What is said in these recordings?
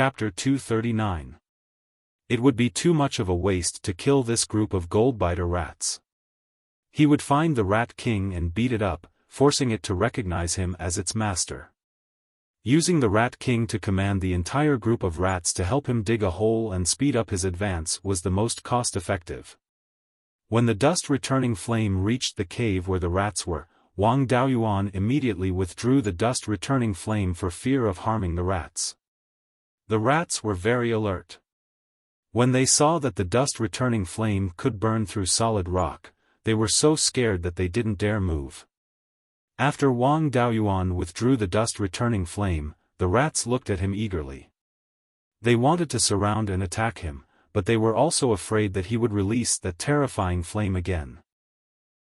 Chapter 239. It would be too much of a waste to kill this group of goldbiter rats. He would find the Rat King and beat it up, forcing it to recognize him as its master. Using the Rat King to command the entire group of rats to help him dig a hole and speed up his advance was the most cost-effective. When the dust-returning flame reached the cave where the rats were, Wang Daoyuan immediately withdrew the dust-returning flame for fear of harming the rats. The rats were very alert. When they saw that the dust-returning flame could burn through solid rock, they were so scared that they didn't dare move. After Wang Daoyuan withdrew the dust-returning flame, the rats looked at him eagerly. They wanted to surround and attack him, but they were also afraid that he would release that terrifying flame again.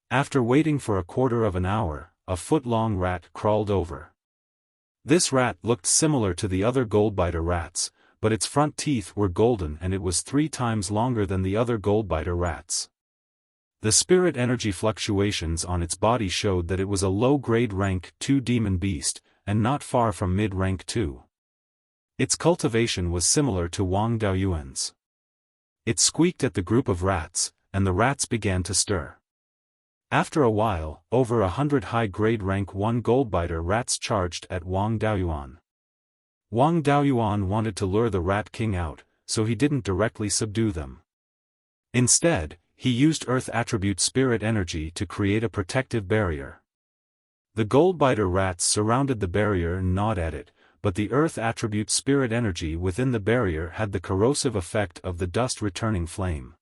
After waiting for a quarter of an hour, a foot-long rat crawled over. This rat looked similar to the other goldbiter rats, but its front teeth were golden and it was 3 times longer than the other goldbiter rats. The spirit energy fluctuations on its body showed that it was a low-grade rank 2 demon beast, and not far from mid-rank 2. Its cultivation was similar to Wang Daoyuan's. It squeaked at the group of rats, and the rats began to stir. After a while, over 100 high-grade rank 1 goldbiter rats charged at Wang Daoyuan. Wang Daoyuan wanted to lure the Rat King out, so he didn't directly subdue them. Instead, he used Earth Attribute Spirit Energy to create a protective barrier. The goldbiter rats surrounded the barrier and gnawed at it, but the Earth Attribute Spirit Energy within the barrier had the corrosive effect of the dust-returning flame.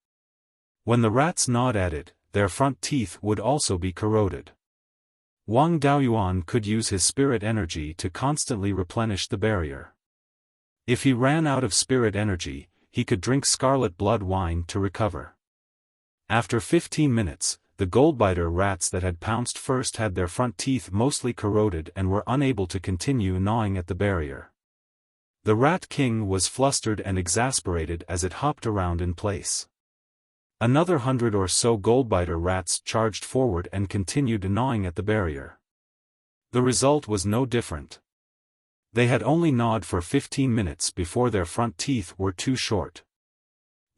When the rats gnawed at it, their front teeth would also be corroded. Wang Daoyuan could use his spirit energy to constantly replenish the barrier. If he ran out of spirit energy, he could drink scarlet blood wine to recover. After 15 minutes, the goldbiter rats that had pounced first had their front teeth mostly corroded and were unable to continue gnawing at the barrier. The Rat King was flustered and exasperated as it hopped around in place. Another 100 or so goldbiter rats charged forward and continued gnawing at the barrier. The result was no different. They had only gnawed for 15 minutes before their front teeth were too short.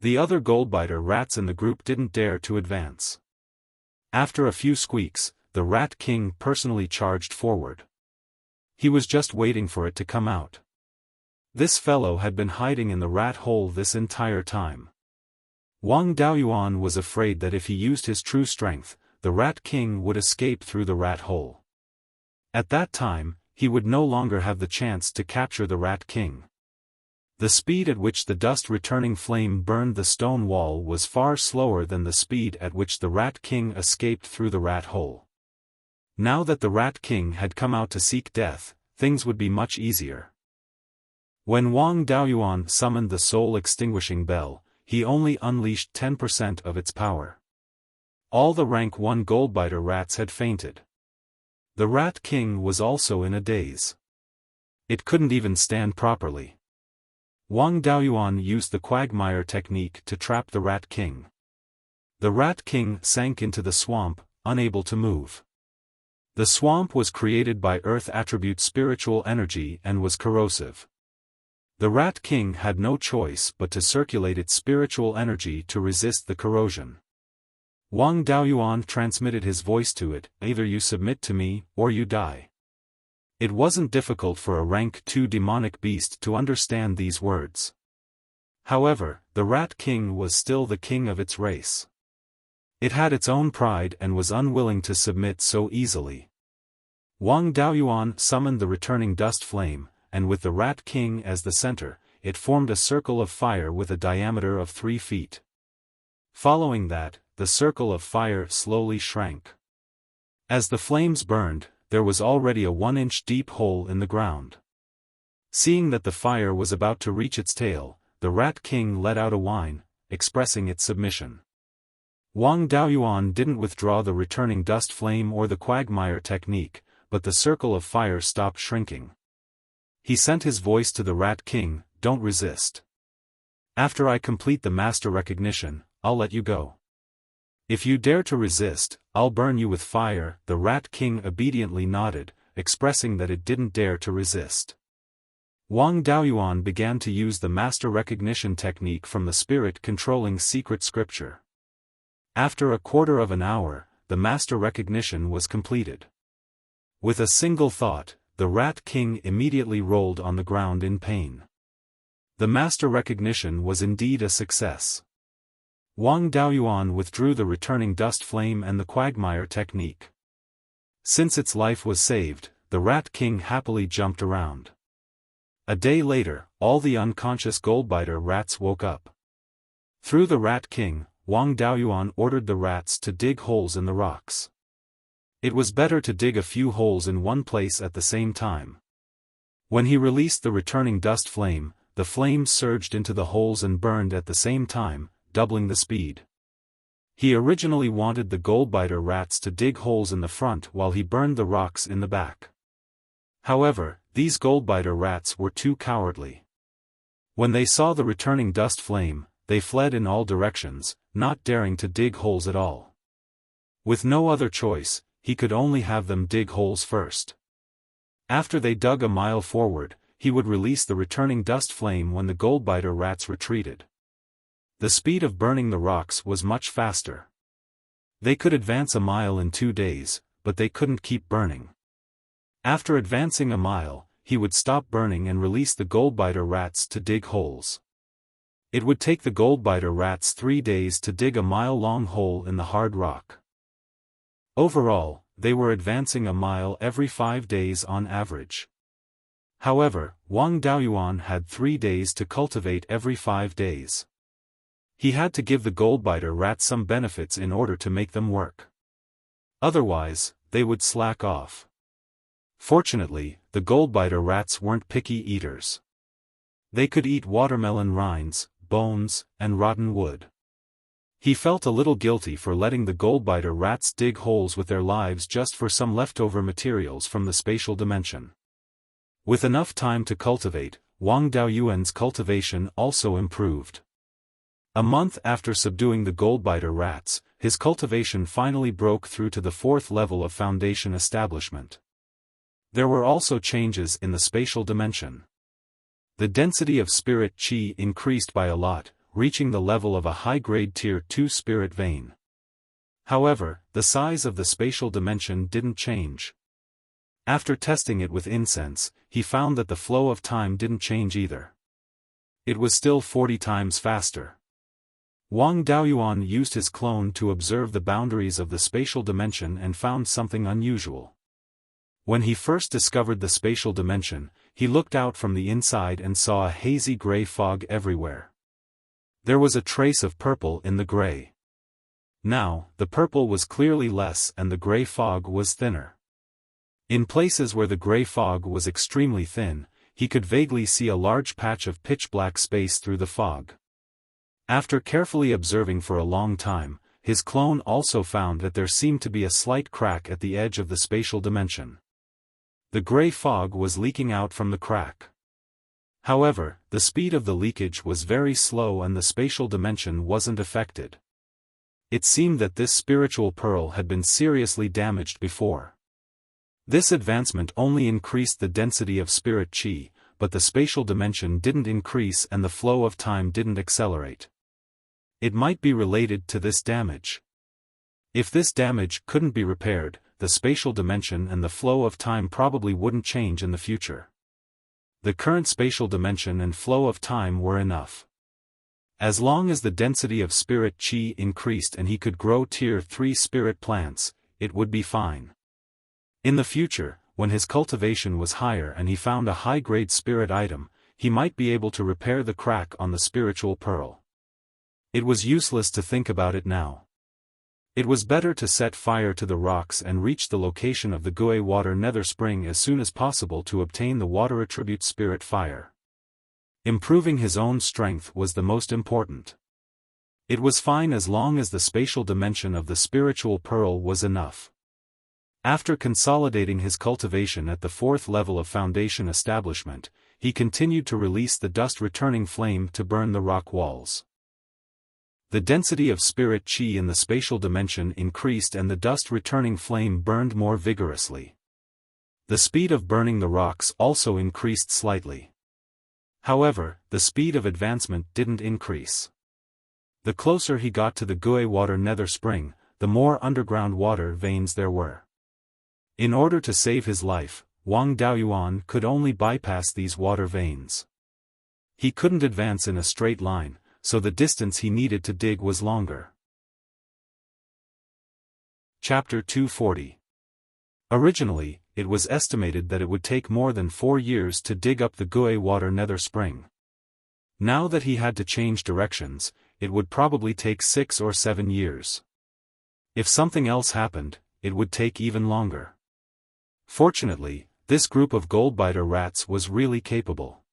The other goldbiter rats in the group didn't dare to advance. After a few squeaks, the Rat King personally charged forward. He was just waiting for it to come out. This fellow had been hiding in the rat hole this entire time. Wang Daoyuan was afraid that if he used his true strength, the Rat King would escape through the rat hole. At that time, he would no longer have the chance to capture the Rat King. The speed at which the dust-returning flame burned the stone wall was far slower than the speed at which the Rat King escaped through the rat hole. Now that the Rat King had come out to seek death, things would be much easier. When Wang Daoyuan summoned the soul-extinguishing bell, he only unleashed 10% of its power. All the rank 1 goldbiter rats had fainted. The Rat King was also in a daze. It couldn't even stand properly. Wang Daoyuan used the quagmire technique to trap the Rat King. The Rat King sank into the swamp, unable to move. The swamp was created by Earth Attribute Spiritual Energy and was corrosive. The Rat King had no choice but to circulate its spiritual energy to resist the corrosion. Wang Daoyuan transmitted his voice to it, "Either you submit to me, or you die." It wasn't difficult for a rank 2 demonic beast to understand these words. However, the Rat King was still the king of its race. It had its own pride and was unwilling to submit so easily. Wang Daoyuan summoned the returning dust flame, and with the Rat King as the center, it formed a circle of fire with a diameter of 3 feet. Following that, the circle of fire slowly shrank. As the flames burned, there was already a 1-inch deep hole in the ground. Seeing that the fire was about to reach its tail, the Rat King let out a whine, expressing its submission. Wang Daoyuan didn't withdraw the returning dust flame or the quagmire technique, but the circle of fire stopped shrinking. He sent his voice to the Rat King, "Don't resist. After I complete the master recognition, I'll let you go. If you dare to resist, I'll burn you with fire." The Rat King obediently nodded, expressing that it didn't dare to resist. Wang Daoyuan began to use the master recognition technique from the spirit controlling secret scripture. After a quarter of an hour, the master recognition was completed. With a single thought, the Rat King immediately rolled on the ground in pain. The master recognition was indeed a success. Wang Daoyuan withdrew the returning dust flame and the quagmire technique. Since its life was saved, the Rat King happily jumped around. A day later, all the unconscious Goldbiter rats woke up. Through the Rat King, Wang Daoyuan ordered the rats to dig holes in the rocks. It was better to dig a few holes in one place at the same time. When he released the returning dust flame, the flames surged into the holes and burned at the same time, doubling the speed. He originally wanted the Goldbiter rats to dig holes in the front while he burned the rocks in the back. However, these Goldbiter rats were too cowardly. When they saw the returning dust flame, they fled in all directions, not daring to dig holes at all. With no other choice, he could only have them dig holes first. After they dug a mile forward, he would release the returning dust flame when the Goldbiter rats retreated. The speed of burning the rocks was much faster. They could advance a mile in 2 days, but they couldn't keep burning. After advancing a mile, he would stop burning and release the Goldbiter rats to dig holes. It would take the Goldbiter rats 3 days to dig a mile-long hole in the hard rock. Overall, they were advancing a mile every 5 days on average. However, Wang Daoyuan had 3 days to cultivate every 5 days. He had to give the Goldbiter rats some benefits in order to make them work. Otherwise, they would slack off. Fortunately, the Goldbiter rats weren't picky eaters. They could eat watermelon rinds, bones, and rotten wood. He felt a little guilty for letting the Goldbiter rats dig holes with their lives just for some leftover materials from the spatial dimension. With enough time to cultivate, Wang Daoyuan's cultivation also improved. A month after subduing the Goldbiter rats, his cultivation finally broke through to the 4th level of foundation establishment. There were also changes in the spatial dimension. The density of spirit qi increased by a lot, reaching the level of a high-grade Tier 2 spirit vein. However, the size of the spatial dimension didn't change. After testing it with incense, he found that the flow of time didn't change either. It was still 40 times faster. Wang Daoyuan used his clone to observe the boundaries of the spatial dimension and found something unusual. When he first discovered the spatial dimension, he looked out from the inside and saw a hazy gray fog everywhere. There was a trace of purple in the gray. Now, the purple was clearly less and the gray fog was thinner. In places where the gray fog was extremely thin, he could vaguely see a large patch of pitch-black space through the fog. After carefully observing for a long time, his clone also found that there seemed to be a slight crack at the edge of the spatial dimension. The gray fog was leaking out from the crack. However, the speed of the leakage was very slow and the spatial dimension wasn't affected. It seemed that this spiritual pearl had been seriously damaged before. This advancement only increased the density of spirit qi, but the spatial dimension didn't increase and the flow of time didn't accelerate. It might be related to this damage. If this damage couldn't be repaired, the spatial dimension and the flow of time probably wouldn't change in the future. The current spatial dimension and flow of time were enough. As long as the density of spirit qi increased and he could grow Tier 3 spirit plants, it would be fine. In the future, when his cultivation was higher and he found a high-grade spirit item, he might be able to repair the crack on the spiritual pearl. It was useless to think about it now. It was better to set fire to the rocks and reach the location of the Gui water nether spring as soon as possible to obtain the water attribute spirit fire. Improving his own strength was the most important. It was fine as long as the spatial dimension of the spiritual pearl was enough. After consolidating his cultivation at the 4th level of foundation establishment, he continued to release the dust-returning flame to burn the rock walls. The density of spirit qi in the spatial dimension increased and the dust-returning flame burned more vigorously. The speed of burning the rocks also increased slightly. However, the speed of advancement didn't increase. The closer he got to the Gui water nether spring, the more underground water veins there were. In order to save his life, Wang Daoyuan could only bypass these water veins. He couldn't advance in a straight line, so the distance he needed to dig was longer. Chapter 240. Originally, it was estimated that it would take more than 4 years to dig up the Gui water nether spring. Now that he had to change directions, it would probably take 6 or 7 years. If something else happened, it would take even longer. Fortunately, this group of goldbiter rats was really capable.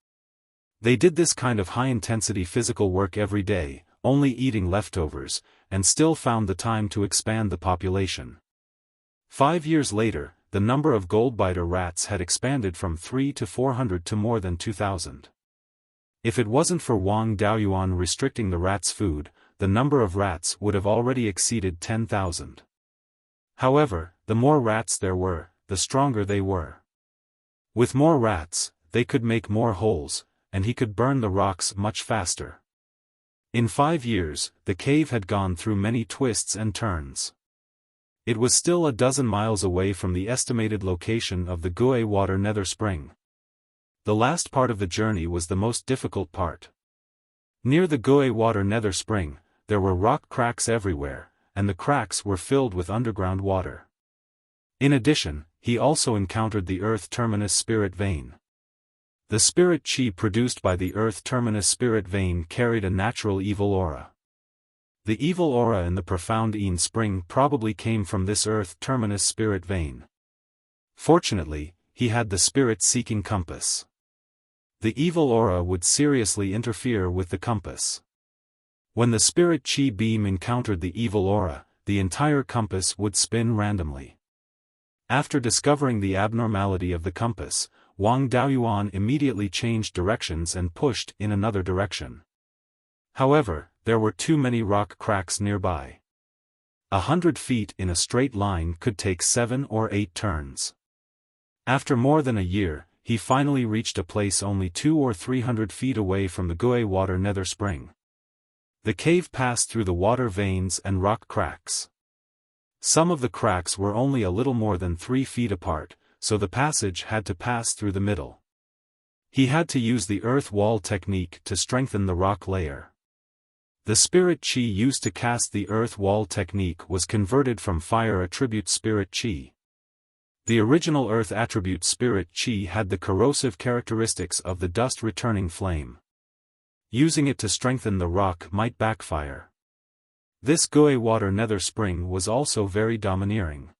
They did this kind of high-intensity physical work every day, only eating leftovers, and still found the time to expand the population. 5 years later, the number of goldbiter rats had expanded from 300 to 400 to more than 2,000. If it wasn't for Wang Daoyuan restricting the rats' food, the number of rats would have already exceeded 10,000. However, the more rats there were, the stronger they were. With more rats, they could make more holes, and he could burn the rocks much faster. In 5 years, the cave had gone through many twists and turns. It was still a dozen miles away from the estimated location of the Gui water nether spring. The last part of the journey was the most difficult part. Near the Gui water nether spring, there were rock cracks everywhere, and the cracks were filled with underground water. In addition, he also encountered the earth terminus spirit vein. The spirit chi produced by the earth terminus spirit vein carried a natural evil aura. The evil aura in the profound Yin spring probably came from this earth terminus spirit vein. Fortunately, he had the spirit-seeking compass. The evil aura would seriously interfere with the compass. When the spirit chi beam encountered the evil aura, the entire compass would spin randomly. After discovering the abnormality of the compass, Wang Daoyuan immediately changed directions and pushed in another direction. However, there were too many rock cracks nearby. 100 feet in a straight line could take 7 or 8 turns. After more than a year, he finally reached a place only 200 or 300 feet away from the Gui water nether spring. The cave passed through the water veins and rock cracks. Some of the cracks were only a little more than 3 feet apart, so the passage had to pass through the middle. He had to use the earth wall technique to strengthen the rock layer. The spirit chi used to cast the earth wall technique was converted from fire attribute spirit chi. The original earth attribute spirit chi had the corrosive characteristics of the dust-returning flame. Using it to strengthen the rock might backfire. This Gui water nether spring was also very domineering.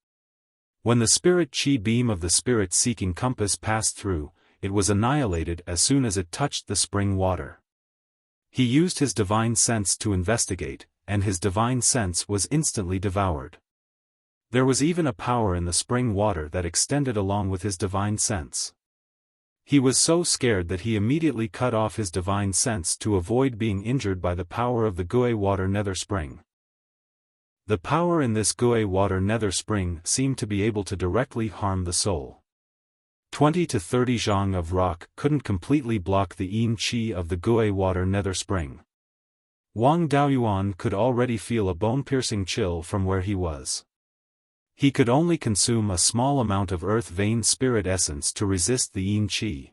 When the spirit chi beam of the spirit-seeking compass passed through, it was annihilated as soon as it touched the spring water. He used his divine sense to investigate, and his divine sense was instantly devoured. There was even a power in the spring water that extended along with his divine sense. He was so scared that he immediately cut off his divine sense to avoid being injured by the power of the Gui water nether spring. The power in this Gui water nether spring seemed to be able to directly harm the soul. 20 to 30 zhang of rock couldn't completely block the yin chi of the Gui water nether spring. Wang Daoyuan could already feel a bone-piercing chill from where he was. He could only consume a small amount of earth vein spirit essence to resist the yin chi.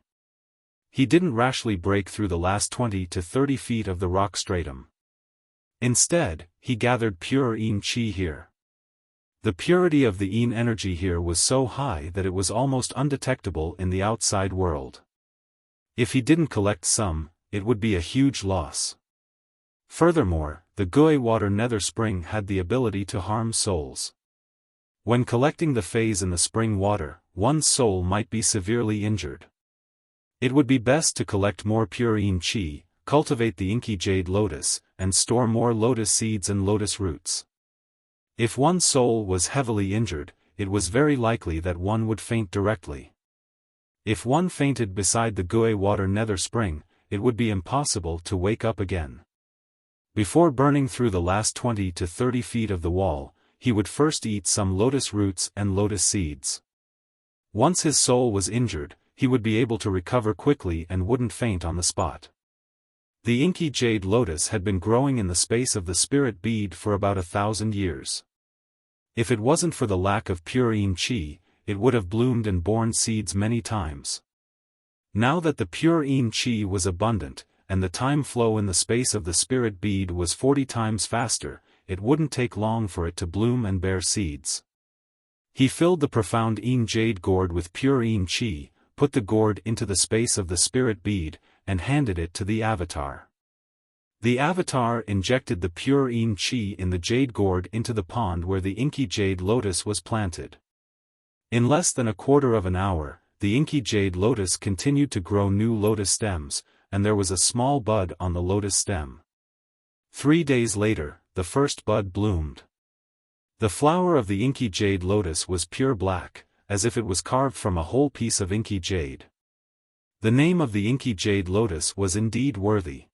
He didn't rashly break through the last 20 to 30 feet of the rock stratum. Instead, he gathered pure yin chi here. The purity of the yin energy here was so high that it was almost undetectable in the outside world. If he didn't collect some, it would be a huge loss. Furthermore, the Gui water nether spring had the ability to harm souls. When collecting the phase in the spring water, one's soul might be severely injured. It would be best to collect more pure yin chi, cultivate the inky jade lotus, and store more lotus seeds and lotus roots. If one's soul was heavily injured, it was very likely that one would faint directly. If one fainted beside the Gui water nether spring, it would be impossible to wake up again. Before burning through the last 20 to 30 feet of the wall, he would first eat some lotus roots and lotus seeds. Once his soul was injured, he would be able to recover quickly and wouldn't faint on the spot. The inky jade lotus had been growing in the space of the spirit bead for about 1,000 years. If it wasn't for the lack of pure yin qi, it would have bloomed and borne seeds many times. Now that the pure yin qi was abundant, and the time flow in the space of the spirit bead was 40 times faster, it wouldn't take long for it to bloom and bear seeds. He filled the profound yin jade gourd with pure yin qi, put the gourd into the space of the spirit bead, and handed it to the avatar. The avatar injected the pure yin qi in the jade gourd into the pond where the inky jade lotus was planted. In less than a quarter of an hour, the inky jade lotus continued to grow new lotus stems, and there was a small bud on the lotus stem. 3 days later, the first bud bloomed. The flower of the inky jade lotus was pure black, as if it was carved from a whole piece of inky jade. The name of the inky jade lotus was indeed worthy.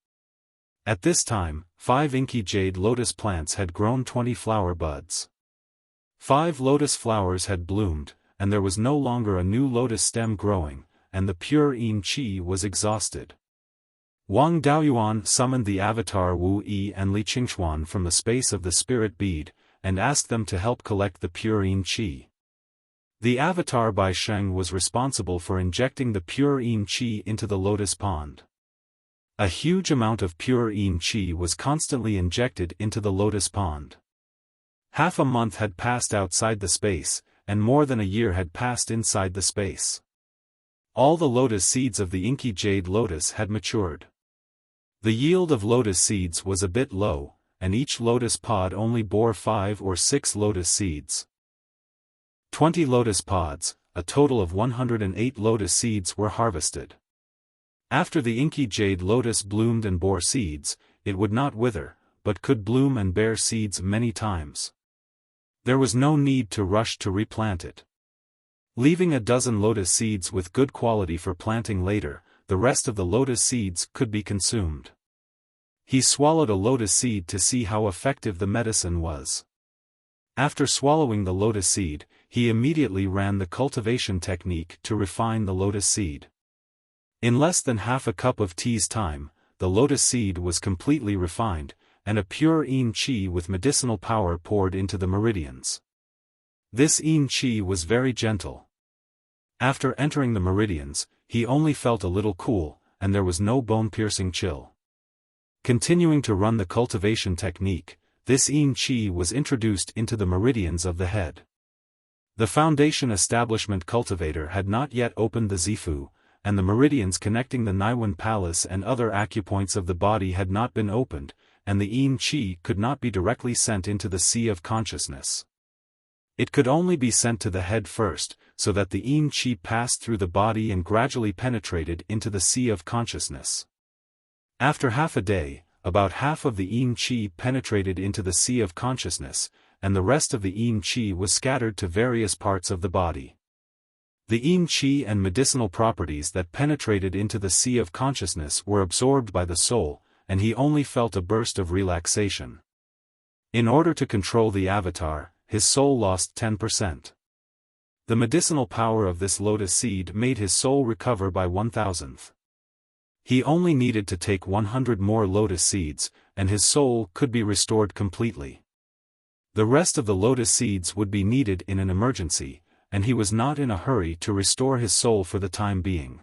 At this time, 5 inky jade lotus plants had grown 20 flower buds. 5 lotus flowers had bloomed, and there was no longer a new lotus stem growing, and the pure yin qi was exhausted. Wang Daoyuan summoned the avatar Wu Yi and Li Qingxuan from the space of the spirit bead, and asked them to help collect the pure yin qi. The avatar Bai Sheng was responsible for injecting the pure yin qi into the lotus pond. A huge amount of pure yin qi was constantly injected into the lotus pond. Half a month had passed outside the space, and more than a year had passed inside the space. All the lotus seeds of the inky jade lotus had matured. The yield of lotus seeds was a bit low, and each lotus pod only bore 5 or 6 lotus seeds. 20 lotus pods, a total of 108 lotus seeds were harvested. After the inky jade lotus bloomed and bore seeds, it would not wither, but could bloom and bear seeds many times. There was no need to rush to replant it. Leaving a dozen lotus seeds with good quality for planting later, the rest of the lotus seeds could be consumed. He swallowed a lotus seed to see how effective the medicine was. After swallowing the lotus seed, he immediately ran the cultivation technique to refine the lotus seed. In less than half a cup of tea's time, the lotus seed was completely refined, and a pure yin qi with medicinal power poured into the meridians. This yin qi was very gentle. After entering the meridians, he only felt a little cool, and there was no bone-piercing chill. Continuing to run the cultivation technique, this yin qi was introduced into the meridians of the head. The foundation establishment cultivator had not yet opened the zifu, and the meridians connecting the Naiwan Palace and other acupoints of the body had not been opened, and the yin qi could not be directly sent into the sea of consciousness. It could only be sent to the head first, so that the yin qi passed through the body and gradually penetrated into the sea of consciousness. After half a day, about half of the yin qi penetrated into the sea of consciousness, and the rest of the yin qi was scattered to various parts of the body. The yin qi and medicinal properties that penetrated into the sea of consciousness were absorbed by the soul, and he only felt a burst of relaxation. In order to control the avatar, his soul lost 10%. The medicinal power of this lotus seed made his soul recover by 1,000th. He only needed to take 100 more lotus seeds, and his soul could be restored completely. The rest of the lotus seeds would be needed in an emergency, and he was not in a hurry to restore his soul for the time being.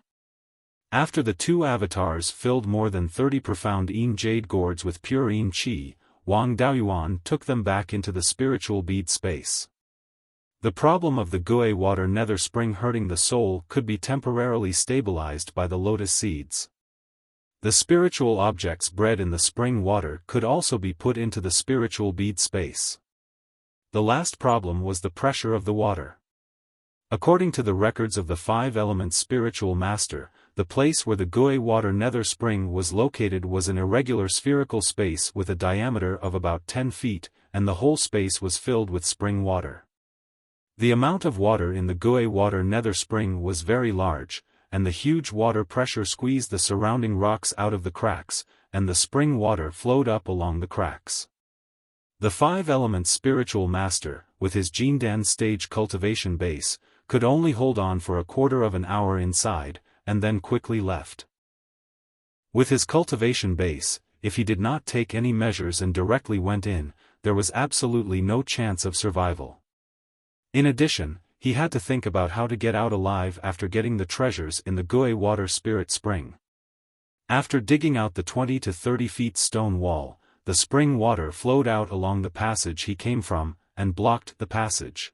After the 2 avatars filled more than 30 profound yin jade gourds with pure yin qi, Wang Daoyuan took them back into the spiritual bead space. The problem of the Gue water nether spring hurting the soul could be temporarily stabilized by the lotus seeds. The spiritual objects bred in the spring water could also be put into the spiritual bead space. The last problem was the pressure of the water. According to the records of the 5-element spiritual master, the place where the Gue water nether spring was located was an irregular spherical space with a diameter of about 10 feet, and the whole space was filled with spring water. The amount of water in the Gue water nether spring was very large, and the huge water pressure squeezed the surrounding rocks out of the cracks, and the spring water flowed up along the cracks. The 5-element spiritual master, with his Jindan stage cultivation base, could only hold on for a quarter of an hour inside, and then quickly left. With his cultivation base, if he did not take any measures and directly went in, there was absolutely no chance of survival. In addition, he had to think about how to get out alive after getting the treasures in the Gui water spirit spring. After digging out the 20 to 30 feet stone wall, the spring water flowed out along the passage he came from, and blocked the passage.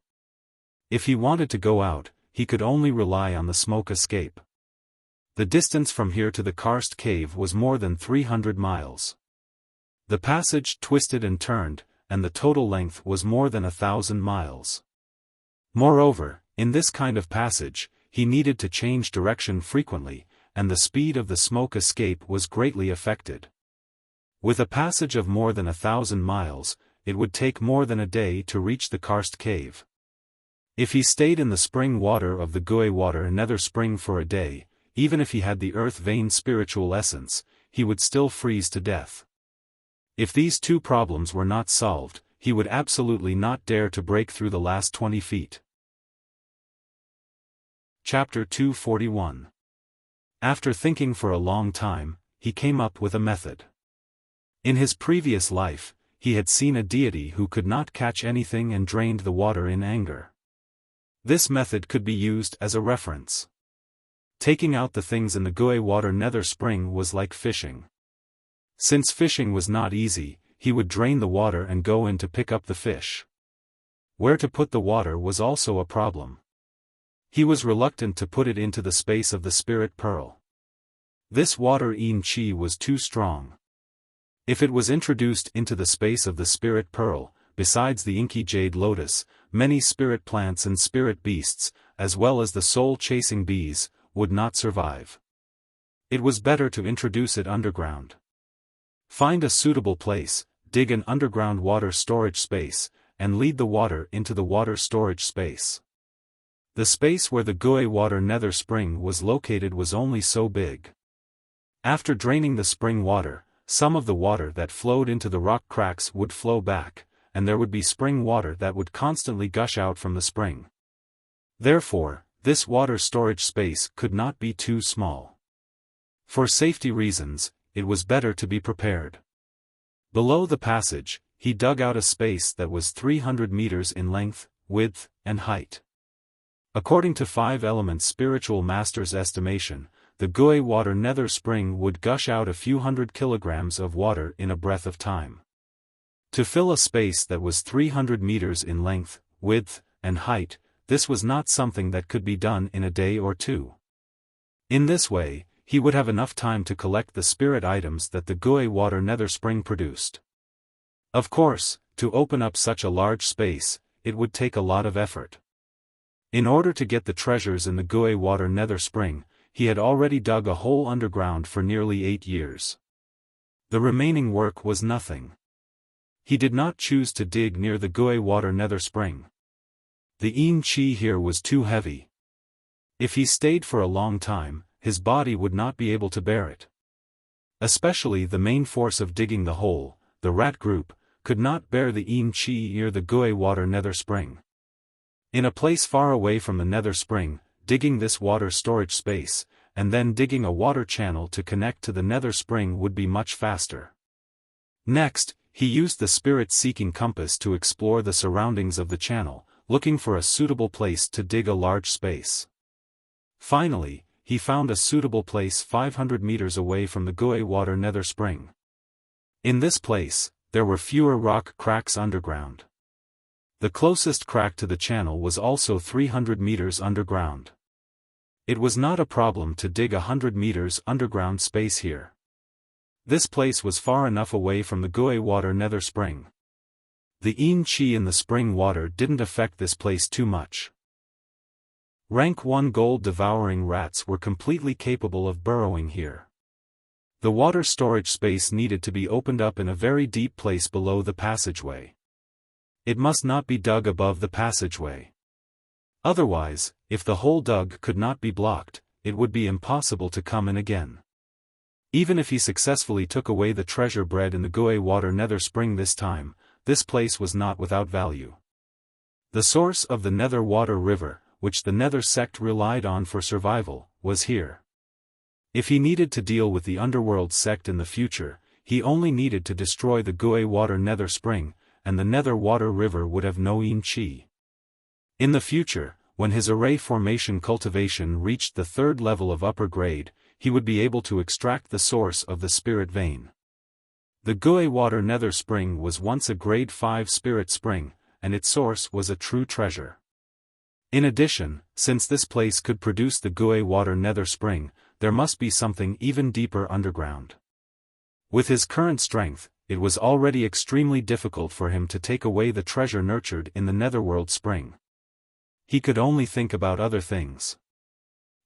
If he wanted to go out, he could only rely on the smoke escape. The distance from here to the karst cave was more than 300 miles. The passage twisted and turned, and the total length was more than 1,000 miles. Moreover, in this kind of passage, he needed to change direction frequently, and the speed of the smoke escape was greatly affected. With a passage of more than 1,000 miles, it would take more than a day to reach the karst cave. If he stayed in the spring water of the Gui water nether spring for a day, even if he had the earth vein spiritual essence, he would still freeze to death. If these two problems were not solved, he would absolutely not dare to break through the last 20 feet. Chapter 241. After thinking for a long time, he came up with a method. In his previous life, he had seen a deity who could not catch anything and drained the water in anger. This method could be used as a reference. Taking out the things in the Gui water nether spring was like fishing. Since fishing was not easy, he would drain the water and go in to pick up the fish. Where to put the water was also a problem. He was reluctant to put it into the space of the spirit pearl. This water yin qi was too strong. If it was introduced into the space of the spirit pearl, besides the inky jade lotus, many spirit plants and spirit beasts, as well as the soul-chasing bees, would not survive. It was better to introduce it underground. Find a suitable place, dig an underground water storage space, and lead the water into the water storage space. The space where the Gui water nether spring was located was only so big. After draining the spring water, some of the water that flowed into the rock cracks would flow back, and there would be spring water that would constantly gush out from the spring. Therefore, this water storage space could not be too small. For safety reasons, it was better to be prepared. Below the passage, he dug out a space that was 300 meters in length, width, and height. According to 5 Elements spiritual master's estimation, the Gui water nether spring would gush out a few hundred kilograms of water in a breath of time. To fill a space that was 300 meters in length, width, and height, this was not something that could be done in a day or two. In this way, he would have enough time to collect the spirit items that the Gui water nether spring produced. Of course, to open up such a large space, it would take a lot of effort. In order to get the treasures in the Gui water nether spring, he had already dug a hole underground for nearly 8 years. The remaining work was nothing. He did not choose to dig near the Gui water nether spring. The yin qi here was too heavy. If he stayed for a long time, his body would not be able to bear it. Especially the main force of digging the hole, the rat group, could not bear the yin qi near the Gui water nether spring. In a place far away from the nether spring, digging this water storage space, and then digging a water channel to connect to the nether spring would be much faster. Next, he used the spirit-seeking compass to explore the surroundings of the channel, looking for a suitable place to dig a large space. Finally, he found a suitable place 500 meters away from the Gui water nether spring. In this place, there were fewer rock cracks underground. The closest crack to the channel was also 300 meters underground. It was not a problem to dig 100 meters underground space here. This place was far enough away from the Gui water nether spring. The yin qi in the spring water didn't affect this place too much. Rank 1 gold-devouring rats were completely capable of burrowing here. The water storage space needed to be opened up in a very deep place below the passageway. It must not be dug above the passageway. Otherwise, if the hole dug could not be blocked, it would be impossible to come in again. Even if he successfully took away the treasure bred in the Gui water nether spring this time, this place was not without value. The source of the nether water river, which the Nether sect relied on for survival, was here. If he needed to deal with the Underworld sect in the future, he only needed to destroy the Gui Water Nether Spring, and the Nether Water River would have no Yin Qi. In the future, when his array formation cultivation reached the 3rd level of upper grade, he would be able to extract the source of the spirit vein. The Gui Water Nether Spring was once a grade 5 spirit spring, and its source was a true treasure. In addition, since this place could produce the Gui Water Nether Spring, there must be something even deeper underground. With his current strength, it was already extremely difficult for him to take away the treasure nurtured in the Netherworld Spring. He could only think about other things.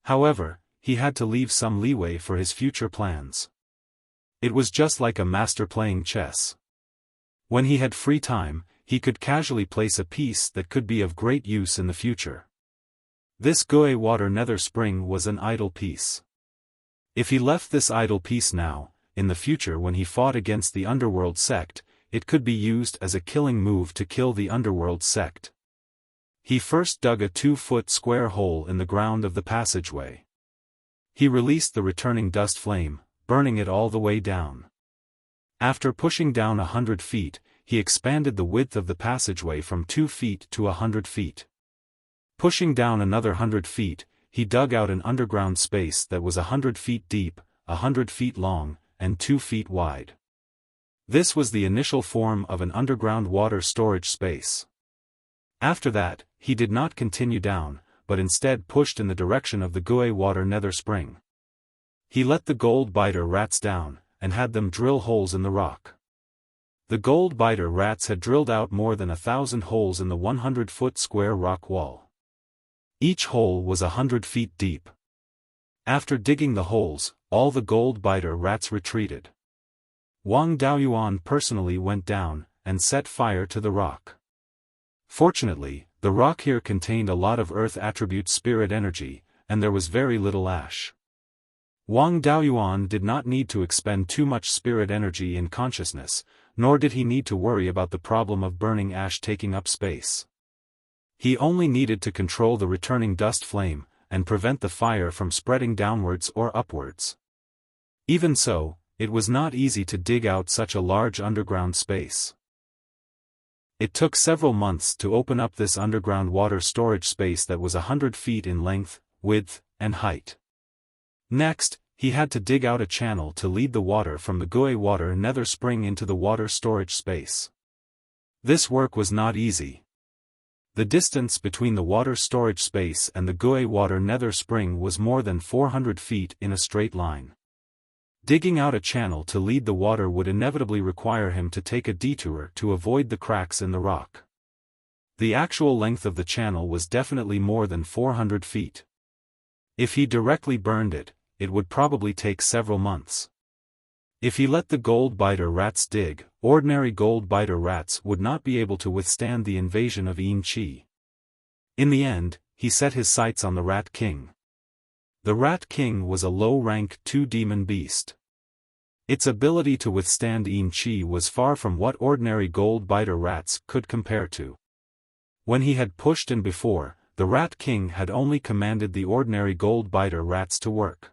However, he had to leave some leeway for his future plans. It was just like a master playing chess. When he had free time, he could casually place a piece that could be of great use in the future. This Gui Water Nether Spring was an idle piece. If he left this idle piece now, in the future when he fought against the Underworld sect, it could be used as a killing move to kill the Underworld sect. He first dug a 2-foot square hole in the ground of the passageway. He released the returning dust flame, burning it all the way down. After pushing down 100 feet, he expanded the width of the passageway from 2 feet to 100 feet. Pushing down another 100 feet, he dug out an underground space that was 100 feet deep, 100 feet long, and 2 feet wide. This was the initial form of an underground water storage space. After that, he did not continue down, but instead pushed in the direction of the Gui Water Nether Spring. He let the gold biter rats down, and had them drill holes in the rock. The gold biter rats had drilled out more than 1,000 holes in the 100-foot square rock wall. Each hole was 100 feet deep. After digging the holes, all the gold biter rats retreated. Wang Daoyuan personally went down, and set fire to the rock. Fortunately, the rock here contained a lot of earth attribute spirit energy, and there was very little ash. Wang Daoyuan did not need to expend too much spirit energy in consciousness, nor did he need to worry about the problem of burning ash taking up space. He only needed to control the returning dust flame, and prevent the fire from spreading downwards or upwards. Even so, it was not easy to dig out such a large underground space. It took several months to open up this underground water storage space that was 100 feet in length, width, and height. Next, he had to dig out a channel to lead the water from the Gui Water Nether Spring into the water storage space. This work was not easy. The distance between the water storage space and the Gui Water Nether Spring was more than 400 feet in a straight line. Digging out a channel to lead the water would inevitably require him to take a detour to avoid the cracks in the rock. The actual length of the channel was definitely more than 400 feet. If he directly burned it, it would probably take several months. If he let the gold biter rats dig, ordinary gold biter rats would not be able to withstand the invasion of Yin Qi. In the end, he set his sights on the Rat King. The Rat King was a low-rank 2-demon beast. Its ability to withstand Yin Qi was far from what ordinary gold biter rats could compare to. When he had pushed in before, the Rat King had only commanded the ordinary gold biter rats to work.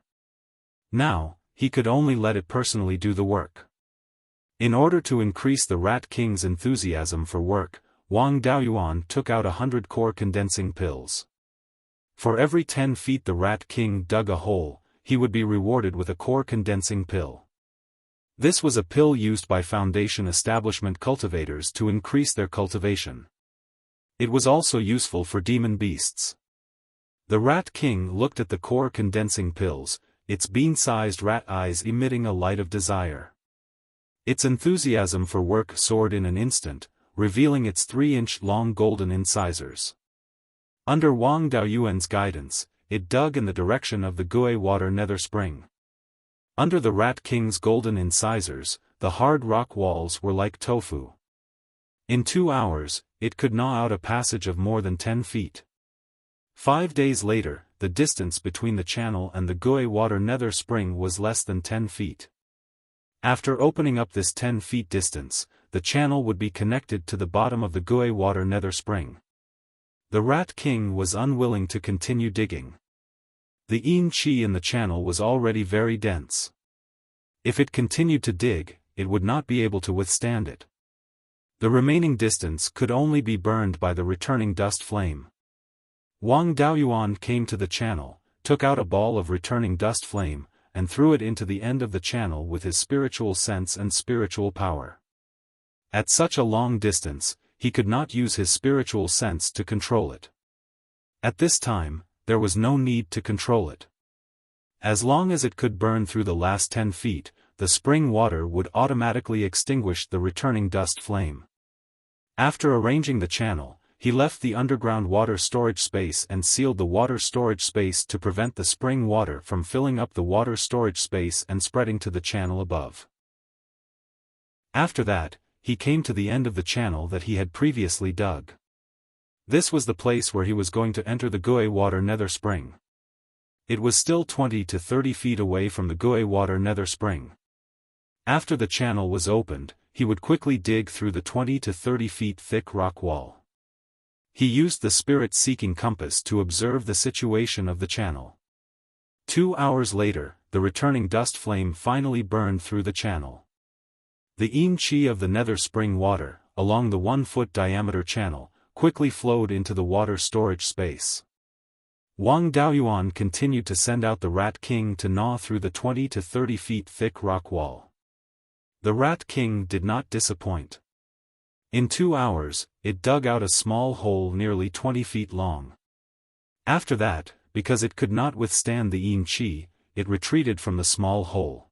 Now, he could only let it personally do the work. In order to increase the Rat King's enthusiasm for work, Wang Daoyuan took out 100 core condensing pills. For every 10 feet the Rat King dug a hole, he would be rewarded with a core condensing pill. This was a pill used by Foundation establishment cultivators to increase their cultivation. It was also useful for demon beasts. The Rat King looked at the core condensing pills, its bean-sized rat eyes emitting a light of desire. Its enthusiasm for work soared in an instant, revealing its 3-inch-long golden incisors. Under Wang Daoyuan's guidance, it dug in the direction of the Gui Water Nether Spring. Under the Rat King's golden incisors, the hard rock walls were like tofu. In 2 hours, it could gnaw out a passage of more than 10 feet. 5 days later, the distance between the channel and the Gui Water Nether Spring was less than 10 feet. After opening up this 10 feet distance, the channel would be connected to the bottom of the Gui Water Nether Spring. The Rat King was unwilling to continue digging. The yin qi in the channel was already very dense. If it continued to dig, it would not be able to withstand it. The remaining distance could only be burned by the returning dust flame. Wang Daoyuan came to the channel, took out a ball of returning dust flame, and threw it into the end of the channel with his spiritual sense and spiritual power. At such a long distance, he could not use his spiritual sense to control it. At this time, there was no need to control it. As long as it could burn through the last 10 feet, the spring water would automatically extinguish the returning dust flame. After arranging the channel, he left the underground water storage space and sealed the water storage space to prevent the spring water from filling up the water storage space and spreading to the channel above. After that, he came to the end of the channel that he had previously dug. This was the place where he was going to enter the Gui water nether spring. It was still 20 to 30 feet away from the Gui water nether spring. After the channel was opened, he would quickly dig through the 20 to 30 feet thick rock wall. He used the spirit-seeking compass to observe the situation of the channel. 2 hours later, the returning dust flame finally burned through the channel. The yin qi of the nether spring water, along the 1-foot diameter channel, quickly flowed into the water storage space. Wang Daoyuan continued to send out the Rat King to gnaw through the 20 to 30 feet thick rock wall. The Rat King did not disappoint. In 2 hours, it dug out a small hole nearly 20 feet long. After that, because it could not withstand the yin qi, it retreated from the small hole.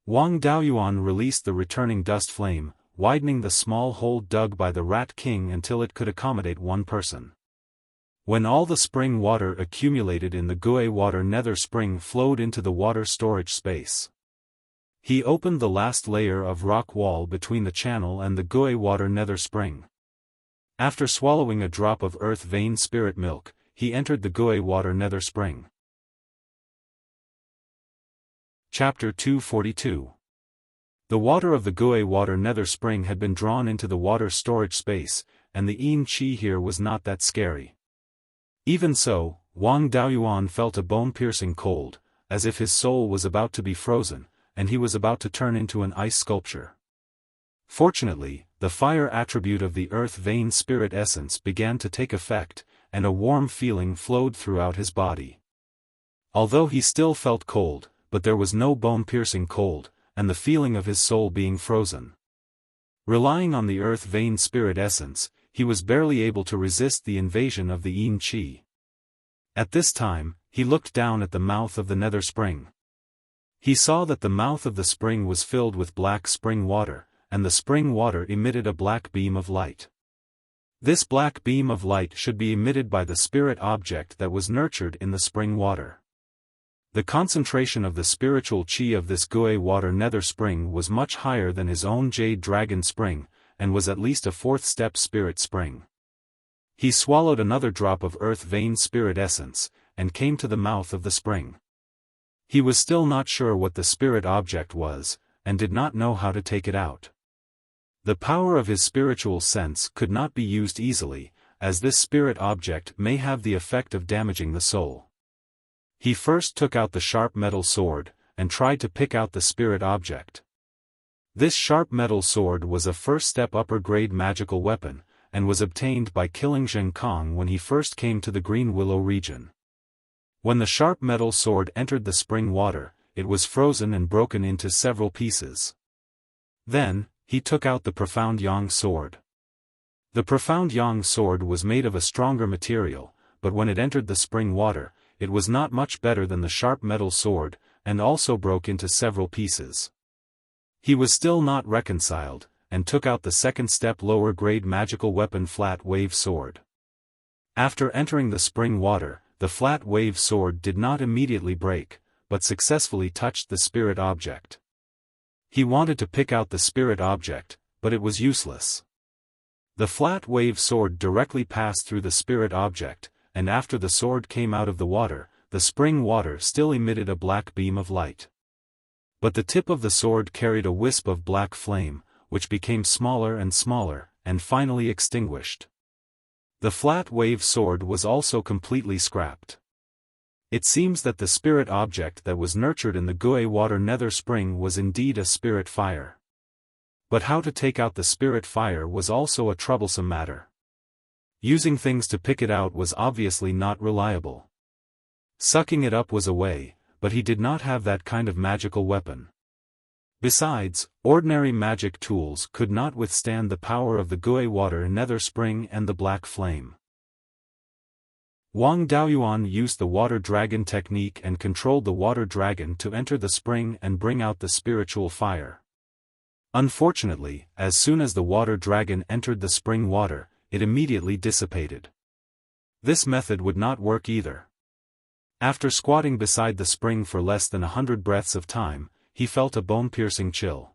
Wang Daoyuan released the returning dust flame, widening the small hole dug by the Rat King until it could accommodate one person. When all the spring water accumulated in the Gui water nether spring flowed into the water storage space. He opened the last layer of rock wall between the channel and the Gui water nether spring. After swallowing a drop of earth vein spirit milk, he entered the Gui water nether spring. Chapter 242. The water of the Gui water nether spring had been drawn into the water storage space, and the yin qi here was not that scary. Even so, Wang Daoyuan felt a bone-piercing cold, as if his soul was about to be frozen, and he was about to turn into an ice sculpture. Fortunately, the fire attribute of the earth vein spirit essence began to take effect, and a warm feeling flowed throughout his body. Although he still felt cold, but there was no bone-piercing cold, and the feeling of his soul being frozen. Relying on the earth vein spirit essence, he was barely able to resist the invasion of the yin qi. At this time, he looked down at the mouth of the nether spring. He saw that the mouth of the spring was filled with black spring water, and the spring water emitted a black beam of light. This black beam of light should be emitted by the spirit object that was nurtured in the spring water. The concentration of the spiritual qi of this Gui water nether spring was much higher than his own jade dragon spring, and was at least a 4th-step spirit spring. He swallowed another drop of earth vein spirit essence, and came to the mouth of the spring. He was still not sure what the spirit object was, and did not know how to take it out. The power of his spiritual sense could not be used easily, as this spirit object may have the effect of damaging the soul. He first took out the sharp metal sword, and tried to pick out the spirit object. This sharp metal sword was a 1st-step upper-grade magical weapon, and was obtained by killing Zheng Kong when he first came to the Green Willow region. When the sharp metal sword entered the spring water, it was frozen and broken into several pieces. Then, he took out the Profound Yang sword. The Profound Yang sword was made of a stronger material, but when it entered the spring water, it was not much better than the sharp metal sword, and also broke into several pieces. He was still not reconciled, and took out the 2nd-step lower-grade magical weapon Flat Wave Sword. After entering the spring water, the Flat Wave Sword did not immediately break, but successfully touched the spirit object. He wanted to pick out the spirit object, but it was useless. The Flat Wave Sword directly passed through the spirit object, and after the sword came out of the water, the spring water still emitted a black beam of light. But the tip of the sword carried a wisp of black flame, which became smaller and smaller, and finally extinguished. The flat wave sword was also completely scrapped. It seems that the spirit object that was nurtured in the Gue water nether spring was indeed a spirit fire. But how to take out the spirit fire was also a troublesome matter. Using things to pick it out was obviously not reliable. Sucking it up was a way, but he did not have that kind of magical weapon. Besides, ordinary magic tools could not withstand the power of the Gue water nether spring and the black flame. Wang Daoyuan used the water dragon technique and controlled the water dragon to enter the spring and bring out the spiritual fire. Unfortunately, as soon as the water dragon entered the spring water, it immediately dissipated. This method would not work either. After squatting beside the spring for less than 100 breaths of time, he felt a bone-piercing chill.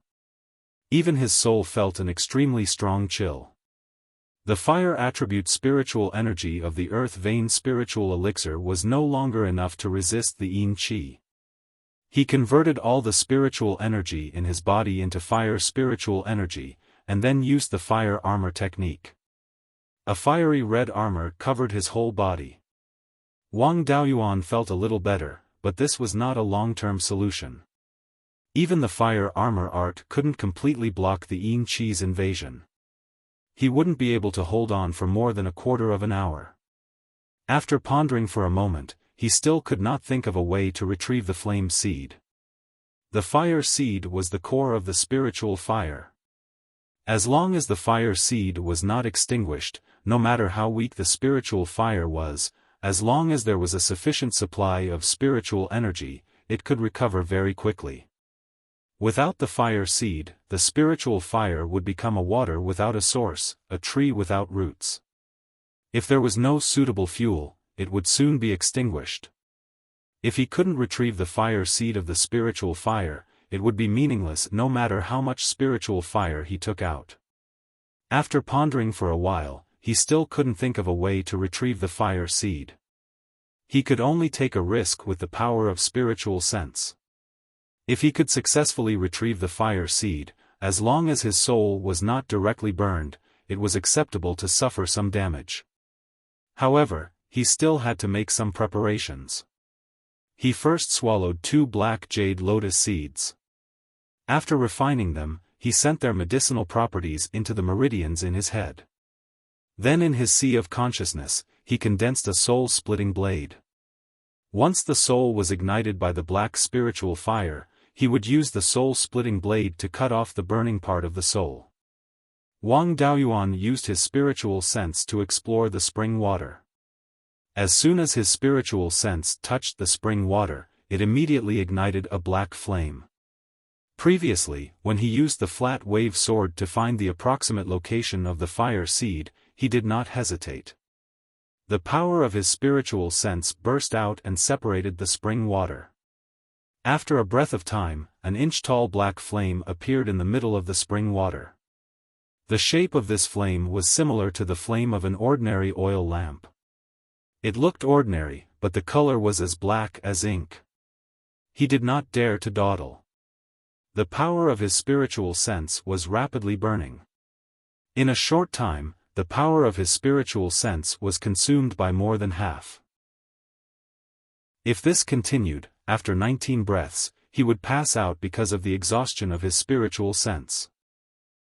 Even his soul felt an extremely strong chill. The fire attribute spiritual energy of the earth vein spiritual elixir was no longer enough to resist the yin qi. He converted all the spiritual energy in his body into fire spiritual energy, and then used the fire armor technique. A fiery red armor covered his whole body. Wang Daoyuan felt a little better, but this was not a long-term solution. Even the fire armor art couldn't completely block the yin qi's invasion. He wouldn't be able to hold on for more than a quarter of an hour. After pondering for a moment, he still could not think of a way to retrieve the flame seed. The fire seed was the core of the spiritual fire. As long as the fire seed was not extinguished, no matter how weak the spiritual fire was, as long as there was a sufficient supply of spiritual energy, it could recover very quickly. Without the fire seed, the spiritual fire would become a water without a source, a tree without roots. If there was no suitable fuel, it would soon be extinguished. If he couldn't retrieve the fire seed of the spiritual fire, it would be meaningless no matter how much spiritual fire he took out. After pondering for a while, he still couldn't think of a way to retrieve the fire seed. He could only take a risk with the power of spiritual sense. If he could successfully retrieve the fire seed, as long as his soul was not directly burned, it was acceptable to suffer some damage. However, he still had to make some preparations. He first swallowed 2 black jade lotus seeds. After refining them, he sent their medicinal properties into the meridians in his head. Then in his sea of consciousness, he condensed a soul-splitting blade. Once the soul was ignited by the black spiritual fire, he would use the soul-splitting blade to cut off the burning part of the soul. Wang Daoyuan used his spiritual sense to explore the spring water. As soon as his spiritual sense touched the spring water, it immediately ignited a black flame. Previously, when he used the flat wave sword to find the approximate location of the fire seed, he did not hesitate. The power of his spiritual sense burst out and separated the spring water. After a breath of time, an inch-tall black flame appeared in the middle of the spring water. The shape of this flame was similar to the flame of an ordinary oil lamp. It looked ordinary, but the color was as black as ink. He did not dare to dawdle. The power of his spiritual sense was rapidly burning. In a short time, the power of his spiritual sense was consumed by more than half. If this continued, after 19 breaths, he would pass out because of the exhaustion of his spiritual sense.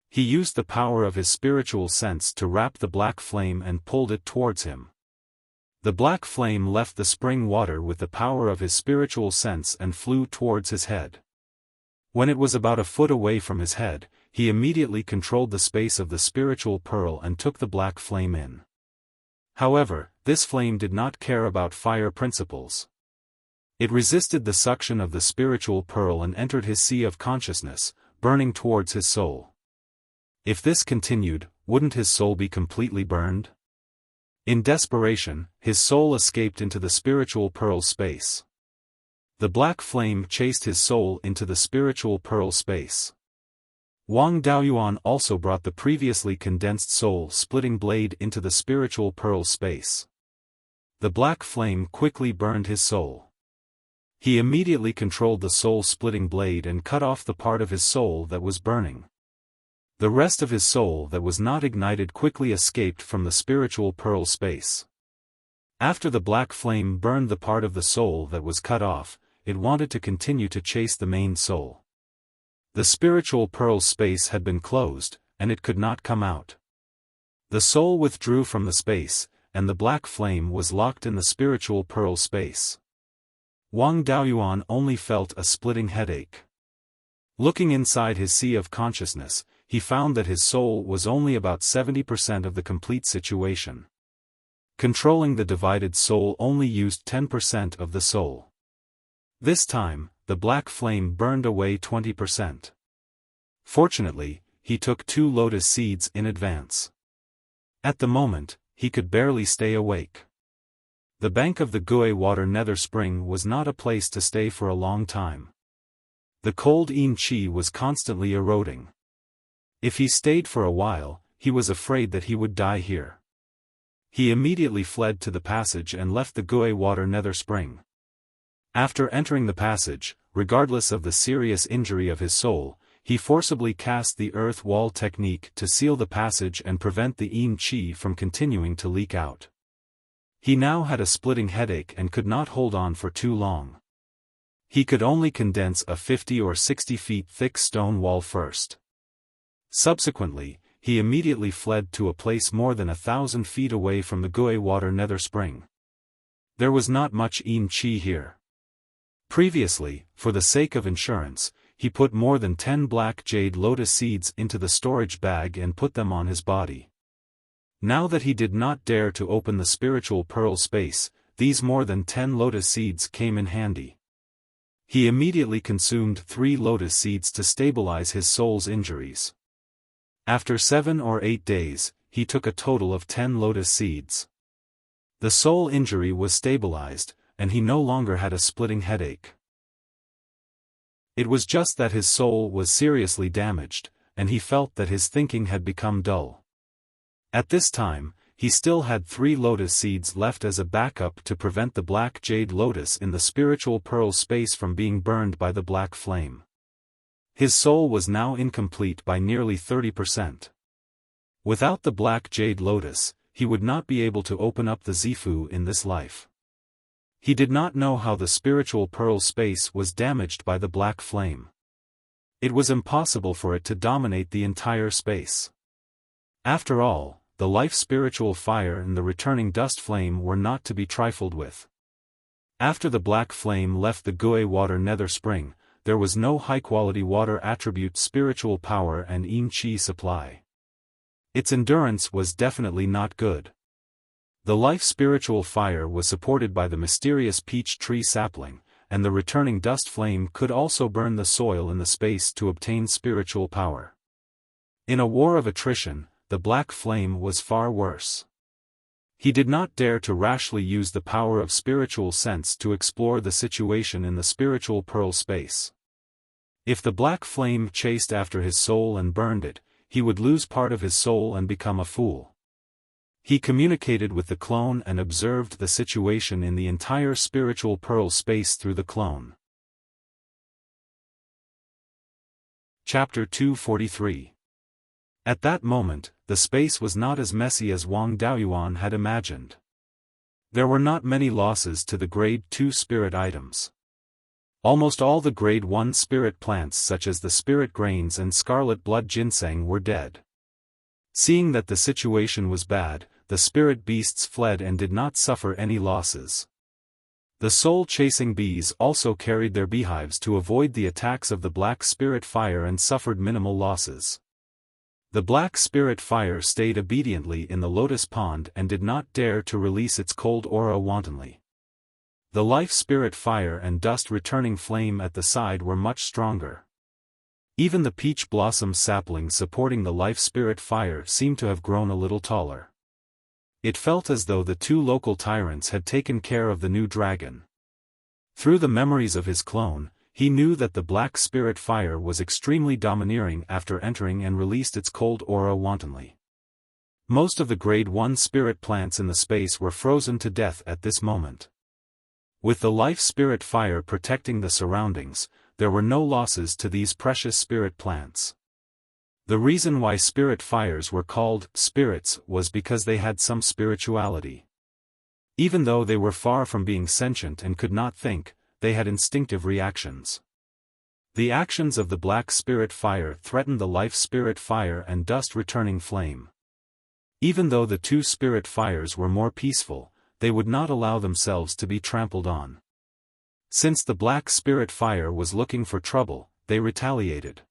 He used the power of his spiritual sense to wrap the black flame and pulled it towards him. The black flame left the spring water with the power of his spiritual sense and flew towards his head. When it was about a foot away from his head, he immediately controlled the space of the spiritual pearl and took the black flame in. However, this flame did not care about fire principles. It resisted the suction of the spiritual pearl and entered his sea of consciousness, burning towards his soul. If this continued, wouldn't his soul be completely burned? In desperation, his soul escaped into the spiritual pearl space. The black flame chased his soul into the spiritual pearl space. Wang Daoyuan also brought the previously condensed soul-splitting blade into the spiritual pearl space. The black flame quickly burned his soul. He immediately controlled the soul-splitting blade and cut off the part of his soul that was burning. The rest of his soul that was not ignited quickly escaped from the spiritual pearl space. After the black flame burned the part of the soul that was cut off, it wanted to continue to chase the main soul. The spiritual pearl space had been closed, and it could not come out. The soul withdrew from the space, and the black flame was locked in the spiritual pearl space. Wang Daoyuan only felt a splitting headache. Looking inside his sea of consciousness, he found that his soul was only about 70% of the complete situation. Controlling the divided soul only used 10% of the soul. This time, the black flame burned away 20%. Fortunately, he took 2 lotus seeds in advance. At the moment, he could barely stay awake. The bank of the Gui water nether spring was not a place to stay for a long time. The cold yin qi was constantly eroding. If he stayed for a while, he was afraid that he would die here. He immediately fled to the passage and left the Gui water nether spring. After entering the passage, regardless of the serious injury of his soul, he forcibly cast the earth wall technique to seal the passage and prevent the yin qi from continuing to leak out. He now had a splitting headache and could not hold on for too long. He could only condense a 50 or 60 feet thick stone wall first. Subsequently, he immediately fled to a place more than 1,000 feet away from the Gui water nether spring. There was not much yin qi here. Previously, for the sake of insurance, he put more than 10 black jade lotus seeds into the storage bag and put them on his body. Now that he did not dare to open the spiritual pearl space, these more than 10 lotus seeds came in handy. He immediately consumed 3 lotus seeds to stabilize his soul's injuries. After 7 or 8 days, he took a total of 10 lotus seeds. The soul injury was stabilized, and he no longer had a splitting headache. It was just that his soul was seriously damaged, and he felt that his thinking had become dull. At this time, he still had 3 lotus seeds left as a backup to prevent the black jade lotus in the spiritual pearl space from being burned by the black flame. His soul was now incomplete by nearly 30%. Without the black jade lotus, he would not be able to open up the Zifu in this life. He did not know how the spiritual pearl space was damaged by the black flame. It was impossible for it to dominate the entire space. After all, the life spiritual fire and the returning dust flame were not to be trifled with. After the black flame left the Gui water nether spring, there was no high-quality water attribute spiritual power and yin qi supply. Its endurance was definitely not good. The life spiritual fire was supported by the mysterious peach tree sapling, and the returning dust flame could also burn the soil in the space to obtain spiritual power. In a war of attrition, the black flame was far worse. He did not dare to rashly use the power of spiritual sense to explore the situation in the spiritual pearl space. If the black flame chased after his soul and burned it, he would lose part of his soul and become a fool. He communicated with the clone and observed the situation in the entire spiritual pearl space through the clone. Chapter 243. At that moment, the space was not as messy as Wang Daoyuan had imagined. There were not many losses to the Grade 2 spirit items. Almost all the Grade 1 spirit plants such as the spirit grains and scarlet blood ginseng were dead. Seeing that the situation was bad, the spirit beasts fled and did not suffer any losses. The soul-chasing bees also carried their beehives to avoid the attacks of the black spirit fire and suffered minimal losses. The black spirit fire stayed obediently in the lotus pond and did not dare to release its cold aura wantonly. The life spirit fire and dust returning flame at the side were much stronger. Even the peach blossom sapling supporting the life spirit fire seemed to have grown a little taller. It felt as though the 2 local tyrants had taken care of the new dragon. Through the memories of his clone, he knew that the black spirit fire was extremely domineering after entering and released its cold aura wantonly. Most of the Grade 1 spirit plants in the space were frozen to death at this moment. With the life spirit fire protecting the surroundings, there were no losses to these precious spirit plants. The reason why spirit fires were called spirits was because they had some spirituality. Even though they were far from being sentient and could not think, they had instinctive reactions. The actions of the black spirit fire threatened the life spirit fire and dust returning flame. Even though the two spirit fires were more peaceful, they would not allow themselves to be trampled on. Since the black spirit fire was looking for trouble, they retaliated.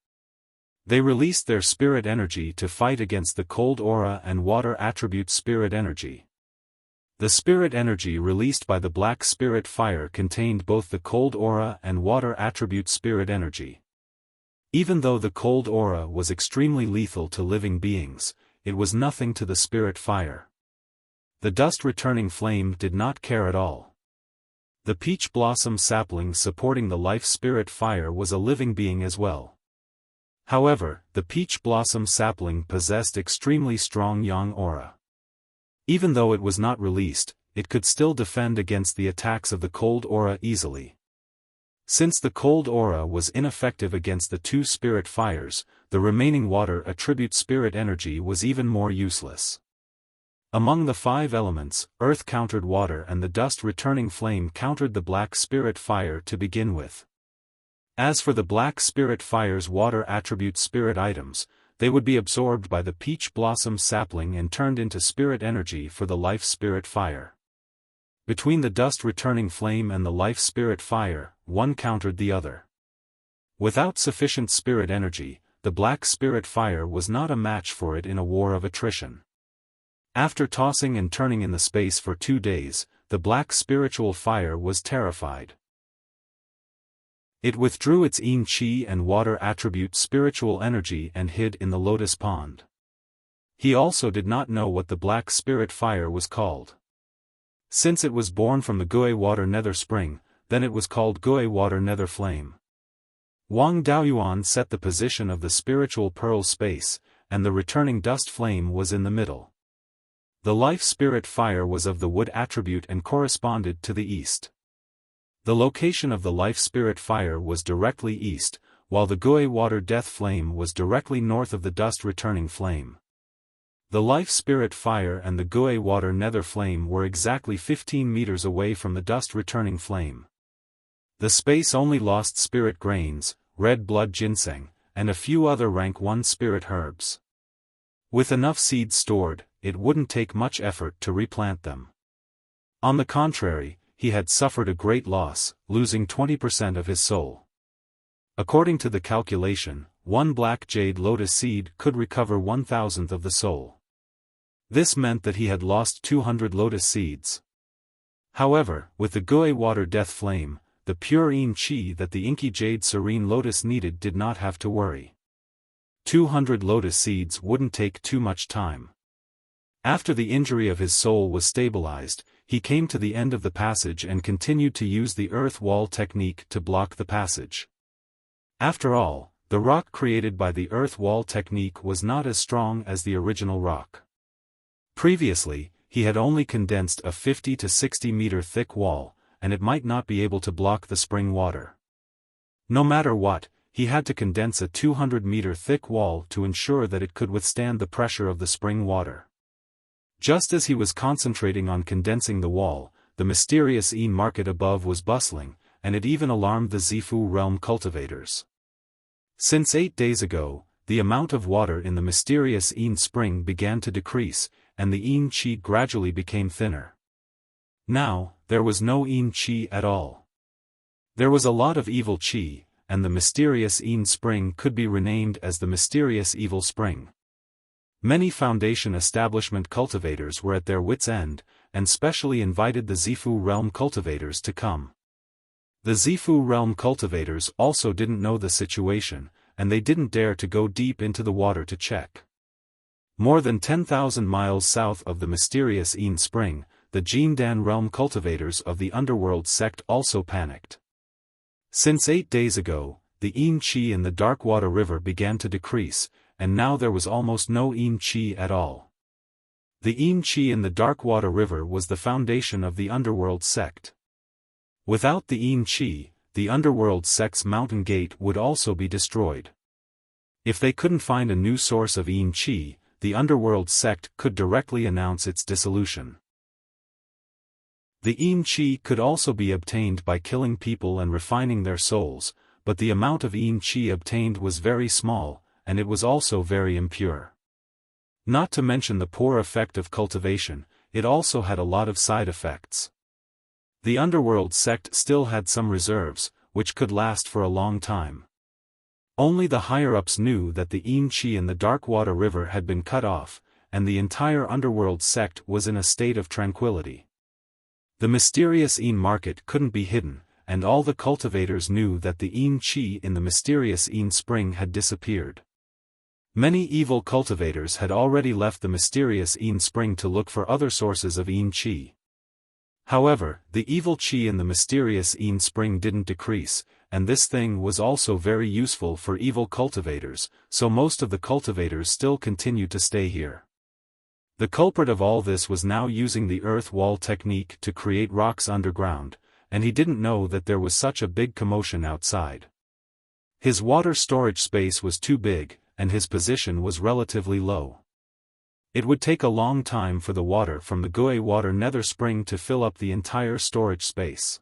They released their spirit energy to fight against the cold aura and water attribute spirit energy. The spirit energy released by the black spirit fire contained both the cold aura and water attribute spirit energy. Even though the cold aura was extremely lethal to living beings, it was nothing to the spirit fire. The dust returning flame did not care at all. The peach blossom sapling supporting the life spirit fire was a living being as well. However, the peach blossom sapling possessed extremely strong yang aura. Even though it was not released, it could still defend against the attacks of the cold aura easily. Since the cold aura was ineffective against the two spirit fires, the remaining water attribute spirit energy was even more useless. Among the 5 elements, earth countered water and the dust returning flame countered the black spirit fire to begin with. As for the black spirit fire's water attribute spirit items, they would be absorbed by the peach blossom sapling and turned into spirit energy for the life spirit fire. Between the dust returning flame and the life spirit fire, one countered the other. Without sufficient spirit energy, the black spirit fire was not a match for it in a war of attrition. After tossing and turning in the space for 2 days, the black spiritual fire was terrified. It withdrew its yin qi and water attribute spiritual energy and hid in the lotus pond. He also did not know what the black spirit fire was called. Since it was born from the Gui water nether spring, then it was called Gui water nether flame. Wang Daoyuan set the position of the spiritual pearl space, and the returning dust flame was in the middle. The life spirit fire was of the wood attribute and corresponded to the east. The location of the life spirit fire was directly east, while the Gui water death flame was directly north of the dust returning flame. The life spirit fire and the Gui water nether flame were exactly 15 meters away from the dust returning flame. The space only lost spirit grains, red blood ginseng, and a few other rank 1 spirit herbs. With enough seeds stored, it wouldn't take much effort to replant them. On the contrary, he had suffered a great loss, losing 20% of his soul. According to the calculation, 1 black jade lotus seed could recover 1,000th of the soul. This meant that he had lost 200 lotus seeds. However, with the Gui water death flame, the pure yin qi that the inky jade serene lotus needed did not have to worry. 200 lotus seeds wouldn't take too much time. After the injury of his soul was stabilized, he came to the end of the passage and continued to use the earth wall technique to block the passage. After all, the rock created by the earth wall technique was not as strong as the original rock. Previously, he had only condensed a 50 to 60 meter thick wall, and it might not be able to block the spring water. No matter what, he had to condense a 200 meter thick wall to ensure that it could withstand the pressure of the spring water. Just as he was concentrating on condensing the wall, the mysterious Yin market above was bustling, and it even alarmed the Zifu realm cultivators. Since 8 days ago, the amount of water in the mysterious Yin spring began to decrease, and the Yin qi gradually became thinner. Now, there was no Yin qi at all. There was a lot of evil qi, and the mysterious Yin spring could be renamed as the mysterious evil spring. Many foundation establishment cultivators were at their wits' end, and specially invited the Zifu realm cultivators to come. The Zifu realm cultivators also didn't know the situation, and they didn't dare to go deep into the water to check. More than 10,000 miles south of the mysterious Yin spring, the Jindan realm cultivators of the underworld sect also panicked. Since 8 days ago, the Yin qi in the Darkwater River began to decrease, and now there was almost no Yin qi at all. The Yin qi in the Darkwater River was the foundation of the underworld sect. Without the Yin qi, the underworld sect's mountain gate would also be destroyed. If they couldn't find a new source of yin qi, the underworld sect could directly announce its dissolution. The yin qi could also be obtained by killing people and refining their souls, but the amount of yin qi obtained was very small, and it was also very impure. Not to mention the poor effect of cultivation, it also had a lot of side effects. The underworld sect still had some reserves, which could last for a long time. Only the higher-ups knew that the yin qi in the Darkwater River had been cut off, and the entire underworld sect was in a state of tranquility. The mysterious yin market couldn't be hidden, and all the cultivators knew that the yin qi in the mysterious yin spring had disappeared. Many evil cultivators had already left the mysterious yin spring to look for other sources of yin qi. However, the evil qi in the mysterious yin spring didn't decrease, and this thing was also very useful for evil cultivators, so most of the cultivators still continued to stay here. The culprit of all this was now using the earth wall technique to create rocks underground, and he didn't know that there was such a big commotion outside. His water storage space was too big, and his position was relatively low. It would take a long time for the water from the Gue water nether spring to fill up the entire storage space.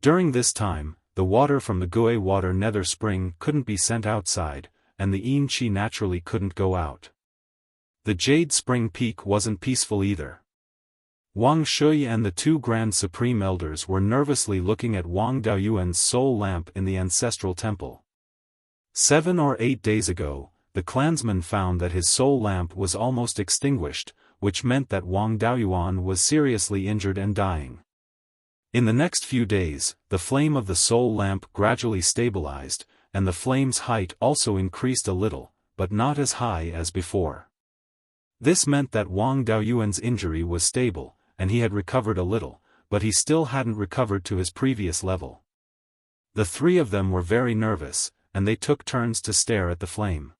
During this time, the water from the Gue water nether spring couldn't be sent outside, and the yin qi naturally couldn't go out. The Jade Spring Peak wasn't peaceful either. Wang Shui and the two Grand Supreme Elders were nervously looking at Wang Daoyuan's soul lamp in the ancestral temple. 7 or 8 days ago, the clansman found that his soul lamp was almost extinguished, which meant that Wang Daoyuan was seriously injured and dying. In the next few days, the flame of the soul lamp gradually stabilized, and the flame's height also increased a little, but not as high as before. This meant that Wang Daoyuan's injury was stable, and he had recovered a little, but he still hadn't recovered to his previous level. The three of them were very nervous, and they took turns to stare at the flame.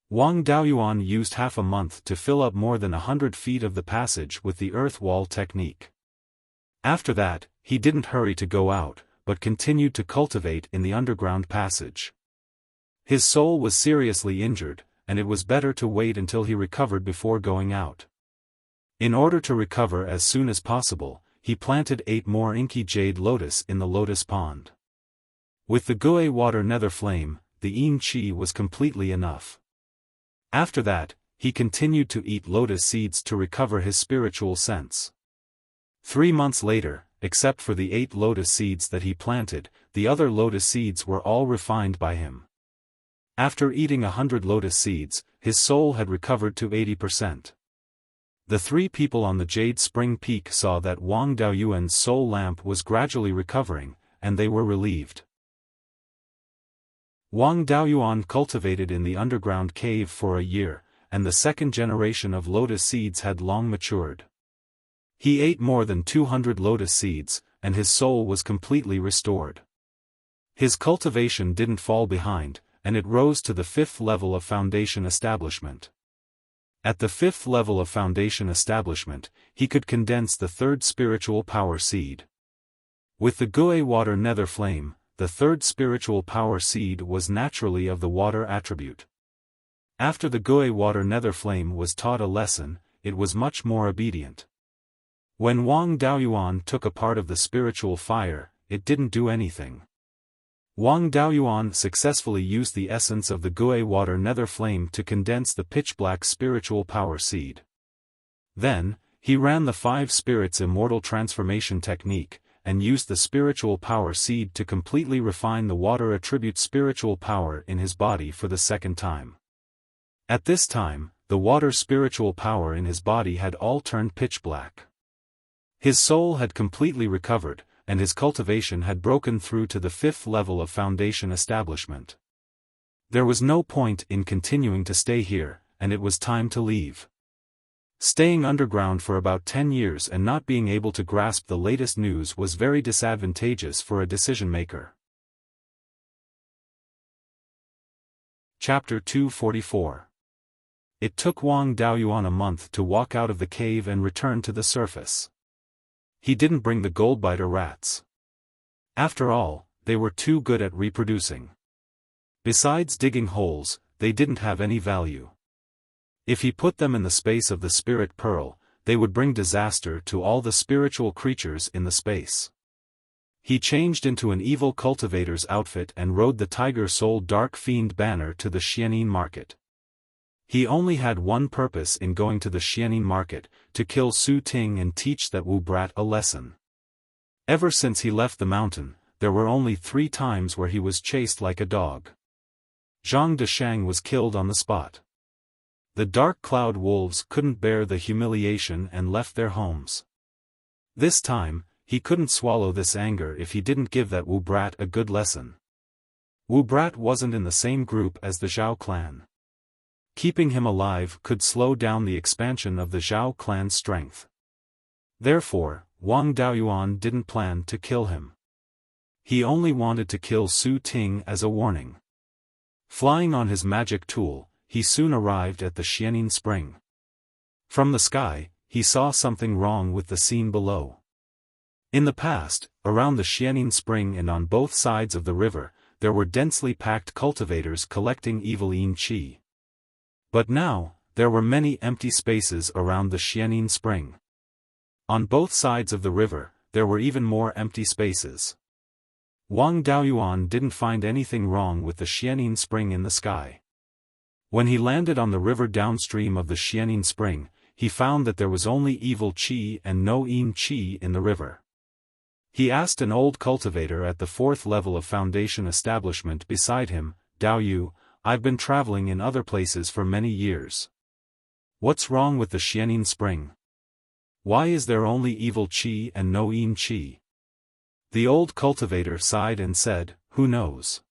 Wang Daoyuan used half a month to fill up more than 100 feet of the passage with the earth wall technique. After that, he didn't hurry to go out, but continued to cultivate in the underground passage. His soul was seriously injured, and it was better to wait until he recovered before going out. In order to recover as soon as possible, he planted 8 more inky jade lotus in the lotus pond. With the Gue water nether flame, the yin qi was completely enough. After that, he continued to eat lotus seeds to recover his spiritual sense. 3 months later, except for the 8 lotus seeds that he planted, the other lotus seeds were all refined by him. After eating 100 lotus seeds, his soul had recovered to 80%. The 3 people on the Jade Spring Peak saw that Wang Daoyuan's soul lamp was gradually recovering, and they were relieved. Wang Daoyuan cultivated in the underground cave for a year, and the second generation of lotus seeds had long matured. He ate more than 200 lotus seeds, and his soul was completely restored. His cultivation didn't fall behind, and it rose to the 5th level of foundation establishment. At the 5th level of foundation establishment, he could condense the 3rd spiritual power seed. With the Gue water nether flame, the 3rd spiritual power seed was naturally of the water attribute. After the Gue water nether flame was taught a lesson, it was much more obedient. When Wang Daoyuan took a part of the spiritual fire, it didn't do anything. Wang Daoyuan successfully used the essence of the Gue water nether flame to condense the pitch-black spiritual power seed. Then, he ran the 5 spirits immortal transformation technique, and used the spiritual power seed to completely refine the water attribute spiritual power in his body for the 2nd time. At this time, the water spiritual power in his body had all turned pitch-black. His soul had completely recovered, and his cultivation had broken through to the 5th level of foundation establishment. There was no point in continuing to stay here, and it was time to leave. Staying underground for about 10 years and not being able to grasp the latest news was very disadvantageous for a decision-maker. Chapter 244. It took Wang Daoyuan a month to walk out of the cave and return to the surface. He didn't bring the goldbiter rats. After all, they were too good at reproducing. Besides digging holes, they didn't have any value. If he put them in the space of the spirit pearl, they would bring disaster to all the spiritual creatures in the space. He changed into an evil cultivator's outfit and rode the Tiger Soul Dark Fiend banner to the Xianin market. He only had one purpose in going to the Xianin market, to kill Su Ting and teach that Wu Brat a lesson. Ever since he left the mountain, there were only 3 times where he was chased like a dog. Zhang Deshang was killed on the spot. The Dark Cloud Wolves couldn't bear the humiliation and left their homes. This time, he couldn't swallow this anger if he didn't give that Wu Brat a good lesson. Wu Brat wasn't in the same group as the Zhao clan. Keeping him alive could slow down the expansion of the Zhao clan's strength. Therefore, Wang Daoyuan didn't plan to kill him. He only wanted to kill Su Ting as a warning. Flying on his magic tool, he soon arrived at the Xianin spring. From the sky, he saw something wrong with the scene below. In the past, around the Xianin spring and on both sides of the river, there were densely packed cultivators collecting evil yin qi. But now, there were many empty spaces around the Xianin spring. On both sides of the river, there were even more empty spaces. Wang Daoyuan didn't find anything wrong with the Xianin spring in the sky. When he landed on the river downstream of the Xianin spring, he found that there was only evil qi and no yin qi in the river. He asked an old cultivator at the 4th level of foundation establishment beside him, "Daoyu, I've been traveling in other places for many years. What's wrong with the Xianin spring? Why is there only evil qi and no yin qi?" The old cultivator sighed and said, "Who knows?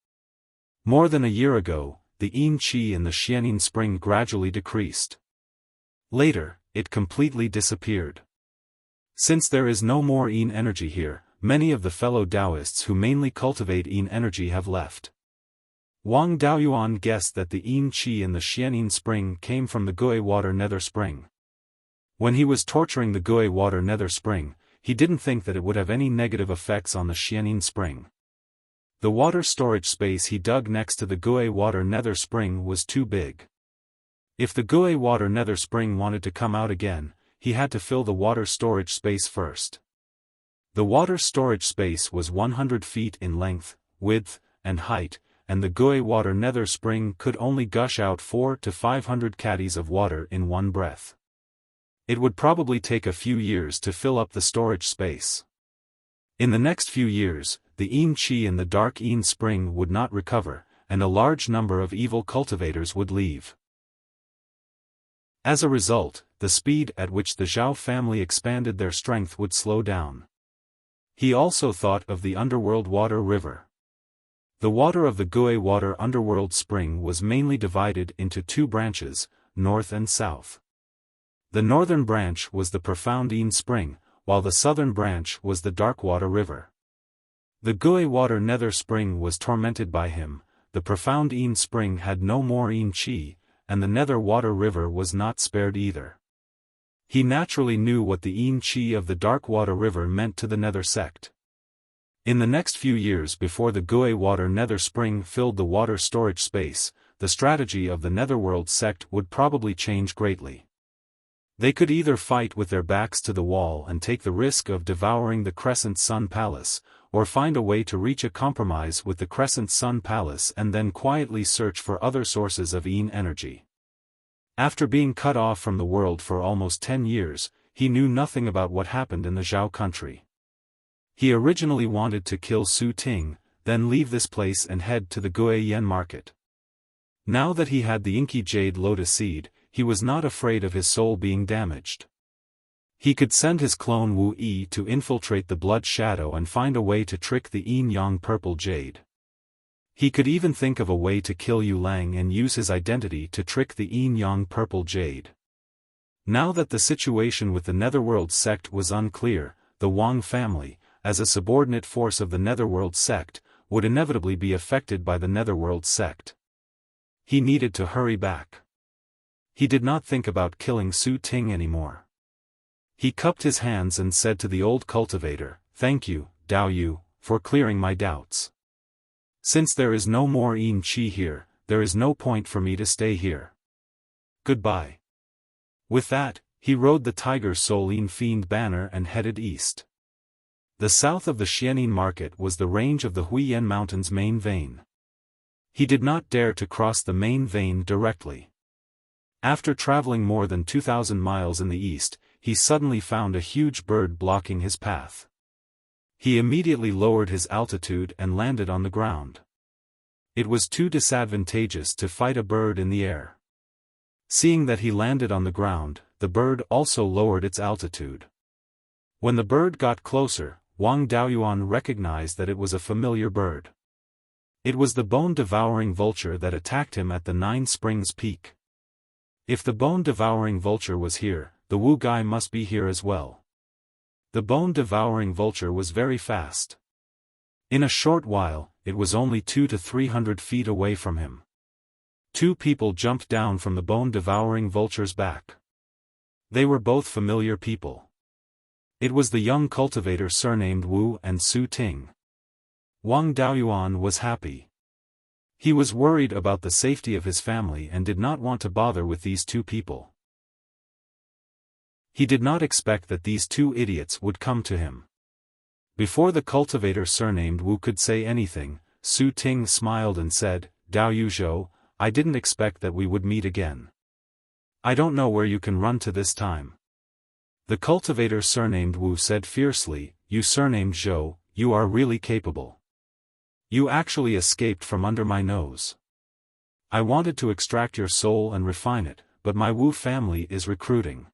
More than a year ago, the yin qi in the Xianin spring gradually decreased. Later, it completely disappeared. Since there is no more yin energy here, many of the fellow Taoists who mainly cultivate yin energy have left." Wang Daoyuan guessed that the yin qi in the Xianin spring came from the Gui Water Nether Spring. When he was torturing the Gui Water Nether Spring, he didn't think that it would have any negative effects on the Xianin spring. The water storage space he dug next to the Gui Water Nether Spring was too big. If the Gui Water Nether Spring wanted to come out again, he had to fill the water storage space first. The water storage space was 100 feet in length, width, and height, and the Gui Water Nether Spring could only gush out 400 to 500 caddies of water in one breath. It would probably take a few years to fill up the storage space. In the next few years, the yin qi in the dark yin spring would not recover, and a large number of evil cultivators would leave. As a result, the speed at which the Zhao family expanded their strength would slow down. He also thought of the underworld water river. The water of the Gui Water Underworld Spring was mainly divided into 2 branches, north and south. The northern branch was the Profound Yin Spring, while the southern branch was the Dark Water River. The Gui Water Nether Spring was tormented by him, the Profound Yin Spring had no more yin qi, and the Nether Water River was not spared either. He naturally knew what the yin qi of the Dark Water River meant to the Nether sect. In the next few years before the Gui Water Nether Spring filled the water storage space, the strategy of the Netherworld sect would probably change greatly. They could either fight with their backs to the wall and take the risk of devouring the Crescent Sun Palace, or find a way to reach a compromise with the Crescent Sun Palace and then quietly search for other sources of yin energy. After being cut off from the world for almost 10 years, he knew nothing about what happened in the Zhao country. He originally wanted to kill Su Ting, then leave this place and head to the Guiyan market. Now that he had the inky jade lotus seed, he was not afraid of his soul being damaged. He could send his clone Wu Yi to infiltrate the blood shadow and find a way to trick the yin-yang purple jade. He could even think of a way to kill Yu Lang and use his identity to trick the yin-yang purple jade. Now that the situation with the Netherworld sect was unclear, the Wang family, as a subordinate force of the Netherworld sect, would inevitably be affected by the Netherworld sect. He needed to hurry back. He did not think about killing Su Ting anymore. He cupped his hands and said to the old cultivator, "Thank you, Daoyu, for clearing my doubts. Since there is no more yin qi here, there is no point for me to stay here. Goodbye. With that, he rode the Tiger Solin Fiend banner and headed east. The south of the Xianin market was the range of the Huiyan Mountains' main vein. He did not dare to cross the main vein directly. After traveling more than 2,000 miles in the east, he suddenly found a huge bird blocking his path. He immediately lowered his altitude and landed on the ground. It was too disadvantageous to fight a bird in the air. Seeing that he landed on the ground, the bird also lowered its altitude. When the bird got closer, Wang Daoyuan recognized that it was a familiar bird. It was the bone-devouring vulture that attacked him at the Nine Springs Peak. If the bone-devouring vulture was here, the Wu guy must be here as well. The bone-devouring vulture was very fast. In a short while, it was only 200 to 300 feet away from him. Two people jumped down from the bone-devouring vulture's back. They were both familiar people. It was the young cultivator surnamed Wu and Su Ting. Wang Daoyuan was happy. He was worried about the safety of his family and did not want to bother with these two people. He did not expect that these two idiots would come to him. Before the cultivator surnamed Wu could say anything, Su Ting smiled and said, "Dao Yuzhou, I didn't expect that we would meet again. I don't know where you can run to this time." The cultivator surnamed Wu said fiercely, "You surnamed Zhou, you are really capable. You actually escaped from under my nose. I wanted to extract your soul and refine it, but my Wu family is recruiting.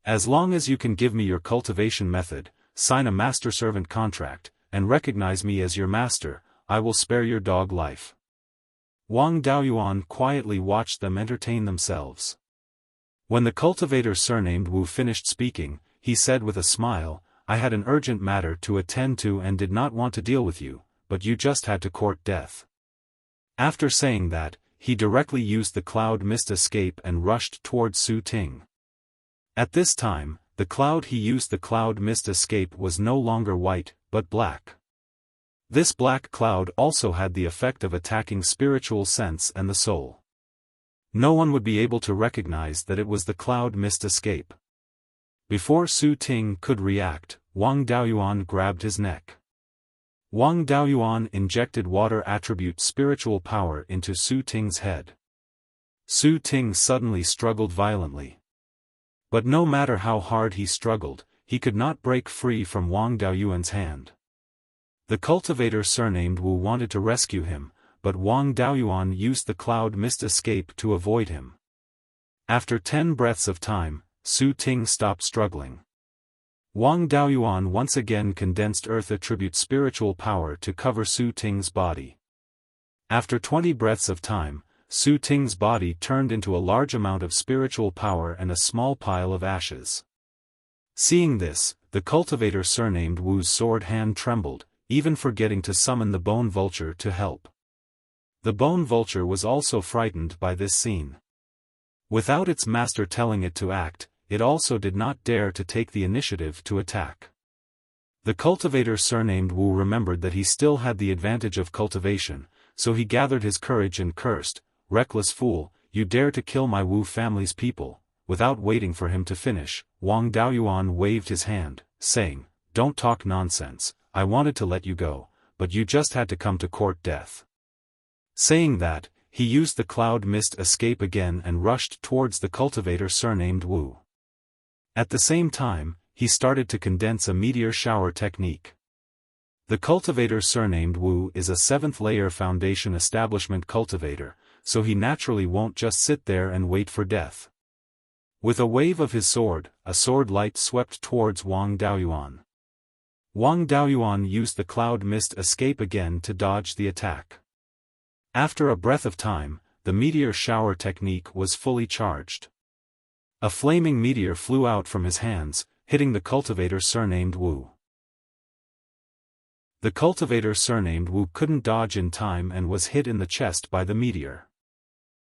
As long as you can give me your cultivation method, sign a master-servant contract, and recognize me as your master, I will spare your dog life." Wang Daoyuan quietly watched them entertain themselves. When the cultivator surnamed Wu finished speaking, he said with a smile, "I had an urgent matter to attend to and did not want to deal with you, but you just had to court death." After saying that, he directly used the cloud mist escape and rushed towards Su Ting. At this time, the cloud he used the cloud mist escape was no longer white, but black. This black cloud also had the effect of attacking spiritual sense and the soul. No one would be able to recognize that it was the cloud mist escape. Before Su Ting could react, Wang Daoyuan grabbed his neck. Wang Daoyuan injected water attribute spiritual power into Su Ting's head. Su Ting suddenly struggled violently. But no matter how hard he struggled, he could not break free from Wang Daoyuan's hand. The cultivator surnamed Wu wanted to rescue him, but Wang Daoyuan used the cloud mist escape to avoid him. After 10 breaths of time, Su Ting stopped struggling. Wang Daoyuan once again condensed earth attribute spiritual power to cover Su Ting's body. After 20 breaths of time, Su Ting's body turned into a large amount of spiritual power and a small pile of ashes. Seeing this, the cultivator surnamed Wu's sword hand trembled, even forgetting to summon the bone vulture to help. The bone vulture was also frightened by this scene. Without its master telling it to act, it also did not dare to take the initiative to attack. The cultivator surnamed Wu remembered that he still had the advantage of cultivation, so he gathered his courage and cursed, "Reckless fool, you dare to kill my Wu family's people." Without waiting for him to finish, Wang Daoyuan waved his hand, saying, "Don't talk nonsense, I wanted to let you go, but you just had to come to court death." Saying that, he used the cloud mist escape again and rushed towards the cultivator surnamed Wu. At the same time, he started to condense a meteor shower technique. The cultivator surnamed Wu is a 7th-layer foundation establishment cultivator, so he naturally won't just sit there and wait for death. With a wave of his sword, a sword light swept towards Wang Daoyuan. Wang Daoyuan used the cloud mist escape again to dodge the attack. After a breath of time, the meteor shower technique was fully charged. A flaming meteor flew out from his hands, hitting the cultivator surnamed Wu. The cultivator surnamed Wu couldn't dodge in time and was hit in the chest by the meteor.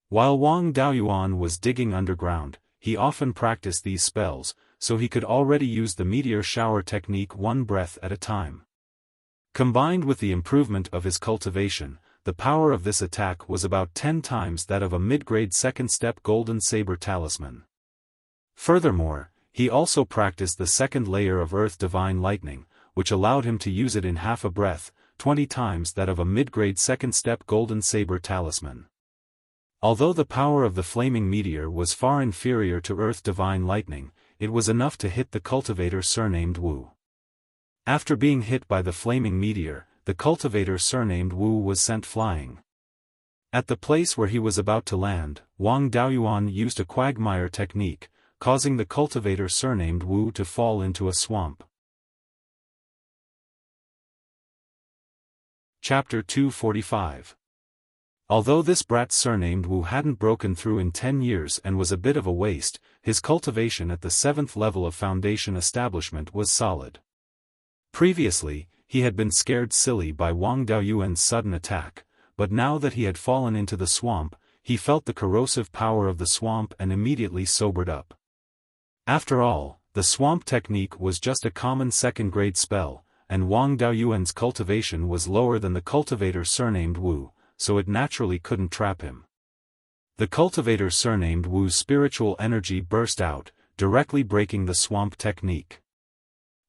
While Wang Daoyuan was digging underground, he often practiced these spells, so he could already use the meteor shower technique one breath at a time. Combined with the improvement of his cultivation, the power of this attack was about 10 times that of a mid-grade second-step golden saber talisman. Furthermore, he also practiced the second layer of Earth Divine Lightning, which allowed him to use it in half a breath, 20 times that of a mid-grade second-step golden saber talisman. Although the power of the flaming meteor was far inferior to Earth Divine Lightning, it was enough to hit the cultivator surnamed Wu. After being hit by the flaming meteor, the cultivator surnamed Wu was sent flying. At the place where he was about to land, Wang Daoyuan used a quagmire technique, causing the cultivator surnamed Wu to fall into a swamp. Chapter 245. Although this brat surnamed Wu hadn't broken through in 10 years and was a bit of a waste, his cultivation at the 7th level of foundation establishment was solid. Previously, he had been scared silly by Wang Daoyuan's sudden attack, but now that he had fallen into the swamp, he felt the corrosive power of the swamp and immediately sobered up. After all, the swamp technique was just a common second-grade spell, and Wang Daoyuan's cultivation was lower than the cultivator surnamed Wu, so it naturally couldn't trap him. The cultivator surnamed Wu's spiritual energy burst out, directly breaking the swamp technique.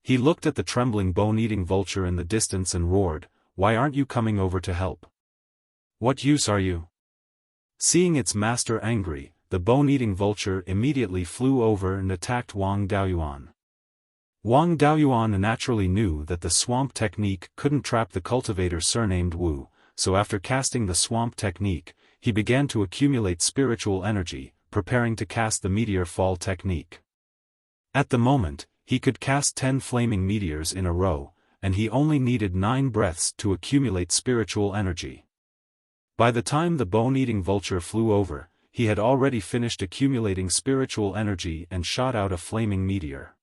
He looked at the trembling bone-eating vulture in the distance and roared, "Why aren't you coming over to help? What use are you?" Seeing its master angry, the bone-eating vulture immediately flew over and attacked Wang Daoyuan. Wang Daoyuan naturally knew that the swamp technique couldn't trap the cultivator surnamed Wu, so after casting the swamp technique, he began to accumulate spiritual energy, preparing to cast the meteor fall technique. At the moment, he could cast 10 flaming meteors in a row, and he only needed 9 breaths to accumulate spiritual energy. By the time the bone-eating vulture flew over, he had already finished accumulating spiritual energy and shot out a flaming meteor.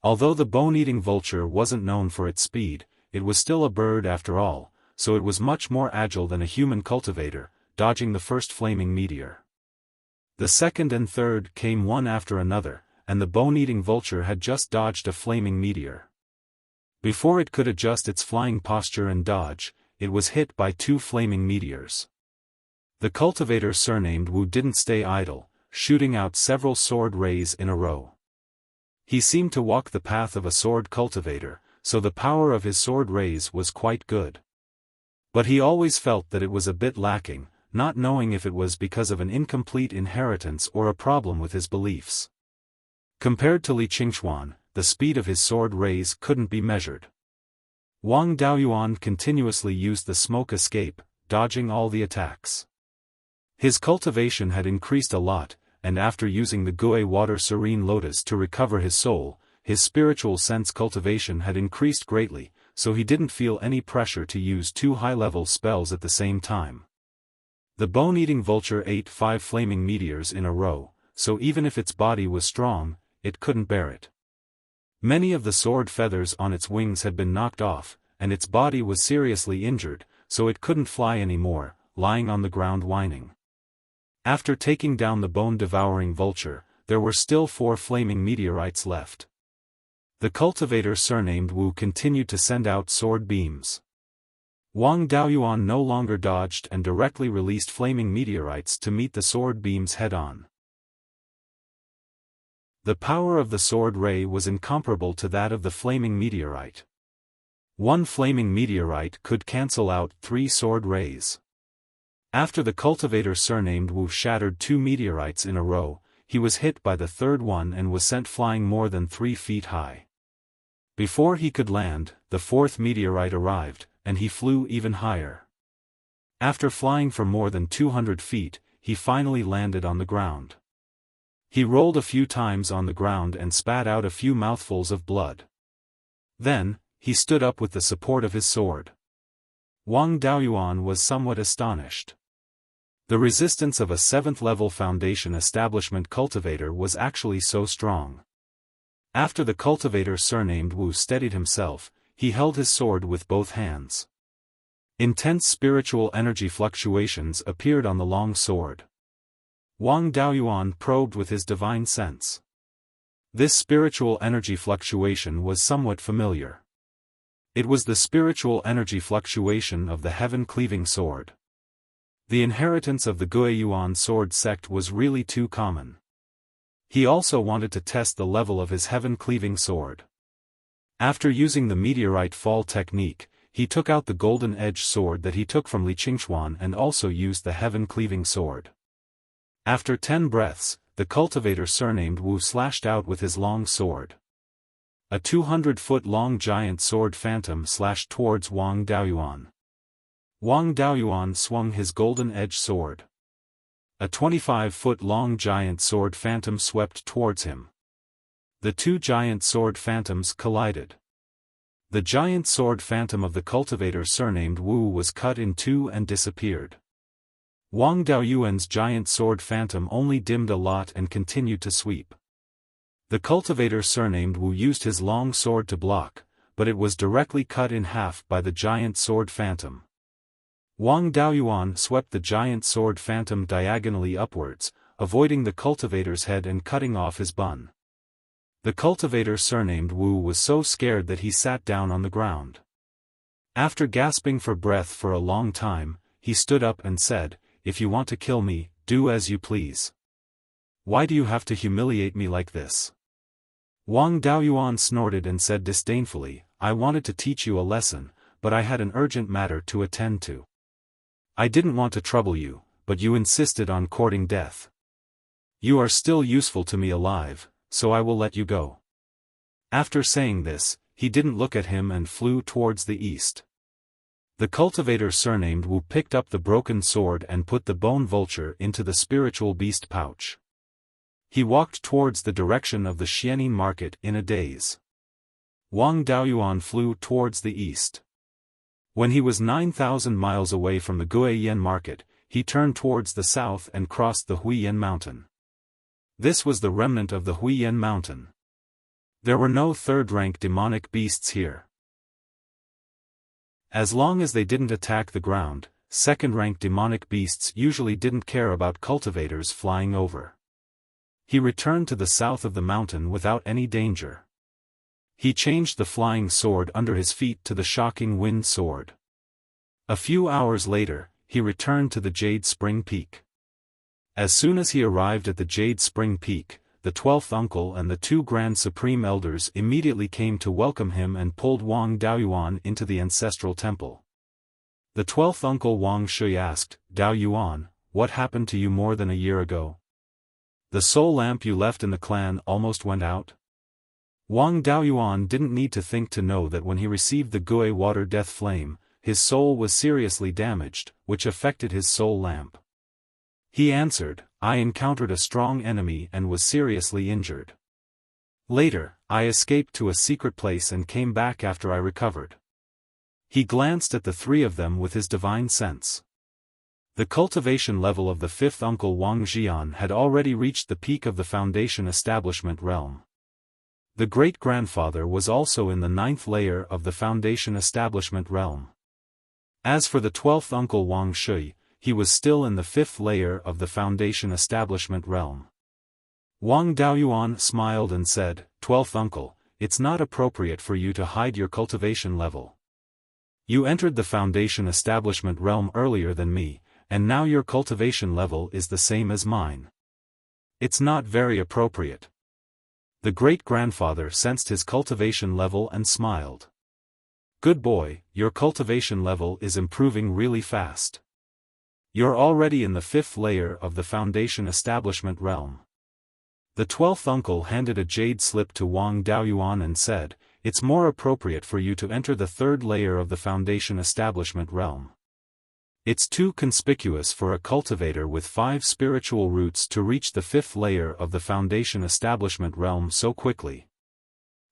Although the bone-eating vulture wasn't known for its speed, it was still a bird after all, so it was much more agile than a human cultivator, dodging the first flaming meteor. The second and third came one after another, and the bone-eating vulture had just dodged a flaming meteor. Before it could adjust its flying posture and dodge, it was hit by 2 flaming meteors. The cultivator surnamed Wu didn't stay idle, shooting out several sword rays in a row. He seemed to walk the path of a sword cultivator, so the power of his sword rays was quite good. But he always felt that it was a bit lacking, not knowing if it was because of an incomplete inheritance or a problem with his beliefs. Compared to Li Qingxuan, the speed of his sword rays couldn't be measured. Wang Daoyuan continuously used the smoke escape, dodging all the attacks. His cultivation had increased a lot, and after using the Gui Water Serene Lotus to recover his soul, his spiritual sense cultivation had increased greatly, so he didn't feel any pressure to use 2 high-level spells at the same time. The bone-eating vulture ate 5 flaming meteors in a row, so even if its body was strong, it couldn't bear it. Many of the sword feathers on its wings had been knocked off, and its body was seriously injured, so it couldn't fly anymore, lying on the ground whining. After taking down the bone-devouring vulture, there were still 4 flaming meteorites left. The cultivator surnamed Wu continued to send out sword beams. Wang Daoyuan no longer dodged and directly released flaming meteorites to meet the sword beams head-on. The power of the sword ray was incomparable to that of the flaming meteorite. 1 flaming meteorite could cancel out 3 sword rays. After the cultivator surnamed Wu shattered 2 meteorites in a row, he was hit by the 3rd one and was sent flying more than 3 feet high. Before he could land, the 4th meteorite arrived, and he flew even higher. After flying for more than 200 feet, he finally landed on the ground. He rolled a few times on the ground and spat out a few mouthfuls of blood. Then, he stood up with the support of his sword. Wang Daoyuan was somewhat astonished. The resistance of a 7th-level foundation establishment cultivator was actually so strong. After the cultivator surnamed Wu steadied himself, he held his sword with both hands. Intense spiritual energy fluctuations appeared on the long sword. Wang Daoyuan probed with his divine sense. This spiritual energy fluctuation was somewhat familiar. It was the spiritual energy fluctuation of the heaven-cleaving sword. The inheritance of the Beiyuan sword sect was really too common. He also wanted to test the level of his heaven-cleaving sword. After using the meteorite fall technique, he took out the golden-edged sword that he took from Li Qingxuan and also used the heaven-cleaving sword. After 10 breaths, the cultivator surnamed Wu slashed out with his long sword. A 200-foot-long giant sword phantom slashed towards Wang Daoyuan. Wang Daoyuan swung his golden-edged sword. A 25-foot-long giant sword phantom swept towards him. The two giant sword phantoms collided. The giant sword phantom of the cultivator surnamed Wu was cut in two and disappeared. Wang Daoyuan's giant sword phantom only dimmed a lot and continued to sweep. The cultivator surnamed Wu used his long sword to block, but it was directly cut in half by the giant sword phantom. Wang Daoyuan swept the giant sword phantom diagonally upwards, avoiding the cultivator's head and cutting off his bun. The cultivator surnamed Wu was so scared that he sat down on the ground. After gasping for breath for a long time, he stood up and said, "If you want to kill me, do as you please. Why do you have to humiliate me like this?" Wang Daoyuan snorted and said disdainfully, "I wanted to teach you a lesson, but I had an urgent matter to attend to. I didn't want to trouble you, but you insisted on courting death. You are still useful to me alive, so I will let you go." After saying this, he didn't look at him and flew towards the east. The cultivator surnamed Wu picked up the broken sword and put the bone vulture into the spiritual beast pouch. He walked towards the direction of the Xianin market in a daze. Wang Daoyuan flew towards the east. When he was 9,000 miles away from the Guiyan market, he turned towards the south and crossed the Huiyan mountain. This was the remnant of the Huiyan mountain. There were no third-rank demonic beasts here. As long as they didn't attack the ground, second-rank demonic beasts usually didn't care about cultivators flying over. He returned to the south of the mountain without any danger. He changed the flying sword under his feet to the shocking wind sword. A few hours later, he returned to the Jade Spring Peak. As soon as he arrived at the Jade Spring Peak, the 12th uncle and the two Grand Supreme Elders immediately came to welcome him and pulled Wang Daoyuan into the ancestral temple. The 12th uncle Wang Shui asked, "Daoyuan, what happened to you more than a year ago? The soul lamp you left in the clan almost went out?" Wang Daoyuan didn't need to think to know that when he received the Gui water death flame, his soul was seriously damaged, which affected his soul lamp. He answered, "I encountered a strong enemy and was seriously injured. Later, I escaped to a secret place and came back after I recovered." He glanced at the three of them with his divine sense. The cultivation level of the fifth uncle Wang Jian had already reached the peak of the foundation establishment realm. The great-grandfather was also in the 9th layer of the foundation establishment realm. As for the 12th uncle Wang Shui, he was still in the 5th layer of the foundation establishment realm. Wang Daoyuan smiled and said, "12th uncle, it's not appropriate for you to hide your cultivation level. You entered the foundation establishment realm earlier than me, and now your cultivation level is the same as mine. It's not very appropriate." The great-grandfather sensed his cultivation level and smiled. "Good boy, your cultivation level is improving really fast. You're already in the 5th layer of the foundation establishment realm." The 12th uncle handed a jade slip to Wang Daoyuan and said, "It's more appropriate for you to enter the 3rd layer of the foundation establishment realm. It's too conspicuous for a cultivator with 5 spiritual roots to reach the 5th layer of the foundation establishment realm so quickly."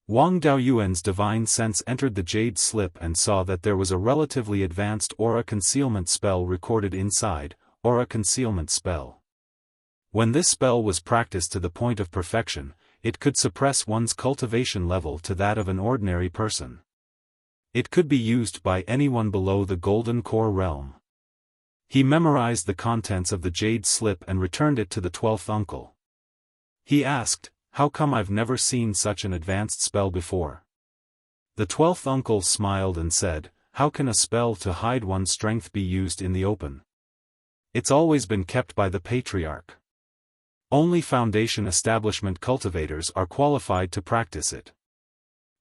Wang Daoyuan's divine sense entered the jade slip and saw that there was a relatively advanced aura concealment spell recorded inside, aura concealment spell. When this spell was practiced to the point of perfection, it could suppress one's cultivation level to that of an ordinary person. It could be used by anyone below the golden core realm. He memorized the contents of the jade slip and returned it to the 12th uncle. He asked, "How come I've never seen such an advanced spell before?" The 12th uncle smiled and said, "How can a spell to hide one's strength be used in the open? It's always been kept by the patriarch. Only foundation establishment cultivators are qualified to practice it.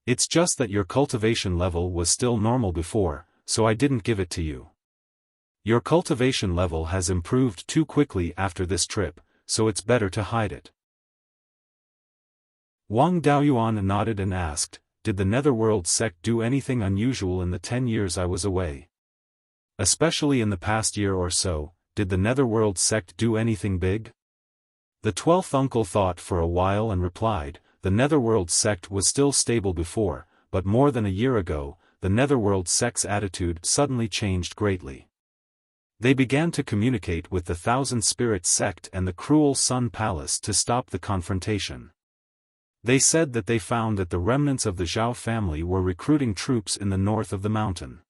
It's just that your cultivation level was still normal before, so I didn't give it to you. Your cultivation level has improved too quickly after this trip, so it's better to hide it." Wang Daoyuan nodded and asked, "Did the Netherworld sect do anything unusual in the 10 years I was away? Especially in the past year or so, did the Netherworld sect do anything big?" The 12th uncle thought for a while and replied, "The Netherworld sect was still stable before, but more than a year ago, the Netherworld sect's attitude suddenly changed greatly. They began to communicate with the Thousand Spirits sect and the Cruel Sun Palace to stop the confrontation. They said that they found that the remnants of the Xiao family were recruiting troops in the north of the mountain.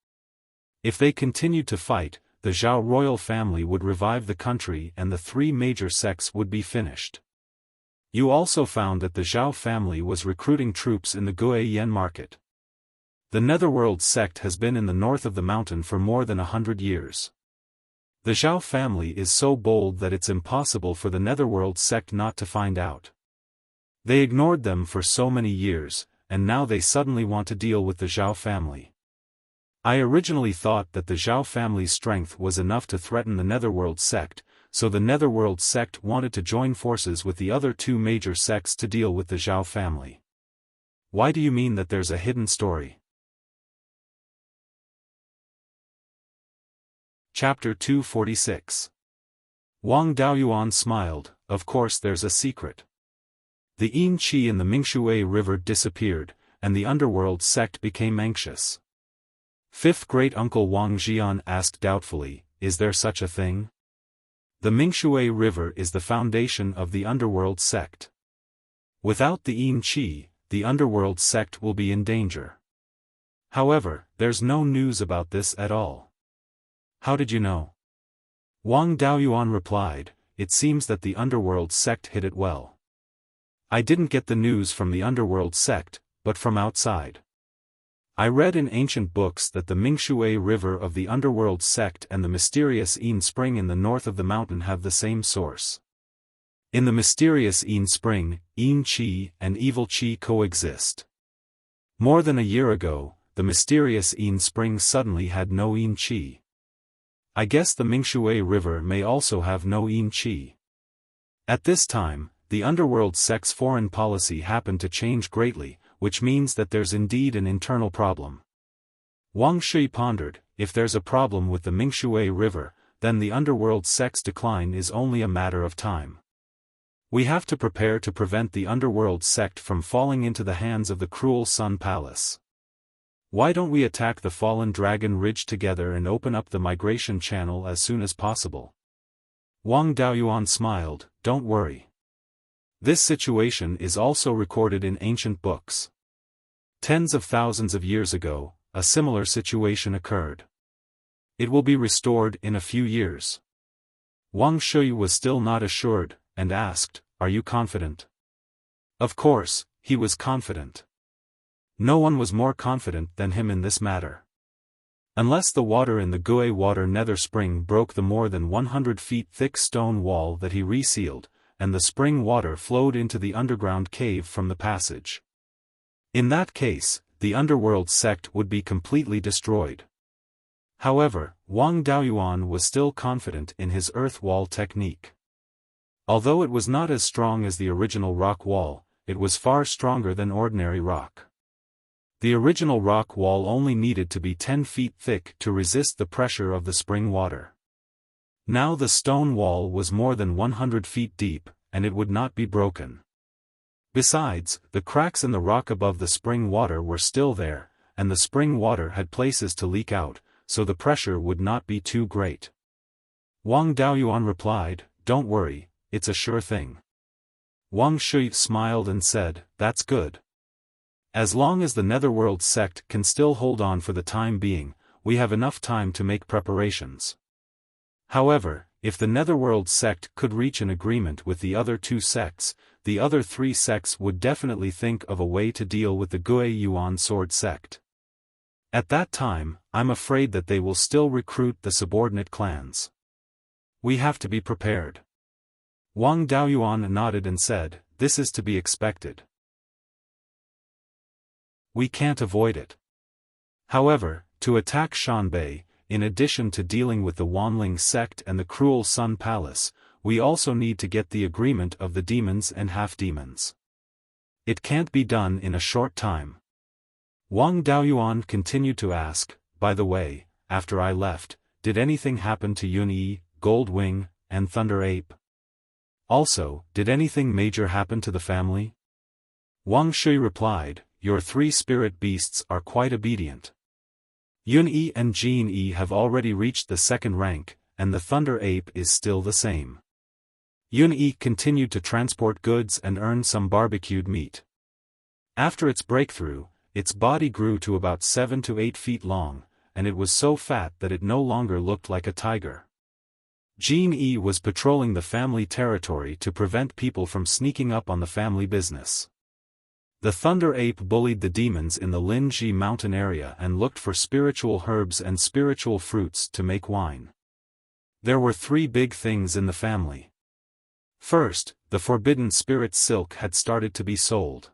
If they continued to fight, the Xiao royal family would revive the country and the 3 major sects would be finished. You also found that the Xiao family was recruiting troops in the Guiyan market. The Netherworld sect has been in the north of the mountain for more than 100 years. The Xiao family is so bold that it's impossible for the Netherworld sect not to find out. They ignored them for so many years, and now they suddenly want to deal with the Xiao family. I originally thought that the Xiao family's strength was enough to threaten the Netherworld sect, so the Netherworld sect wanted to join forces with the other 2 major sects to deal with the Xiao family. Why do you mean that there's a hidden story?" Chapter 246. Wang Daoyuan smiled, "Of course there's a secret. The Yin Qi in the Mingshui River disappeared, and the underworld sect became anxious." 5th great-uncle Wang Jian asked doubtfully, "Is there such a thing?" "The Mingshui River is the foundation of the underworld sect. Without the Yin Qi, the underworld sect will be in danger. However, there's no news about this at all." "How did you know?" Wang Daoyuan replied, "It seems that the underworld sect hid it well. I didn't get the news from the underworld sect, but from outside. I read in ancient books that the Mingshui River of the underworld sect and the mysterious Yin Spring in the north of the mountain have the same source. In the mysterious Yin Spring, Yin Qi and evil Qi coexist. More than a year ago, the mysterious Yin Spring suddenly had no Yin Qi. I guess the Mingshui River may also have no Yin Qi. At this time, the underworld sect's foreign policy happened to change greatly, which means that there's indeed an internal problem." Wang Shui pondered, "If there's a problem with the Mingshui River, then the underworld sect's decline is only a matter of time. We have to prepare to prevent the underworld sect from falling into the hands of the Cruel Sun Palace. Why don't we attack the Fallen Dragon Ridge together and open up the migration channel as soon as possible?" Wang Daoyuan smiled, "Don't worry. This situation is also recorded in ancient books. Tens of thousands of years ago, a similar situation occurred. It will be restored in a few years." Wang Shui was still not assured, and asked, "Are you confident?" Of course, he was confident. No one was more confident than him in this matter. Unless the water in the Gui Water Nether Spring broke the more than 100 feet thick stone wall that he resealed, and the spring water flowed into the underground cave from the passage. In that case, the underworld sect would be completely destroyed. However, Wang Daoyuan was still confident in his earth wall technique. Although it was not as strong as the original rock wall, it was far stronger than ordinary rock. The original rock wall only needed to be 10 feet thick to resist the pressure of the spring water. Now the stone wall was more than 100 feet deep, and it would not be broken. Besides, the cracks in the rock above the spring water were still there, and the spring water had places to leak out, so the pressure would not be too great. Wang Daoyuan replied, "Don't worry, it's a sure thing." Wang Shui smiled and said, "That's good. As long as the Netherworld sect can still hold on for the time being, we have enough time to make preparations. However, If the Netherworld sect could reach an agreement with the other two sects, the other three sects would definitely think of a way to deal with the Guiyuan sword sect. At that time, I'm afraid that they will still recruit the subordinate clans. We have to be prepared. Wang Daoyuan nodded and said, "This is to be expected. We can't avoid it." However, to attack Shanbei, in addition to dealing with the Wanling sect and the Cruel Sun Palace, we also need to get the agreement of the demons and half-demons. It can't be done in a short time. Wang Daoyuan continued to ask, "By the way, after I left, did anything happen to Yunyi, Goldwing, and Thunder Ape? Also, did anything major happen to the family?" Wang Shui replied, "Your three spirit beasts are quite obedient. Yunyi and Jin-Yi have already reached the second rank, and the Thunder Ape is still the same. Yunyi continued to transport goods and earn some barbecued meat. After its breakthrough, its body grew to about 7 to 8 feet long, and it was so fat that it no longer looked like a tiger. Jin-Yi was patrolling the family territory to prevent people from sneaking up on the family business. The Thunder Ape bullied the demons in the Linji mountain area and looked for spiritual herbs and spiritual fruits to make wine. There were three big things in the family. First, the forbidden spirit silk had started to be sold.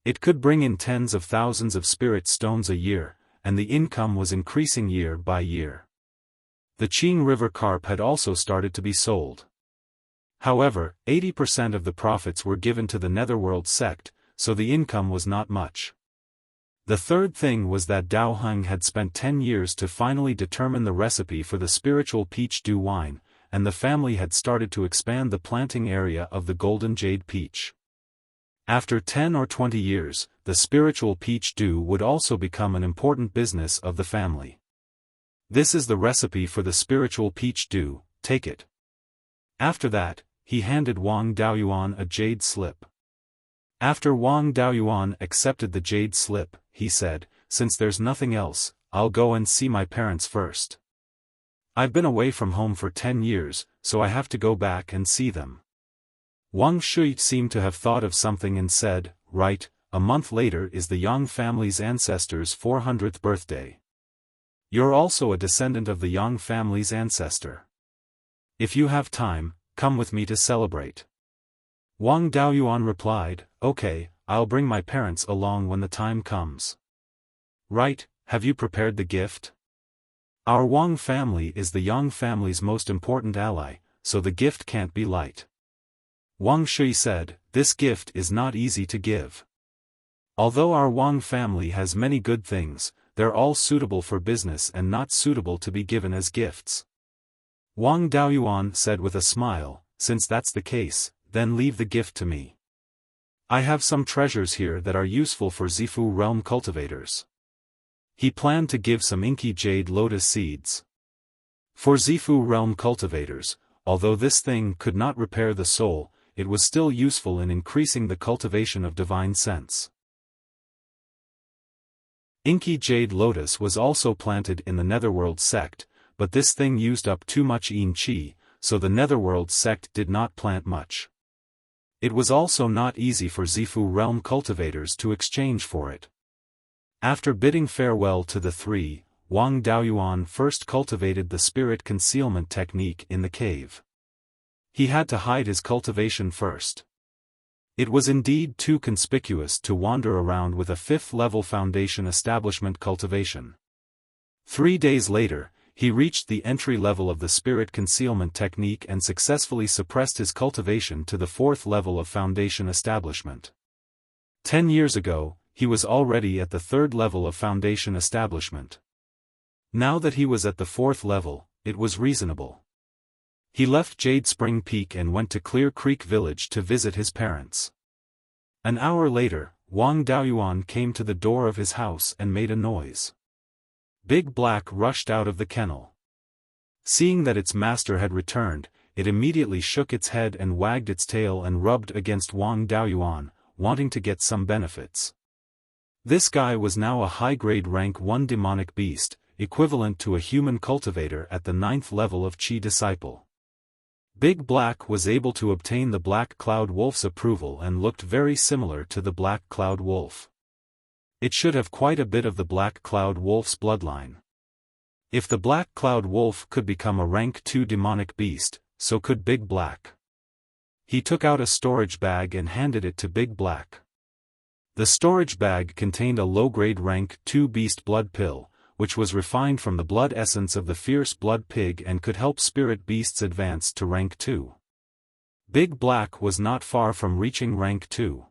It could bring in tens of thousands of spirit stones a year, and the income was increasing year by year. The Qing River carp had also started to be sold. However, 80% of the profits were given to the Netherworld sect, so the income was not much. The third thing was that Dao Heng had spent 10 years to finally determine the recipe for the spiritual peach dew wine, and the family had started to expand the planting area of the golden jade peach. After 10 or 20 years, the spiritual peach dew would also become an important business of the family. This is the recipe for the spiritual peach dew, take it. After that, he handed Wang Daoyuan a jade slip. After Wang Daoyuan accepted the jade slip, he said, "Since there's nothing else, I'll go and see my parents first. I've been away from home for 10 years, so I have to go back and see them." Wang Shui seemed to have thought of something and said, "Right, a month later is the Yang family's ancestor's 400th birthday. You're also a descendant of the Yang family's ancestor. If you have time, come with me to celebrate." Wang Daoyuan replied, "Okay, I'll bring my parents along when the time comes." "Right, have you prepared the gift?" "Our Wang family is the Yang family's most important ally, so the gift can't be light." Wang Shui said, "This gift is not easy to give. Although our Wang family has many good things, they're all suitable for business and not suitable to be given as gifts." Wang Daoyuan said with a smile, "Since that's the case, then leave the gift to me. I have some treasures here that are useful for Zifu realm cultivators." He planned to give some inky jade lotus seeds. For Zifu realm cultivators, although this thing could not repair the soul, it was still useful in increasing the cultivation of divine sense. Inky jade lotus was also planted in the Netherworld sect, but this thing used up too much yin qi, so the Netherworld sect did not plant much. It was also not easy for Zifu realm cultivators to exchange for it. After bidding farewell to the three, Wang Daoyuan first cultivated the spirit concealment technique in the cave. He had to hide his cultivation first. It was indeed too conspicuous to wander around with a 5th-level foundation establishment cultivation. 3 days later, he reached the entry level of the spirit concealment technique and successfully suppressed his cultivation to the 4th level of foundation establishment. 10 years ago, he was already at the 3rd level of foundation establishment. Now that he was at the 4th level, it was reasonable. He left Jade Spring Peak and went to Clear Creek Village to visit his parents. An hour later, Wang Daoyuan came to the door of his house and made a noise. Big Black rushed out of the kennel. Seeing that its master had returned, it immediately shook its head and wagged its tail and rubbed against Wang Daoyuan, wanting to get some benefits. This guy was now a high-grade rank 1 demonic beast, equivalent to a human cultivator at the 9th level of Qi Disciple. Big Black was able to obtain the Black Cloud Wolf's approval and looked very similar to the Black Cloud Wolf. It should have quite a bit of the Black Cloud Wolf's bloodline. If the Black Cloud Wolf could become a rank 2 demonic beast, so could Big Black. He took out a storage bag and handed it to Big Black. The storage bag contained a low-grade rank 2 beast blood pill, which was refined from the blood essence of the fierce blood pig and could help spirit beasts advance to rank 2. Big Black was not far from reaching rank 2.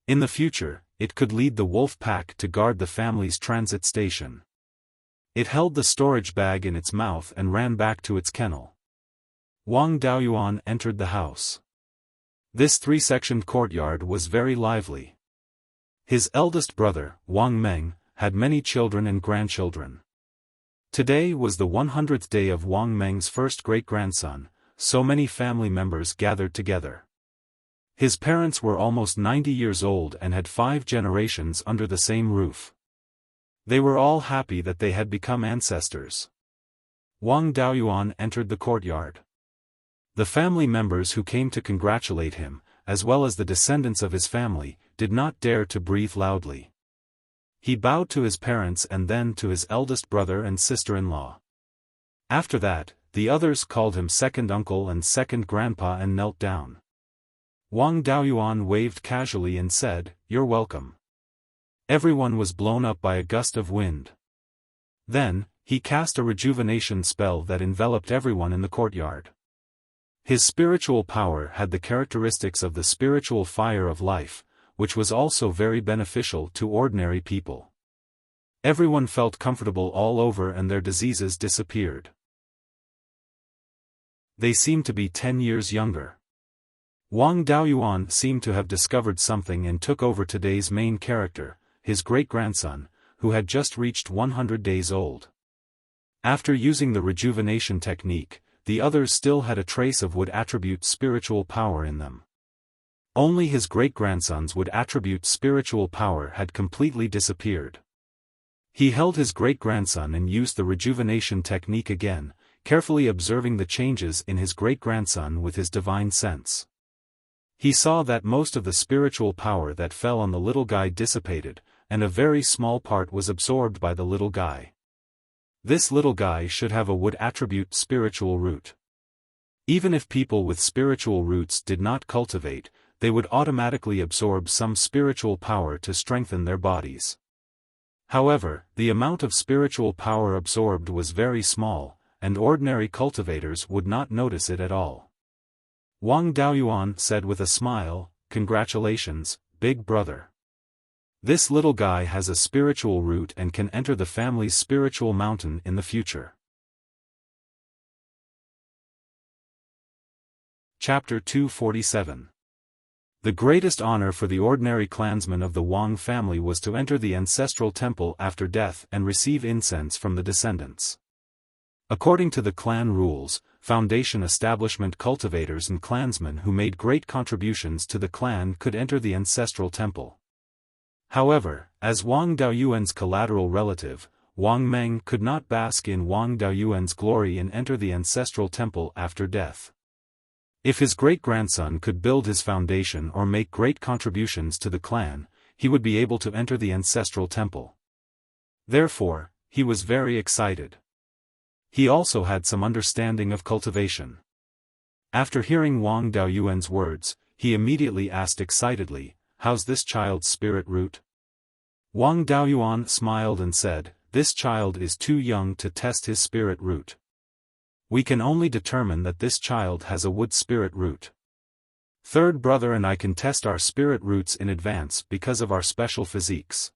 In the future, it could lead the wolf pack to guard the family's transit station. It held the storage bag in its mouth and ran back to its kennel. Wang Daoyuan entered the house. This 3-sectioned courtyard was very lively. His eldest brother, Wang Meng, had many children and grandchildren. Today was the 100th day of Wang Meng's first great-grandson, so many family members gathered together. His parents were almost 90 years old and had 5 generations under the same roof. They were all happy that they had become ancestors. Wang Daoyuan entered the courtyard. The family members who came to congratulate him, as well as the descendants of his family, did not dare to breathe loudly. He bowed to his parents and then to his eldest brother and sister-in-law. After that, the others called him second uncle and second grandpa and knelt down. Wang Daoyuan waved casually and said, "You're welcome." Everyone was blown up by a gust of wind. Then, he cast a rejuvenation spell that enveloped everyone in the courtyard. His spiritual power had the characteristics of the spiritual fire of life, which was also very beneficial to ordinary people. Everyone felt comfortable all over and their diseases disappeared. They seemed to be 10 years younger. Wang Daoyuan seemed to have discovered something and took over today's main character, his great-grandson, who had just reached 100 days old. After using the rejuvenation technique, the others still had a trace of would attribute spiritual power in them. Only his great-grandson's would attribute spiritual power had completely disappeared. He held his great-grandson and used the rejuvenation technique again, carefully observing the changes in his great-grandson with his divine sense. He saw that most of the spiritual power that fell on the little guy dissipated, and a very small part was absorbed by the little guy. This little guy should have a would attribute spiritual root. Even if people with spiritual roots did not cultivate, they would automatically absorb some spiritual power to strengthen their bodies. However, the amount of spiritual power absorbed was very small, and ordinary cultivators would not notice it at all. Wang Daoyuan said with a smile, "Congratulations, big brother. This little guy has a spiritual root and can enter the family's spiritual mountain in the future." Chapter 247. The greatest honor for the ordinary clansmen of the Wang family was to enter the ancestral temple after death and receive incense from the descendants. According to the clan rules, foundation establishment cultivators and clansmen who made great contributions to the clan could enter the ancestral temple. However, as Wang Daoyuan's collateral relative, Wang Meng could not bask in Wang Daoyuan's glory and enter the ancestral temple after death. If his great-grandson could build his foundation or make great contributions to the clan, he would be able to enter the ancestral temple. Therefore, he was very excited. He also had some understanding of cultivation. After hearing Wang Daoyuan's words, he immediately asked excitedly, "How's this child's spirit root?" Wang Daoyuan smiled and said, "This child is too young to test his spirit root. We can only determine that this child has a wood spirit root. Third brother and I can test our spirit roots in advance because of our special physiques.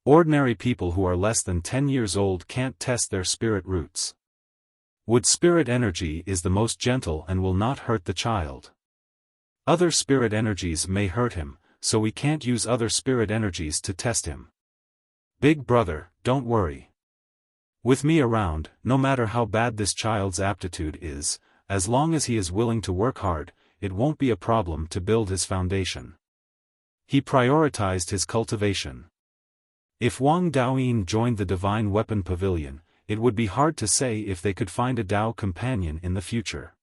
Ordinary people who are less than 10 years old can't test their spirit roots. Wood spirit energy is the most gentle and will not hurt the child. Other spirit energies may hurt him, so we can't use other spirit energies to test him. Big brother, don't worry. With me around, no matter how bad this child's aptitude is, as long as he is willing to work hard, it won't be a problem to build his foundation." He prioritized his cultivation. If Wang Daoyin joined the Divine Weapon Pavilion, it would be hard to say if they could find a Dao companion in the future.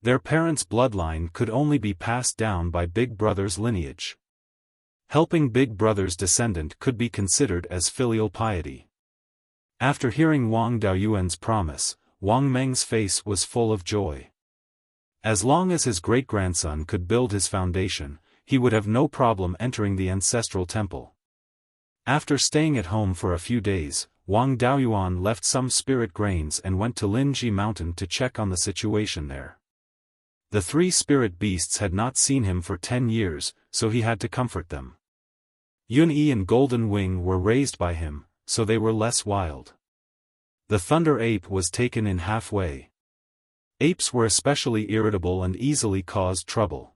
Their parents' bloodline could only be passed down by Big Brother's lineage. Helping Big Brother's descendant could be considered as filial piety. After hearing Wang Daoyuan's promise, Wang Meng's face was full of joy. As long as his great-grandson could build his foundation, he would have no problem entering the ancestral temple. After staying at home for a few days, Wang Daoyuan left some spirit grains and went to Linji Mountain to check on the situation there. The 3 spirit beasts had not seen him for 10 years, so he had to comfort them. Yun-Yi and Golden Wing were raised by him, so they were less wild. The Thunder Ape was taken in halfway. Apes were especially irritable and easily caused trouble.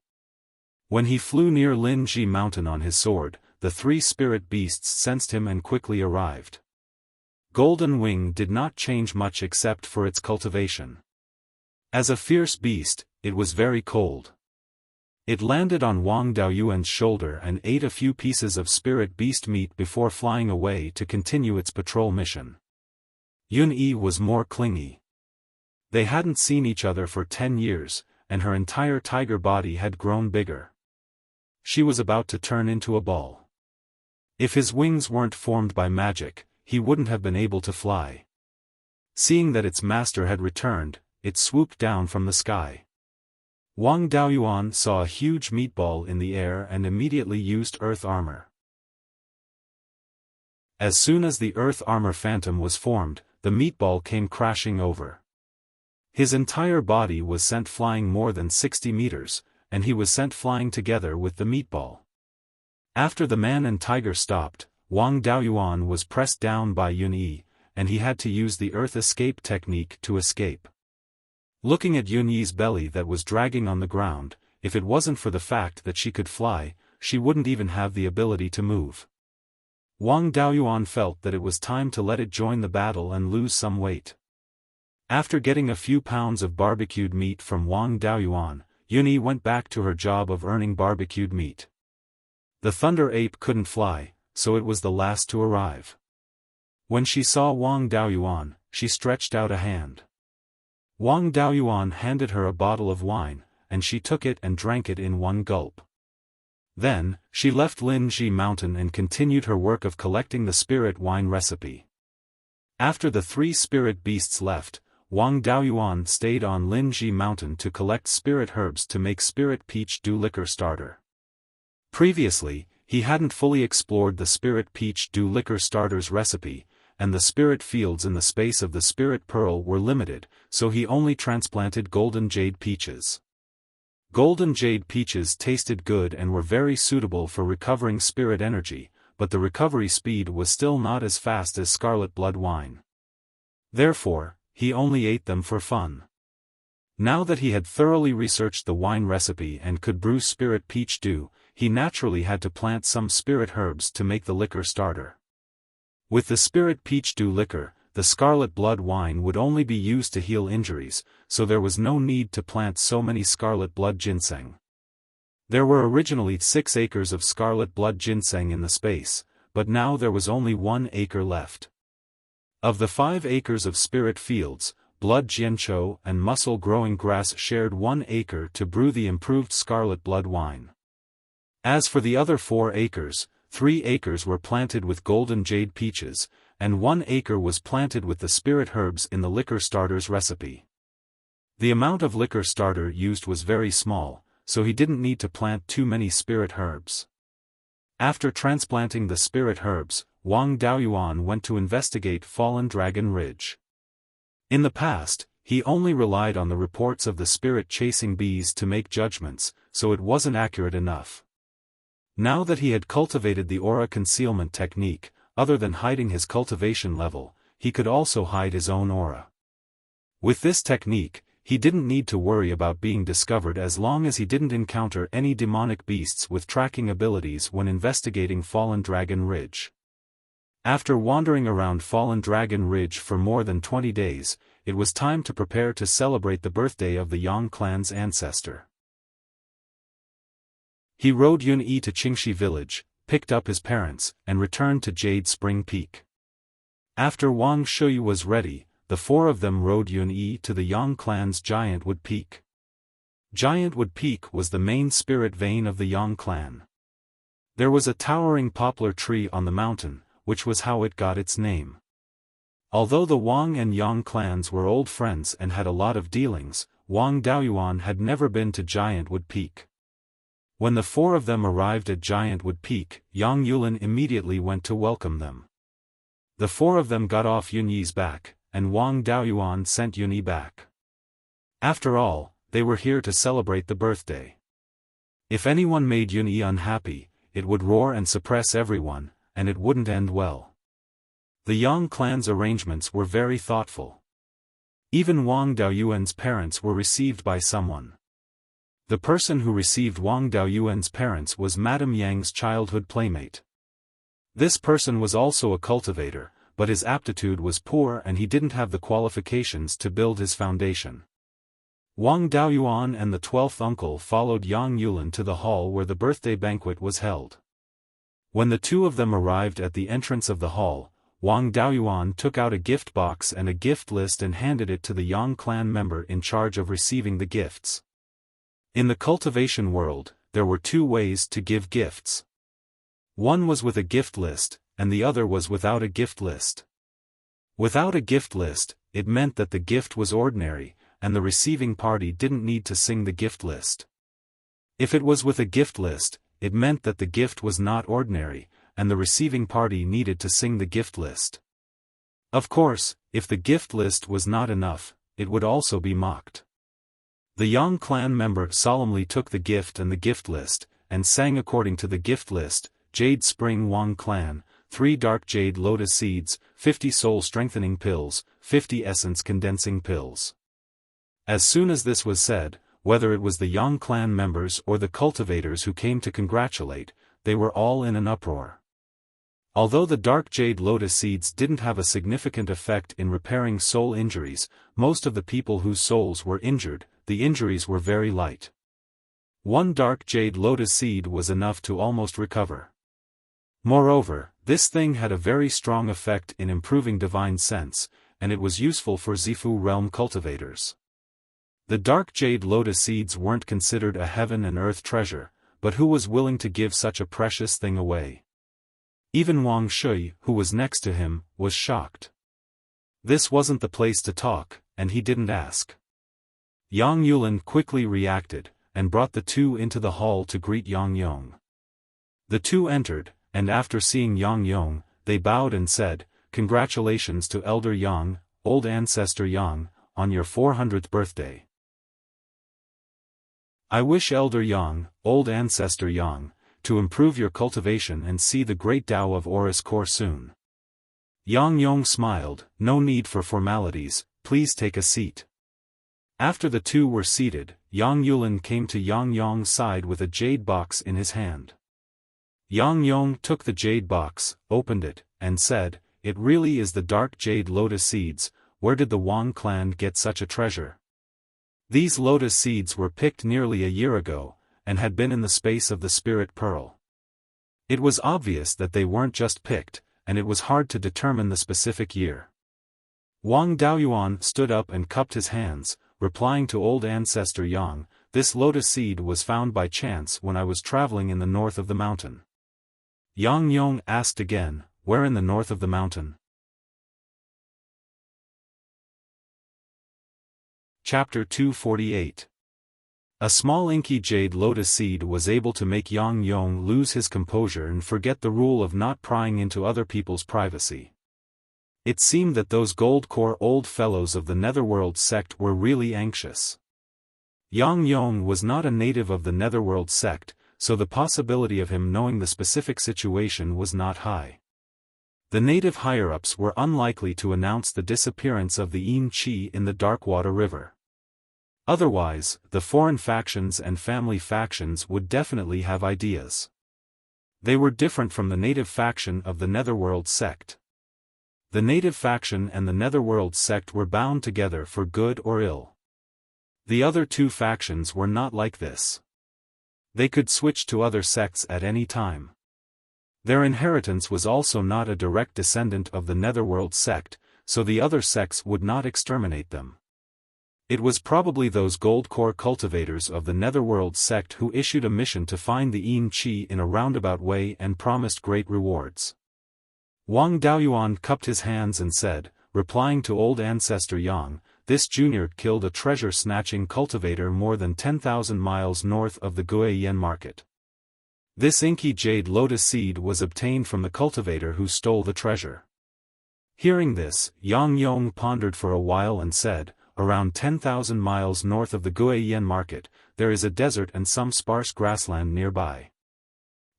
When he flew near Linji Mountain on his sword, the 3 spirit beasts sensed him and quickly arrived. Golden Wing did not change much except for its cultivation. As a fierce beast, it was very cold. It landed on Wang Daoyuan's shoulder and ate a few pieces of spirit beast meat before flying away to continue its patrol mission. Yun-Yi was more clingy. They hadn't seen each other for 10 years, and her entire tiger body had grown bigger. She was about to turn into a ball. If his wings weren't formed by magic, he wouldn't have been able to fly. Seeing that its master had returned, it swooped down from the sky. Wang Daoyuan saw a huge meatball in the air and immediately used earth armor. As soon as the earth armor phantom was formed, the meatball came crashing over. His entire body was sent flying more than 60 meters, and he was sent flying together with the meatball. After the man and tiger stopped, Wang Daoyuan was pressed down by Yun-Yi, and he had to use the earth escape technique to escape. Looking at Yun-Yi's belly that was dragging on the ground, if it wasn't for the fact that she could fly, she wouldn't even have the ability to move. Wang Daoyuan felt that it was time to let it join the battle and lose some weight. After getting a few pounds of barbecued meat from Wang Daoyuan, Yun-Yi went back to her job of earning barbecued meat. The Thunder Ape couldn't fly, so it was the last to arrive. When she saw Wang Daoyuan, she stretched out a hand. Wang Daoyuan handed her a bottle of wine, and she took it and drank it in one gulp. Then, she left Linji Mountain and continued her work of collecting the spirit wine recipe. After the 3 spirit beasts left, Wang Daoyuan stayed on Linji Mountain to collect spirit herbs to make spirit peach dew liquor starter. Previously, he hadn't fully explored the spirit peach dew liquor starter's recipe, and the spirit fields in the space of the spirit pearl were limited, so he only transplanted golden jade peaches. Golden jade peaches tasted good and were very suitable for recovering spirit energy, but the recovery speed was still not as fast as scarlet blood wine. Therefore, he only ate them for fun. Now that he had thoroughly researched the wine recipe and could brew spirit peach dew, he naturally had to plant some spirit herbs to make the liquor starter. With the spirit peach dew liquor, the scarlet blood wine would only be used to heal injuries, so there was no need to plant so many scarlet blood ginseng. There were originally 6 acres of scarlet blood ginseng in the space, but now there was only 1 acre left. Of the 5 acres of spirit fields, blood jiancho and muscle-growing grass shared 1 acre to brew the improved scarlet blood wine. As for the other 4 acres, 3 acres were planted with golden jade peaches, and 1 acre was planted with the spirit herbs in the liquor starter's recipe. The amount of liquor starter used was very small, so he didn't need to plant too many spirit herbs. After transplanting the spirit herbs, Wang Daoyuan went to investigate Fallen Dragon Ridge. In the past, he only relied on the reports of the spirit-chasing bees to make judgments, so it wasn't accurate enough. Now that he had cultivated the aura concealment technique, other than hiding his cultivation level, he could also hide his own aura. With this technique, he didn't need to worry about being discovered as long as he didn't encounter any demonic beasts with tracking abilities when investigating Fallen Dragon Ridge. After wandering around Fallen Dragon Ridge for more than 20 days, it was time to prepare to celebrate the birthday of the Yang clan's ancestor. He rode Yun-Yi to Qingxi village, picked up his parents, and returned to Jade Spring Peak. After Wang Shuyu was ready, the 4 of them rode Yun-Yi to the Yang clan's Giant Wood Peak. Giantwood Peak was the main spirit vein of the Yang clan. There was a towering poplar tree on the mountain, which was how it got its name. Although the Wang and Yang clans were old friends and had a lot of dealings, Wang Daoyuan had never been to Giantwood Peak. When the four of them arrived at Giantwood Peak, Yang Yulin immediately went to welcome them. The four of them got off Yunyi's back, and Wang Daoyuan sent Yunyi back. After all, they were here to celebrate the birthday. If anyone made Yunyi unhappy, it would roar and suppress everyone, and it wouldn't end well. The Yang clan's arrangements were very thoughtful. Even Wang Daoyuan's parents were received by someone. The person who received Wang Daoyuan's parents was Madame Yang's childhood playmate. This person was also a cultivator, but his aptitude was poor and he didn't have the qualifications to build his foundation. Wang Daoyuan and the 12th uncle followed Yang Yulin to the hall where the birthday banquet was held. When the two of them arrived at the entrance of the hall, Wang Daoyuan took out a gift box and a gift list and handed it to the Yang clan member in charge of receiving the gifts. In the cultivation world, there were two ways to give gifts. One was with a gift list, and the other was without a gift list. Without a gift list, it meant that the gift was ordinary, and the receiving party didn't need to sing the gift list. If it was with a gift list, it meant that the gift was not ordinary, and the receiving party needed to sing the gift list. Of course, if the gift list was not enough, it would also be mocked. The Yang clan member solemnly took the gift and the gift list, and sang according to the gift list: Jade Spring Wang Clan, 3 dark jade lotus seeds, 50 soul strengthening pills, 50 essence condensing pills. As soon as this was said, whether it was the Yang clan members or the cultivators who came to congratulate, they were all in an uproar. Although the dark jade lotus seeds didn't have a significant effect in repairing soul injuries, most of the people whose souls were injured, the injuries were very light. 1 dark jade lotus seed was enough to almost recover. Moreover, this thing had a very strong effect in improving divine sense, and it was useful for Zifu realm cultivators. The dark jade lotus seeds weren't considered a heaven and earth treasure, but who was willing to give such a precious thing away? Even Wang Shui, who was next to him, was shocked. This wasn't the place to talk, and he didn't ask. Yang Yulin quickly reacted, and brought the two into the hall to greet Yang Yong. The two entered, and after seeing Yang Yong, they bowed and said, "Congratulations to Elder Yang, Old Ancestor Yang, on your 400th birthday. I wish Elder Yang, Old Ancestor Yang, to improve your cultivation and see the great Tao of Oris Core soon." Yang Yong smiled, "No need for formalities, please take a seat." After the two were seated, Yang Yulin came to Yang Yong's side with a jade box in his hand. Yang Yong took the jade box, opened it, and said, "It really is the dark jade lotus seeds. Where did the Wang clan get such a treasure?" These lotus seeds were picked nearly a year ago, and had been in the space of the spirit pearl. It was obvious that they weren't just picked, and it was hard to determine the specific year. Wang Daoyuan stood up and cupped his hands, replying to Old Ancestor Yang, "This lotus seed was found by chance when I was traveling in the north of the mountain." Yang Yong asked again, "Where in the north of the mountain?" Chapter 248. A small inky jade lotus seed was able to make Yang Yong lose his composure and forget the rule of not prying into other people's privacy. It seemed that those gold core old fellows of the Netherworld sect were really anxious. Yang Yong was not a native of the Netherworld sect, so the possibility of him knowing the specific situation was not high. The native higher-ups were unlikely to announce the disappearance of the Yin Qi in the Darkwater River. Otherwise, the foreign factions and family factions would definitely have ideas. They were different from the native faction of the Netherworld sect. The native faction and the Netherworld sect were bound together for good or ill. The other two factions were not like this. They could switch to other sects at any time. Their inheritance was also not a direct descendant of the Netherworld sect, so the other sects would not exterminate them. It was probably those gold core cultivators of the Netherworld sect who issued a mission to find the Yin Qi in a roundabout way and promised great rewards. Wang Daoyuan cupped his hands and said, replying to old ancestor Yang, this junior killed a treasure-snatching cultivator more than 10,000 miles north of the Guiyan market. This inky jade lotus seed was obtained from the cultivator who stole the treasure. Hearing this, Yang Yong pondered for a while and said, around 10,000 miles north of the Guiyan market, there is a desert and some sparse grassland nearby.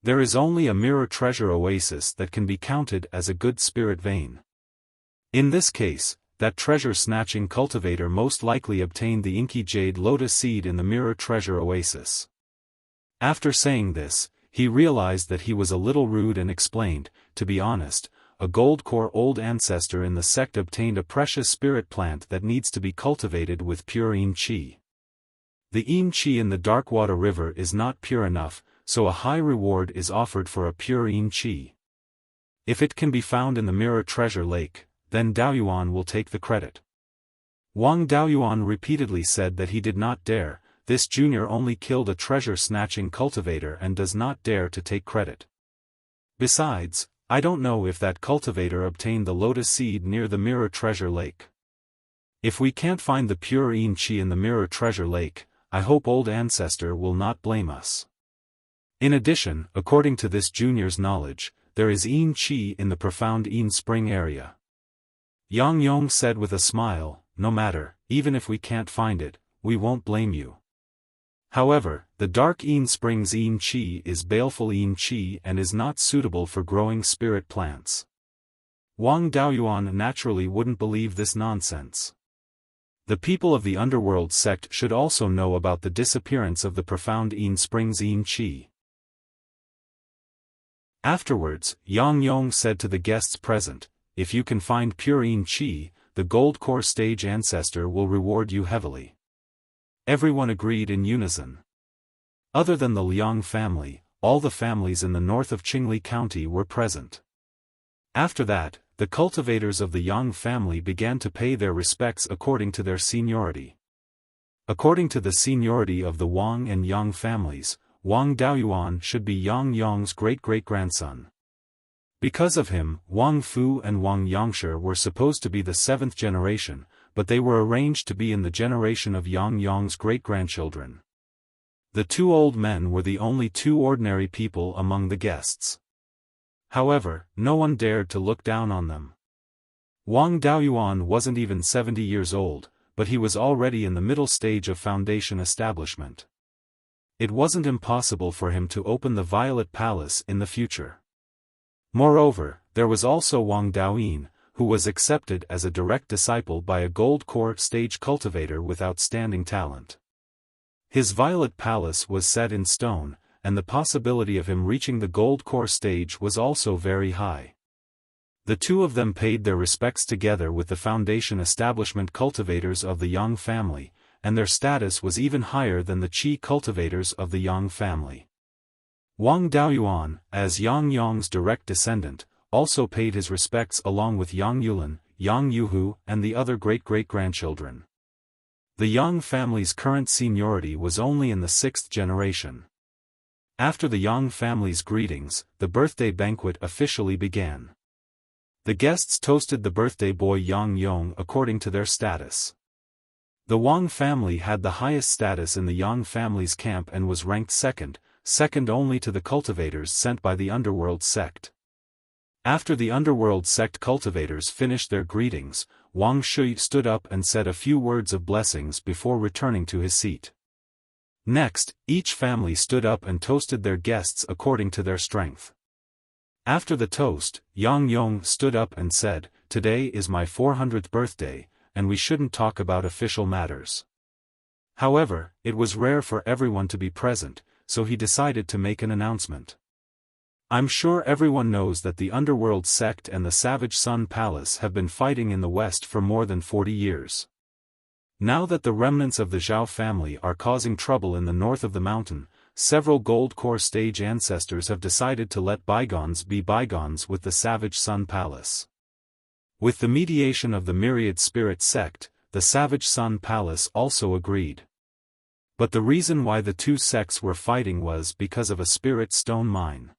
There is only a mirror treasure oasis that can be counted as a good spirit vein. In this case, that treasure-snatching cultivator most likely obtained the inky jade lotus seed in the mirror treasure oasis. After saying this, he realized that he was a little rude and explained, to be honest, a gold core old ancestor in the sect obtained a precious spirit plant that needs to be cultivated with pure Yin Qi. The Yin Qi in the Darkwater River is not pure enough, so a high reward is offered for a pure Yin Qi. If it can be found in the Mirror Treasure Lake, then Daoyuan will take the credit. Wang Daoyuan repeatedly said that he did not dare, this junior only killed a treasure-snatching cultivator and does not dare to take credit. Besides, I don't know if that cultivator obtained the lotus seed near the Mirror Treasure Lake. If we can't find the pure Yin Qi in the Mirror Treasure Lake, I hope old ancestor will not blame us. In addition, according to this junior's knowledge, there is Yin Qi in the profound Yin Spring area. Yang Yong said with a smile, no matter, even if we can't find it, we won't blame you. However, the dark Yin Springs Yin Qi is baleful Yin Qi and is not suitable for growing spirit plants. Wang Daoyuan naturally wouldn't believe this nonsense. The people of the Underworld sect should also know about the disappearance of the profound Yin Springs Yin Qi. Afterwards, Yang Yong said to the guests present, if you can find pure Yin Qi, the gold core stage ancestor will reward you heavily. Everyone agreed in unison. Other than the Liang family, all the families in the north of Qingli County were present. After that, the cultivators of the Yang family began to pay their respects according to their seniority. According to the seniority of the Wang and Yang families, Wang Daoyuan should be Yang Yong's great-great-grandson. Because of him, Wang Fu and Wang Yongshi were supposed to be the seventh generation, but they were arranged to be in the generation of Yang Yong's great-grandchildren. The two old men were the only two ordinary people among the guests. However, no one dared to look down on them. Wang Daoyuan wasn't even 70 years old, but he was already in the middle stage of foundation establishment. It wasn't impossible for him to open the Violet Palace in the future. Moreover, there was also Wang Daoyin, who was accepted as a direct disciple by a gold core stage cultivator with outstanding talent. His Violet Palace was set in stone, and the possibility of him reaching the gold core stage was also very high. The two of them paid their respects together with the foundation establishment cultivators of the Yang family, and their status was even higher than the Qi cultivators of the Yang family. Wang Daoyuan, as Yang Yong's direct descendant, also paid his respects along with Yang Yulin, Yang Yuhu, and the other great-great-grandchildren. The Yang family's current seniority was only in the sixth generation. After the Yang family's greetings, the birthday banquet officially began. The guests toasted the birthday boy Yang Yong according to their status. The Wang family had the highest status in the Yang family's camp and was ranked second only to the cultivators sent by the Underworld sect. After the Underworld sect cultivators finished their greetings, Wang Shui stood up and said a few words of blessings before returning to his seat. Next, each family stood up and toasted their guests according to their strength. After the toast, Yang Yong stood up and said, "Today is my 400th birthday, and we shouldn't talk about official matters." However, it was rare for everyone to be present, so he decided to make an announcement. I'm sure everyone knows that the Underworld sect and the Savage Sun Palace have been fighting in the West for more than 40 years. Now that the remnants of the Zhao family are causing trouble in the north of the mountain, several gold core stage ancestors have decided to let bygones be bygones with the Savage Sun Palace. With the mediation of the Myriad Spirit sect, the Savage Sun Palace also agreed. But the reason why the two sects were fighting was because of a spirit stone mine.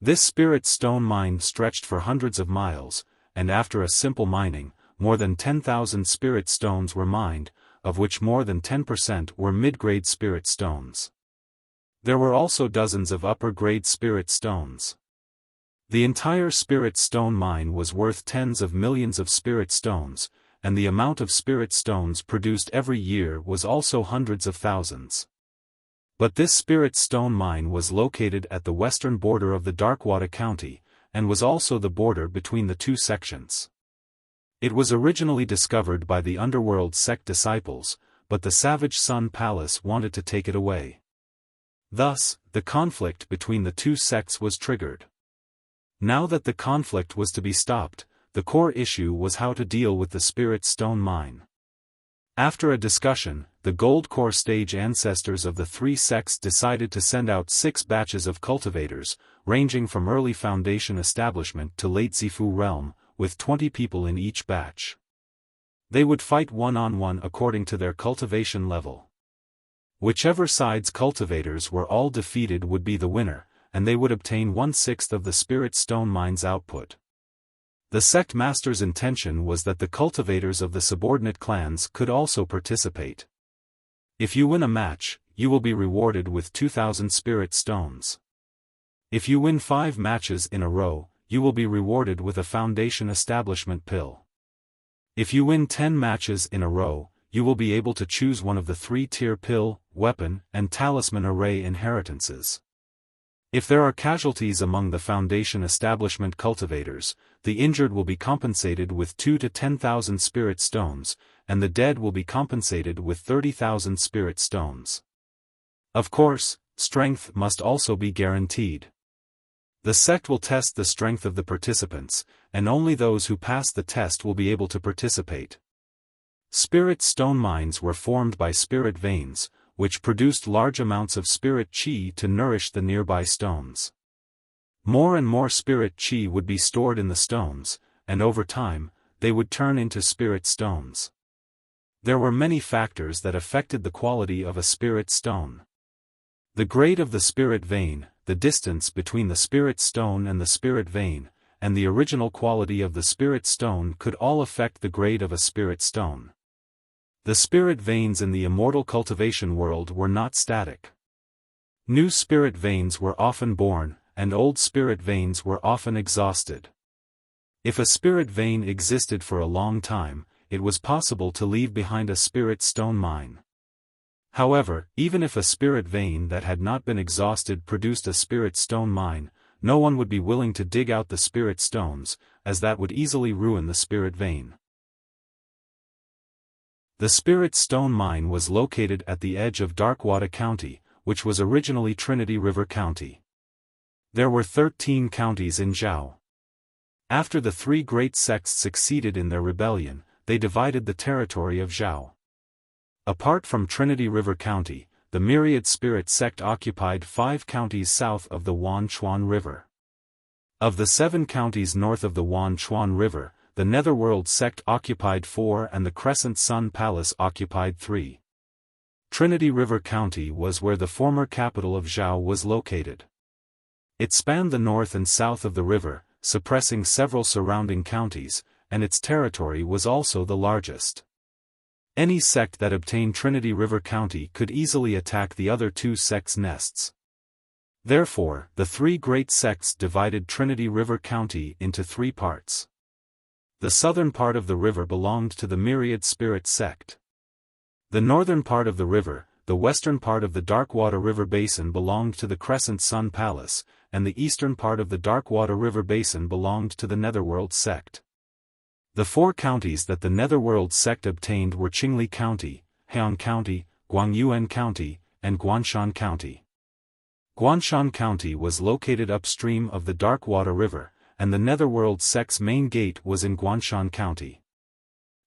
This spirit stone mine stretched for hundreds of miles, and after a simple mining, more than 10,000 spirit stones were mined, of which more than 10% were mid-grade spirit stones. There were also dozens of upper-grade spirit stones. The entire spirit stone mine was worth tens of millions of spirit stones, and the amount of spirit stones produced every year was also hundreds of thousands. But this spirit stone mine was located at the western border of the Darkwater County, and was also the border between the two sections. It was originally discovered by the Underworld sect disciples, but the Savage Sun Palace wanted to take it away. Thus, the conflict between the two sects was triggered. Now that the conflict was to be stopped, the core issue was how to deal with the spirit stone mine. After a discussion, the Gold Core stage ancestors of the three sects decided to send out 6 batches of cultivators, ranging from early Foundation establishment to late Zifu realm, with 20 people in each batch. They would fight one-on-one according to their cultivation level. Whichever side's cultivators were all defeated would be the winner, and they would obtain 1/6 of the spirit stone mine's output. The sect master's intention was that the cultivators of the subordinate clans could also participate. If you win a match, you will be rewarded with 2,000 spirit stones. If you win 5 matches in a row, you will be rewarded with a Foundation establishment pill. If you win 10 matches in a row, you will be able to choose one of the 3-tier pill, weapon, and talisman array inheritances. If there are casualties among the Foundation establishment cultivators, the injured will be compensated with 2 to 10,000 spirit stones, and the dead will be compensated with 30,000 spirit stones. Of course, strength must also be guaranteed. The sect will test the strength of the participants, and only those who pass the test will be able to participate. Spirit stone mines were formed by spirit veins, which produced large amounts of spirit chi to nourish the nearby stones. More and more spirit chi would be stored in the stones, and over time, they would turn into spirit stones. There were many factors that affected the quality of a spirit stone. The grade of the spirit vein, the distance between the spirit stone and the spirit vein, and the original quality of the spirit stone could all affect the grade of a spirit stone. The spirit veins in the immortal cultivation world were not static. New spirit veins were often born, and old spirit veins were often exhausted. If a spirit vein existed for a long time, it was possible to leave behind a spirit stone mine. However, even if a spirit vein that had not been exhausted produced a spirit stone mine, no one would be willing to dig out the spirit stones, as that would easily ruin the spirit vein. The spirit stone mine was located at the edge of Darkwater County, which was originally Trinity River County. There were 13 counties in Zhao. After the 3 great sects succeeded in their rebellion, they divided the territory of Zhao. Apart from Trinity River County, the Myriad Spirit sect occupied 5 counties south of the Wanchuan River. Of the 7 counties north of the Wanchuan River, the Netherworld sect occupied 4 and the Crescent Sun Palace occupied 3. Trinity River County was where the former capital of Zhao was located. It spanned the north and south of the river, suppressing several surrounding counties, and its territory was also the largest. Any sect that obtained Trinity River County could easily attack the other 2 sects' nests. Therefore, the 3 great sects divided Trinity River County into 3 parts. The southern part of the river belonged to the Myriad Spirit sect. The northern part of the river, the western part of the Darkwater River Basin belonged to the Crescent Sun Palace, and the eastern part of the Darkwater River Basin belonged to the Netherworld sect. The 4 counties that the Netherworld sect obtained were Qingli County, Heian County, Guangyuan County, and Guanshan County. Guanshan County was located upstream of the Darkwater River, and the Netherworld sect's main gate was in Guanshan County.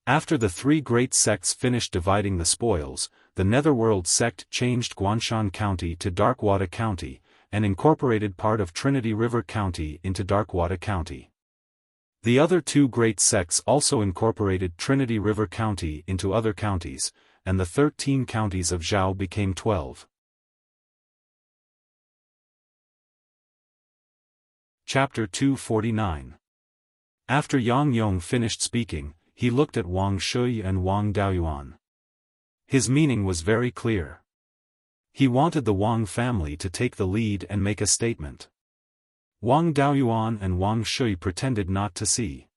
After the 3 great sects finished dividing the spoils, the Netherworld sect changed Guanshan County to Darkwater County, and incorporated part of Trinity River County into Darkwater County. The other two great sects also incorporated Trinity River County into other counties, and the 13 counties of Zhao became 12. Chapter 249. After Yang Yong finished speaking, he looked at Wang Shui and Wang Daoyuan. His meaning was very clear. He wanted the Wang family to take the lead and make a statement. Wang Daoyuan and Wang Shui pretended not to see.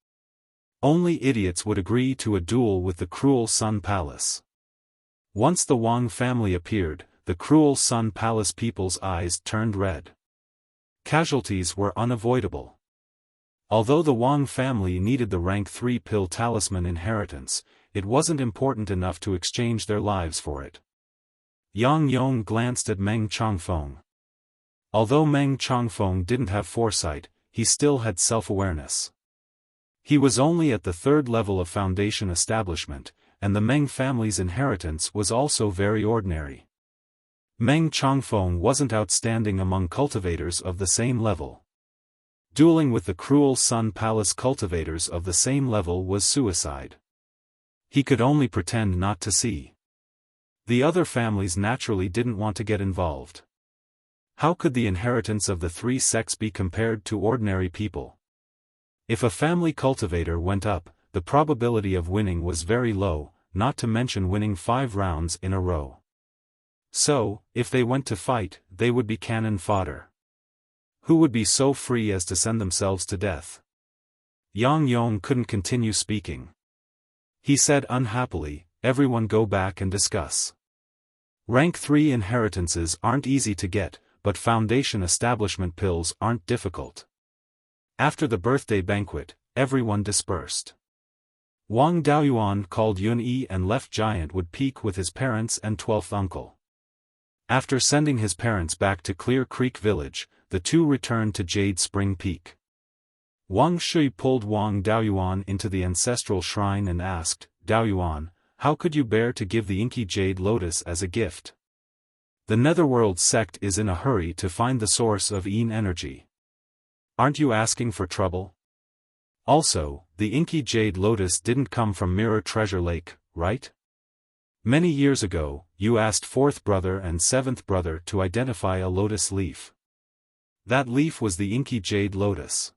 Only idiots would agree to a duel with the Cruel Sun Palace. Once the Wang family appeared, the Cruel Sun Palace people's eyes turned red. Casualties were unavoidable. Although the Wang family needed the rank 3 pill talisman inheritance, it wasn't important enough to exchange their lives for it. Yang Yong glanced at Meng Changfeng. Although Meng Changfeng didn't have foresight, he still had self-awareness. He was only at the 3rd level of foundation establishment, and the Meng family's inheritance was also very ordinary. Meng Changfeng wasn't outstanding among cultivators of the same level. Dueling with the Cruel Sun Palace cultivators of the same level was suicide. He could only pretend not to see. The other families naturally didn't want to get involved. How could the inheritance of the 3 sects be compared to ordinary people? If a family cultivator went up, the probability of winning was very low, not to mention winning 5 rounds in a row. So, if they went to fight, they would be cannon fodder. Who would be so free as to send themselves to death? Yang Yong couldn't continue speaking. He said unhappily, "Everyone go back and discuss. Rank 3 inheritances aren't easy to get, but foundation establishment pills aren't difficult." After the birthday banquet, everyone dispersed. Wang Daoyuan called Yun Yi and left Giant Wood Peak with his parents and 12th uncle. After sending his parents back to Clear Creek Village, the two returned to Jade Spring Peak. Wang Shui pulled Wang Daoyuan into the ancestral shrine and asked, "Daoyuan, how could you bear to give the inky jade lotus as a gift? The Netherworld sect is in a hurry to find the source of Yin energy. Aren't you asking for trouble? Also, the inky jade lotus didn't come from Mirror Treasure Lake, right? Many years ago, you asked 4th brother and 7th brother to identify a lotus leaf. That leaf was the inky jade lotus."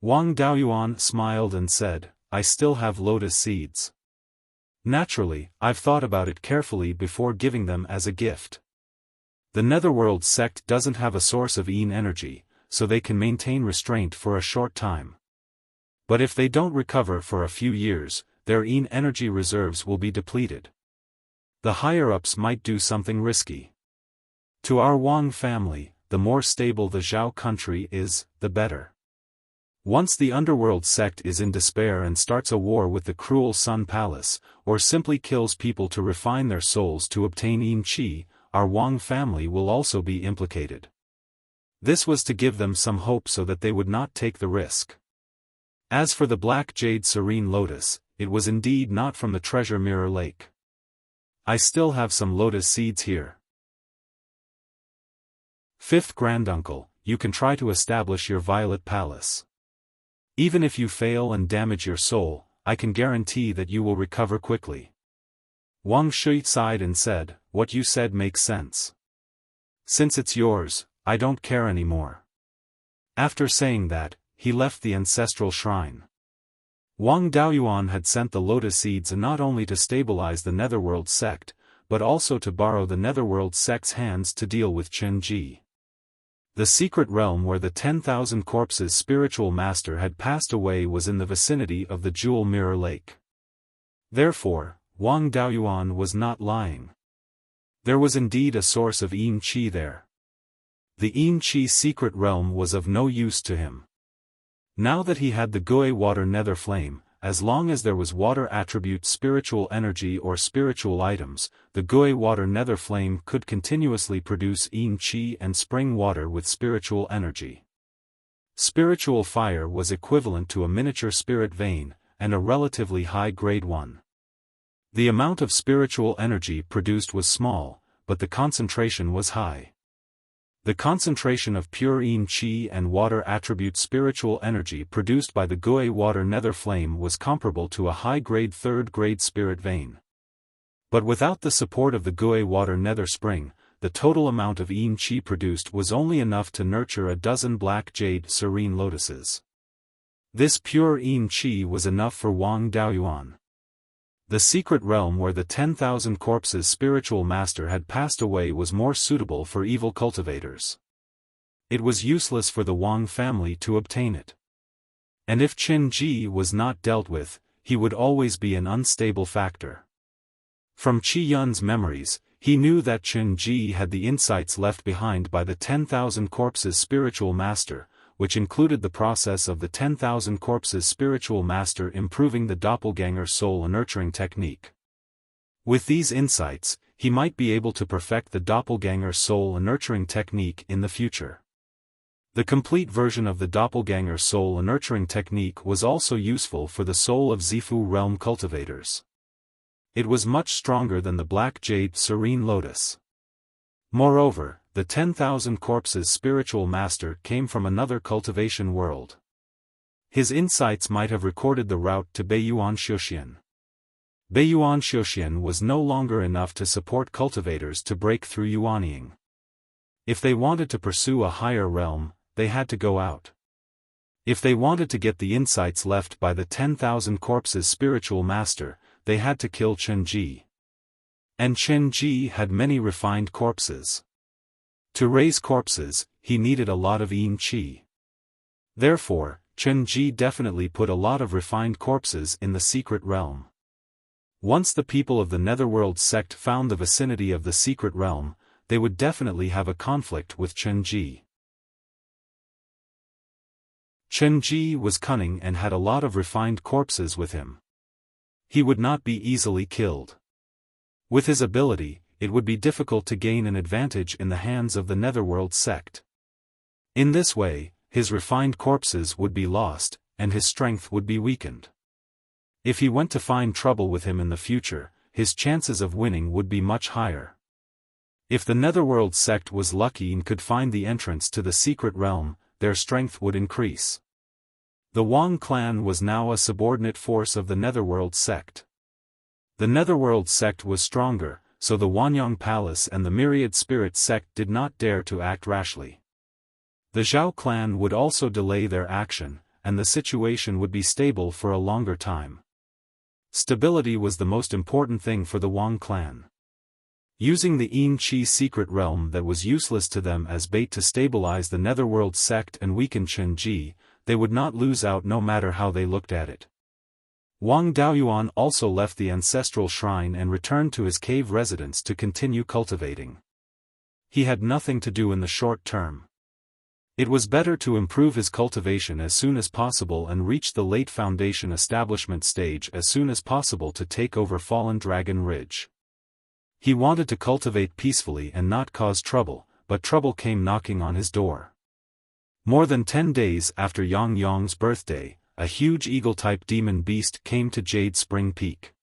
Wang Daoyuan smiled and said, "I still have lotus seeds. Naturally, I've thought about it carefully before giving them as a gift. The Netherworld sect doesn't have a source of Yin energy, so they can maintain restraint for a short time. But if they don't recover for a few years, their Yin energy reserves will be depleted. The higher-ups might do something risky. To our Wang family, the more stable the Zhao country is, the better. Once the Underworld sect is in despair and starts a war with the Cruel Sun Palace, or simply kills people to refine their souls to obtain Yin Qi, our Wang family will also be implicated. This was to give them some hope so that they would not take the risk. As for the Black Jade Serene Lotus, it was indeed not from the Treasure Mirror Lake. I still have some lotus seeds here. 5th Granduncle, you can try to establish your Violet Palace. Even if you fail and damage your soul, I can guarantee that you will recover quickly." Wang Shui sighed and said, "What you said makes sense. Since it's yours, I don't care anymore." After saying that, he left the ancestral shrine. Wang Daoyuan had sent the lotus seeds not only to stabilize the Netherworld sect, but also to borrow the Netherworld sect's hands to deal with Chen Ji. The secret realm where the 10,000 corpses' spiritual master had passed away was in the vicinity of the Jewel Mirror Lake. Therefore, Wang Daoyuan was not lying. There was indeed a source of Yin Qi there. The Yin Qi secret realm was of no use to him. Now that he had the Gui Water Nether Flame, as long as there was water attribute spiritual energy or spiritual items, the Gui Water Nether Flame could continuously produce Yin Qi and spring water with spiritual energy. Spiritual fire was equivalent to a miniature spirit vein, and a relatively high-grade one. The amount of spiritual energy produced was small, but the concentration was high. The concentration of pure yin qi and water attribute spiritual energy produced by the Gui water nether flame was comparable to a high-grade third-grade spirit vein. But without the support of the Gui water nether spring, the total amount of yin qi produced was only enough to nurture a dozen black jade serene lotuses. This pure yin qi was enough for Wang Daoyuan. The secret realm where the 10,000 corpses spiritual master had passed away was more suitable for evil cultivators. It was useless for the Wang family to obtain it. And if Qin Ji was not dealt with, he would always be an unstable factor. From Qi Yun's memories, he knew that Qin Ji had the insights left behind by the 10,000 corpses spiritual master, which included the process of the 10,000 corpses spiritual master improving the doppelganger soul nurturing technique. With these insights, he might be able to perfect the doppelganger soul nurturing technique in the future. The complete version of the doppelganger soul nurturing technique was also useful for the soul of Zifu realm cultivators. It was much stronger than the black jade serene lotus. Moreover, the 10,000 corpses spiritual master came from another cultivation world. His insights might have recorded the route to Beiyuan Xiaoxian. Beiyuan Xiaoxian was no longer enough to support cultivators to break through Yuanying. If they wanted to pursue a higher realm, they had to go out. If they wanted to get the insights left by the 10,000 corpses spiritual master, they had to kill Chen Ji. And Chen Ji had many refined corpses. To raise corpses, he needed a lot of yin qi. Therefore, Chen Ji definitely put a lot of refined corpses in the secret realm. Once the people of the Netherworld sect found the vicinity of the secret realm, they would definitely have a conflict with Chen Ji. Chen Ji was cunning and had a lot of refined corpses with him. He would not be easily killed. With his ability, it would be difficult to gain an advantage in the hands of the Netherworld sect. In this way, his refined corpses would be lost, and his strength would be weakened. If he went to find trouble with him in the future, his chances of winning would be much higher. If the Netherworld sect was lucky and could find the entrance to the secret realm, their strength would increase. The Wang clan was now a subordinate force of the Netherworld sect. The Netherworld sect was stronger, so the Wanyang Palace and the Myriad Spirit sect did not dare to act rashly. The Zhao clan would also delay their action, and the situation would be stable for a longer time. Stability was the most important thing for the Wang clan. Using the Yin Qi secret realm that was useless to them as bait to stabilize the Netherworld sect and weaken Chen Ji, they would not lose out no matter how they looked at it. Wang Daoyuan also left the ancestral shrine and returned to his cave residence to continue cultivating. He had nothing to do in the short term. It was better to improve his cultivation as soon as possible and reach the late foundation establishment stage as soon as possible to take over Fallen Dragon Ridge. He wanted to cultivate peacefully and not cause trouble, but trouble came knocking on his door. More than 10 days after Yang Yong's birthday, a huge eagle-type demon beast came to Jade Spring Peak.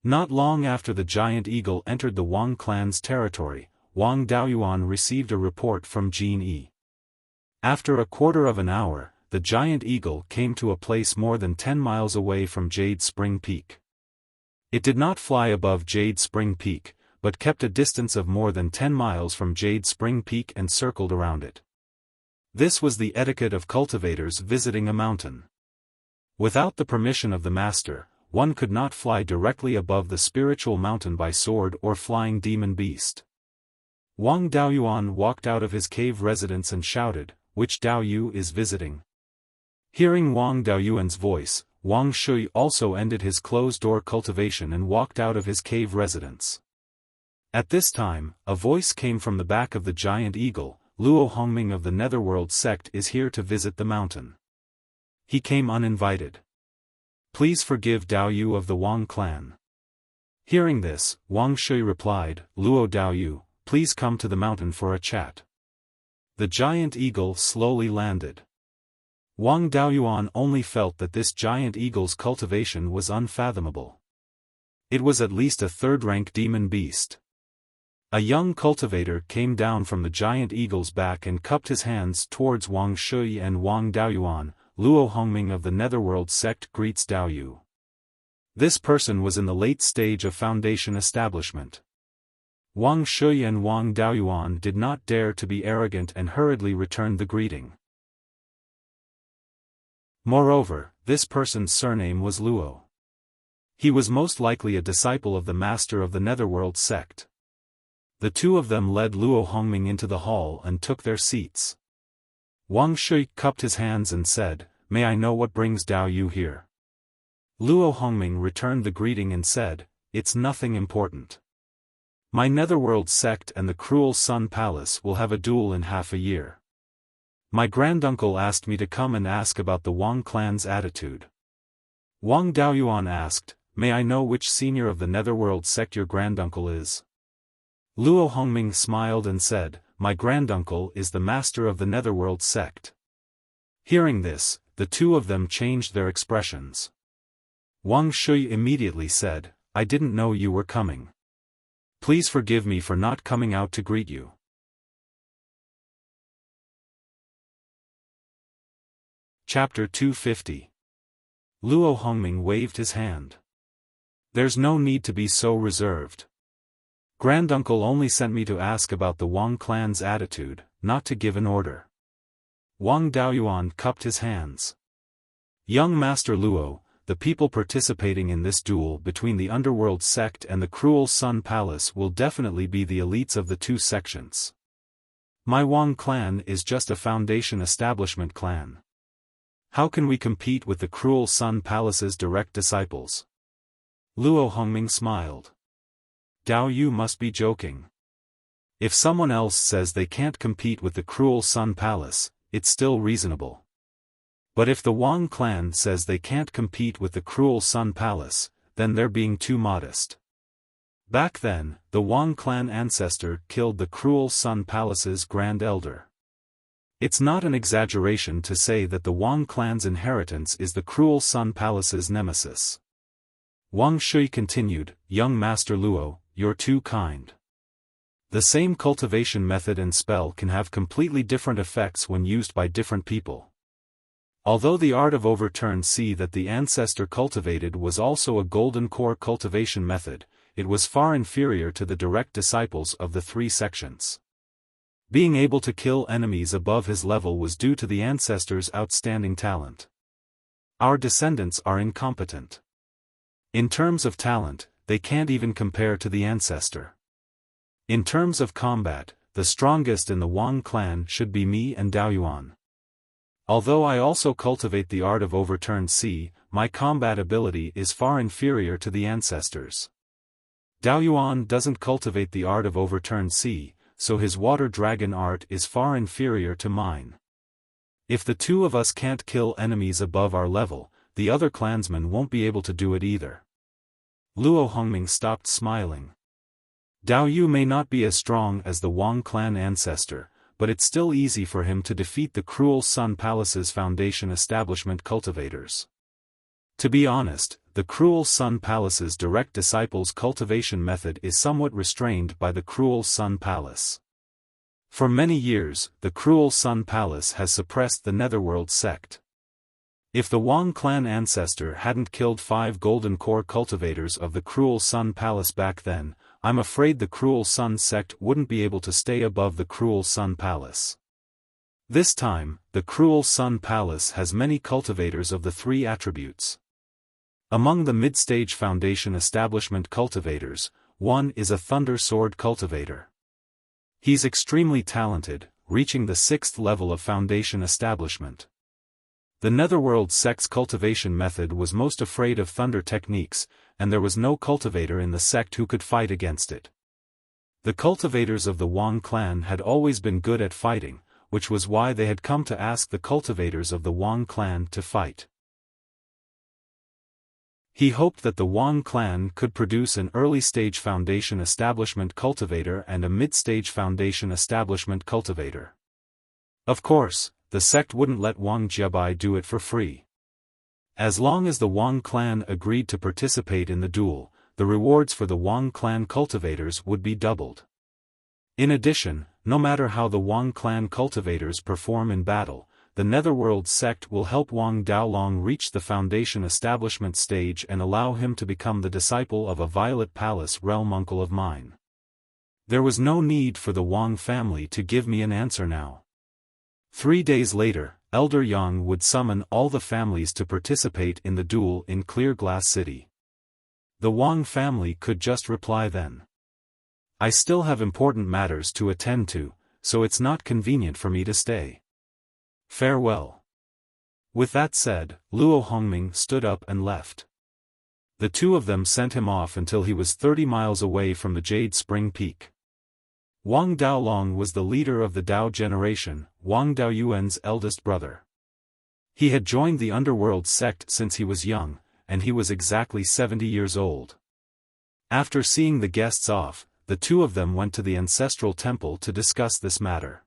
Not long after the giant eagle entered the Wang clan's territory, Wang Daoyuan received a report from Jin Yi. After a quarter of an hour, the giant eagle came to a place more than 10 miles away from Jade Spring Peak. It did not fly above Jade Spring Peak, but kept a distance of more than 10 miles from Jade Spring Peak and circled around it. This was the etiquette of cultivators visiting a mountain. Without the permission of the master, one could not fly directly above the spiritual mountain by sword or flying demon beast. Wang Daoyuan walked out of his cave residence and shouted, "Which Daoyu is visiting?" Hearing Wang Daoyuan's voice, Wang Shui also ended his closed-door cultivation and walked out of his cave residence. At this time, a voice came from the back of the giant eagle, "Luo Hongming of the Netherworld sect is here to visit the mountain. He came uninvited. Please forgive Daoyu of the Wang clan." Hearing this, Wang Shui replied, "Luo Daoyu, please come to the mountain for a chat." The giant eagle slowly landed. Wang Daoyuan only felt that this giant eagle's cultivation was unfathomable. It was at least a third-rank demon beast. A young cultivator came down from the giant eagle's back and cupped his hands towards Wang Shui and Wang Daoyuan. Luo Hongming of the Netherworld sect greets Daoyu. This person was in the late stage of foundation establishment. Wang Shui and Wang Daoyuan did not dare to be arrogant and hurriedly returned the greeting. Moreover, this person's surname was Luo. He was most likely a disciple of the master of the Netherworld sect. The two of them led Luo Hongming into the hall and took their seats. Wang Shui cupped his hands and said, "May I know what brings Daoyu here?" Luo Hongming returned the greeting and said, "It's nothing important. My Netherworld sect and the Cruel Sun Palace will have a duel in half a year. My granduncle asked me to come and ask about the Wang clan's attitude." Wang Daoyuan asked, "May I know which senior of the Netherworld sect your granduncle is?" Luo Hongming smiled and said, "My granduncle is the master of the Netherworld sect." Hearing this, the two of them changed their expressions. Wang Shui immediately said, "I didn't know you were coming. Please forgive me for not coming out to greet you." Chapter 250. Luo Hongming waved his hand. "There's no need to be so reserved. Granduncle only sent me to ask about the Wang clan's attitude, not to give an order." Wang Daoyuan cupped his hands. "Young Master Luo, the people participating in this duel between the Underworld sect and the Cruel Sun Palace will definitely be the elites of the two sections. My Wang clan is just a foundation establishment clan. How can we compete with the Cruel Sun Palace's direct disciples?" Luo Hongming smiled. "Daoyu must be joking. If someone else says they can't compete with the Cruel Sun Palace, it's still reasonable. But if the Wang clan says they can't compete with the Cruel Sun Palace, then they're being too modest. Back then, the Wang clan ancestor killed the Cruel Sun Palace's Grand Elder. It's not an exaggeration to say that the Wang clan's inheritance is the Cruel Sun Palace's nemesis." Wang Shui continued, "Young Master Luo, you're too kind. The same cultivation method and spell can have completely different effects when used by different people. Although the art of overturn sea that the ancestor cultivated was also a golden core cultivation method, it was far inferior to the direct disciples of the three sections. Being able to kill enemies above his level was due to the ancestor's outstanding talent. Our descendants are incompetent. In terms of talent, they can't even compare to the ancestor. In terms of combat, the strongest in the Wang clan should be me and Daoyuan. Although I also cultivate the art of overturned sea, my combat ability is far inferior to the ancestors. Daoyuan doesn't cultivate the art of overturned sea, so his water dragon art is far inferior to mine. If the two of us can't kill enemies above our level, the other clansmen won't be able to do it either." Luo Hongming stopped smiling. Daoyu may not be as strong as the Wang clan ancestor, but it's still easy for him to defeat the Cruel Sun Palace's foundation establishment cultivators. To be honest, the Cruel Sun Palace's direct disciples' cultivation method is somewhat restrained by the Cruel Sun Palace. For many years, the Cruel Sun Palace has suppressed the Netherworld sect. If the Wang clan ancestor hadn't killed 5 golden core cultivators of the Cruel Sun Palace back then, I'm afraid the Cruel Sun sect wouldn't be able to stay above the Cruel Sun Palace. This time, the Cruel Sun Palace has many cultivators of the 3 attributes. Among the mid-stage foundation establishment cultivators, one is a Thunder Sword cultivator. He's extremely talented, reaching the 6th level of foundation establishment. The Netherworld sect's cultivation method was most afraid of thunder techniques, and there was no cultivator in the sect who could fight against it. The cultivators of the Wang clan had always been good at fighting, which was why they had come to ask the cultivators of the Wang clan to fight. He hoped that the Wang clan could produce an early-stage foundation establishment cultivator and a mid-stage foundation establishment cultivator. Of course, the sect wouldn't let Wang Jiabai do it for free. As long as the Wang clan agreed to participate in the duel, the rewards for the Wang clan cultivators would be doubled. In addition, no matter how the Wang clan cultivators perform in battle, the Netherworld sect will help Wang Daolong reach the Foundation establishment stage and allow him to become the disciple of a Violet Palace realm uncle of mine. There was no need for the Wang family to give me an answer now. 3 days later, Elder Yang would summon all the families to participate in the duel in Clear Glass City. The Wang family could just reply then. I still have important matters to attend to, so it's not convenient for me to stay. Farewell. With that said, Luo Hongming stood up and left. The two of them sent him off until he was 30 miles away from the Jade Spring Peak. Wang Daolong was the leader of the Dao generation, Wang Daoyuan's eldest brother. He had joined the underworld sect since he was young, and he was exactly 70 years old. After seeing the guests off, the two of them went to the ancestral temple to discuss this matter.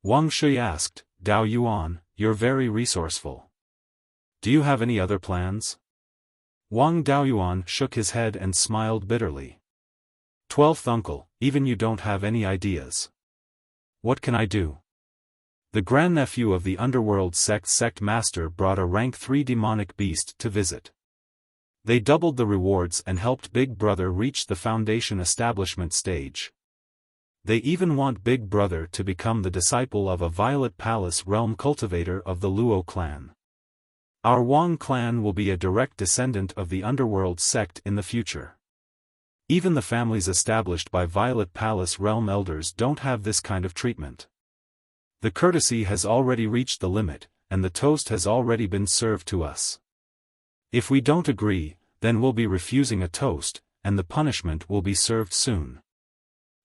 Wang Shui asked, Dao Yuan, you're very resourceful. Do you have any other plans? Wang Daoyuan shook his head and smiled bitterly. 12th uncle, even you don't have any ideas. What can I do? The grandnephew of the underworld sect master brought a rank 3 demonic beast to visit. They doubled the rewards and helped Big Brother reach the Foundation establishment stage. They even want Big Brother to become the disciple of a Violet Palace realm cultivator of the Luo clan. Our Wang clan will be a direct descendant of the underworld sect in the future. Even the families established by Violet Palace realm elders don't have this kind of treatment. The courtesy has already reached the limit, and the toast has already been served to us. If we don't agree, then we'll be refusing a toast, and the punishment will be served soon.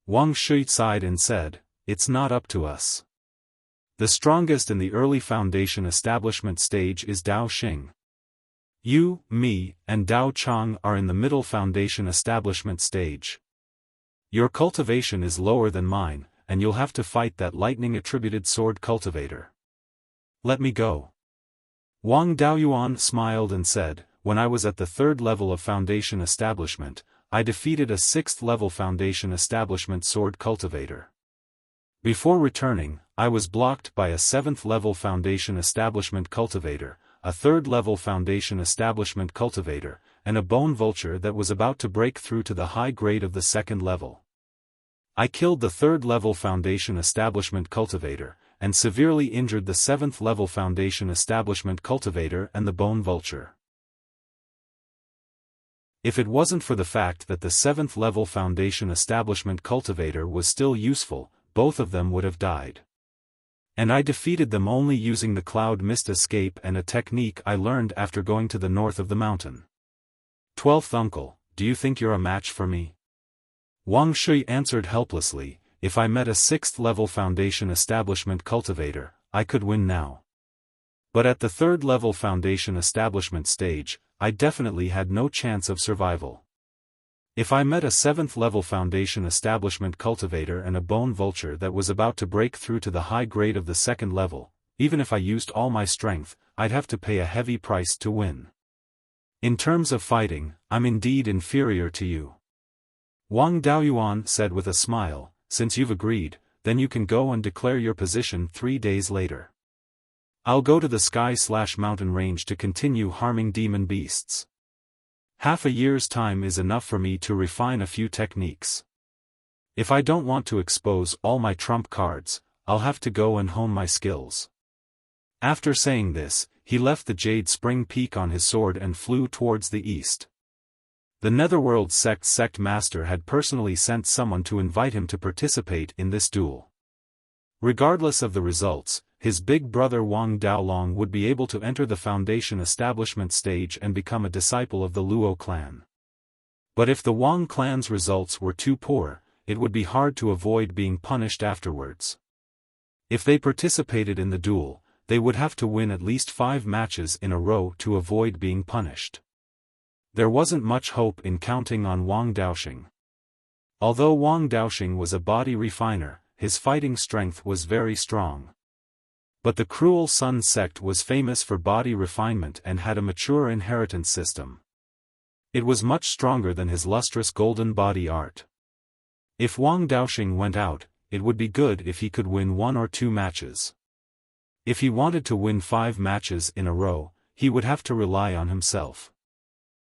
Wang Shui sighed and said, it's not up to us. The strongest in the early Foundation establishment stage is Dao Xing. You, me, and Dao Chang are in the middle Foundation establishment stage. Your cultivation is lower than mine, and you'll have to fight that lightning-attributed sword cultivator. Let me go. Wang Daoyuan smiled and said, when I was at the 3rd level of Foundation establishment, I defeated a 6th level Foundation establishment sword cultivator. Before returning, I was blocked by a 7th level Foundation establishment cultivator, a 3rd level Foundation establishment cultivator, and a bone vulture that was about to break through to the high grade of the 2nd level. I killed the 3rd level Foundation establishment cultivator, and severely injured the 7th level Foundation establishment cultivator and the bone vulture. If it wasn't for the fact that the 7th level Foundation establishment cultivator was still useful, both of them would have died. And I defeated them only using the cloud mist escape and a technique I learned after going to the north of the mountain. 12th uncle, do you think you're a match for me? Wang Shui answered helplessly, if I met a 6th level Foundation establishment cultivator, I could win now. But at the 3rd level Foundation establishment stage, I definitely had no chance of survival. If I met a 7th level Foundation establishment cultivator and a bone vulture that was about to break through to the high grade of the 2nd level, even if I used all my strength, I'd have to pay a heavy price to win. In terms of fighting, I'm indeed inferior to you. Wang Daoyuan said with a smile, since you've agreed, then you can go and declare your position 3 days later. I'll go to the sky/mountain range to continue harming demon beasts. Half a year's time is enough for me to refine a few techniques. If I don't want to expose all my trump cards, I'll have to go and hone my skills. After saying this, he left the Jade Spring Peak on his sword and flew towards the east. The Netherworld sect master had personally sent someone to invite him to participate in this duel. Regardless of the results, his big brother Wang Daolong would be able to enter the Foundation establishment stage and become a disciple of the Luo clan. But if the Wang clan's results were too poor, it would be hard to avoid being punished afterwards. If they participated in the duel, they would have to win at least 5 matches in a row to avoid being punished. There wasn't much hope in counting on Wang Daoxing. Although Wang Daoxing was a body refiner, his fighting strength was very strong. But the Cruel Sun sect was famous for body refinement and had a mature inheritance system. It was much stronger than his lustrous golden body art. If Wang Daoxing went out, it would be good if he could win 1 or 2 matches. If he wanted to win 5 matches in a row, he would have to rely on himself.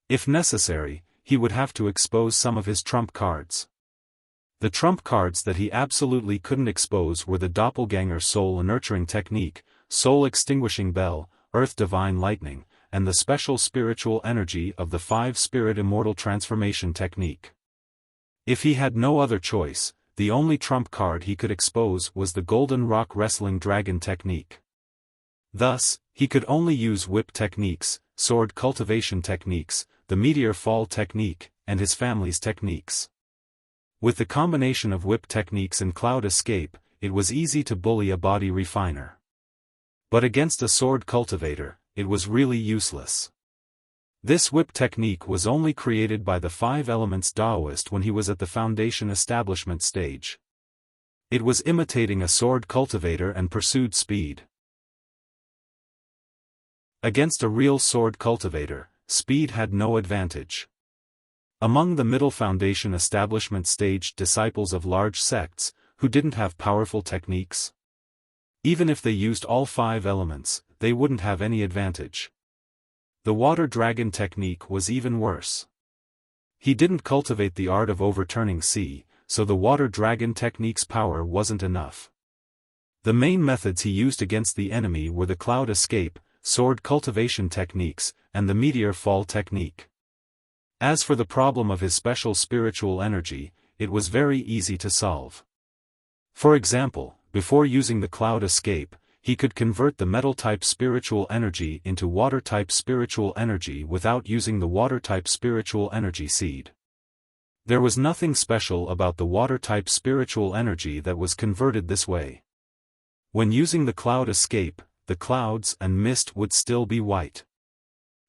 If necessary, he would have to expose some of his trump cards. The trump cards that he absolutely couldn't expose were the doppelganger soul nurturing technique, soul extinguishing bell, earth divine lightning, and the special spiritual energy of the 5-spirit immortal transformation technique. If he had no other choice, the only trump card he could expose was the golden rock wrestling dragon technique. Thus, he could only use whip techniques, sword cultivation techniques, the meteor fall technique, and his family's techniques. With the combination of whip techniques and cloud escape, it was easy to bully a body refiner. But against a sword cultivator, it was really useless. This whip technique was only created by the 5 Elements Daoist when he was at the foundation establishment stage. It was imitating a sword cultivator and pursued speed. Against a real sword cultivator, speed had no advantage. Among the middle foundation establishment stage disciples of large sects, who didn't have powerful techniques, even if they used all 5 elements, they wouldn't have any advantage. The water dragon technique was even worse. He didn't cultivate the art of overturning sea, so the water dragon technique's power wasn't enough. The main methods he used against the enemy were the cloud escape, sword cultivation techniques, and the meteor fall technique. As for the problem of his special spiritual energy, it was very easy to solve. For example, before using the cloud escape, he could convert the metal-type spiritual energy into water-type spiritual energy without using the water-type spiritual energy seed. There was nothing special about the water-type spiritual energy that was converted this way. When using the cloud escape, the clouds and mist would still be white.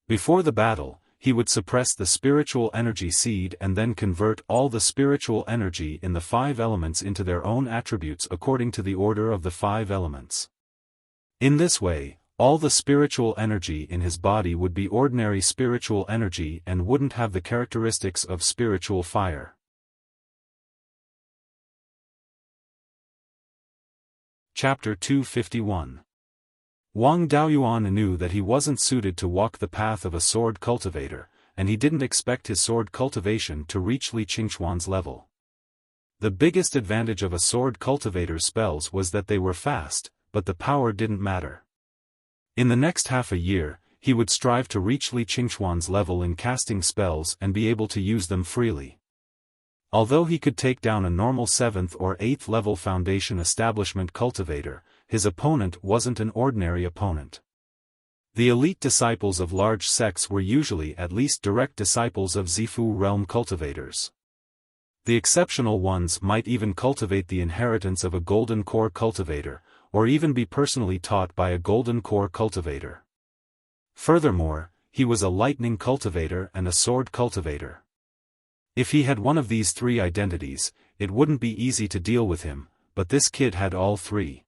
Before the battle, he would suppress the spiritual energy seed and then convert all the spiritual energy in the 5 elements into their own attributes according to the order of the 5 elements. In this way, all the spiritual energy in his body would be ordinary spiritual energy and wouldn't have the characteristics of spiritual fire. Chapter 251. Wang Daoyuan knew that he wasn't suited to walk the path of a sword cultivator, and he didn't expect his sword cultivation to reach Li Qingxuan's level. The biggest advantage of a sword cultivator's spells was that they were fast, but the power didn't matter. In the next half a year, he would strive to reach Li Qingxuan's level in casting spells and be able to use them freely. Although he could take down a normal 7th or 8th level foundation establishment cultivator, his opponent wasn't an ordinary opponent. The elite disciples of large sects were usually at least direct disciples of Zifu realm cultivators. The exceptional ones might even cultivate the inheritance of a golden core cultivator, or even be personally taught by a golden core cultivator. Furthermore, he was a lightning cultivator and a sword cultivator. If he had one of these 3 identities, it wouldn't be easy to deal with him, but this kid had all 3.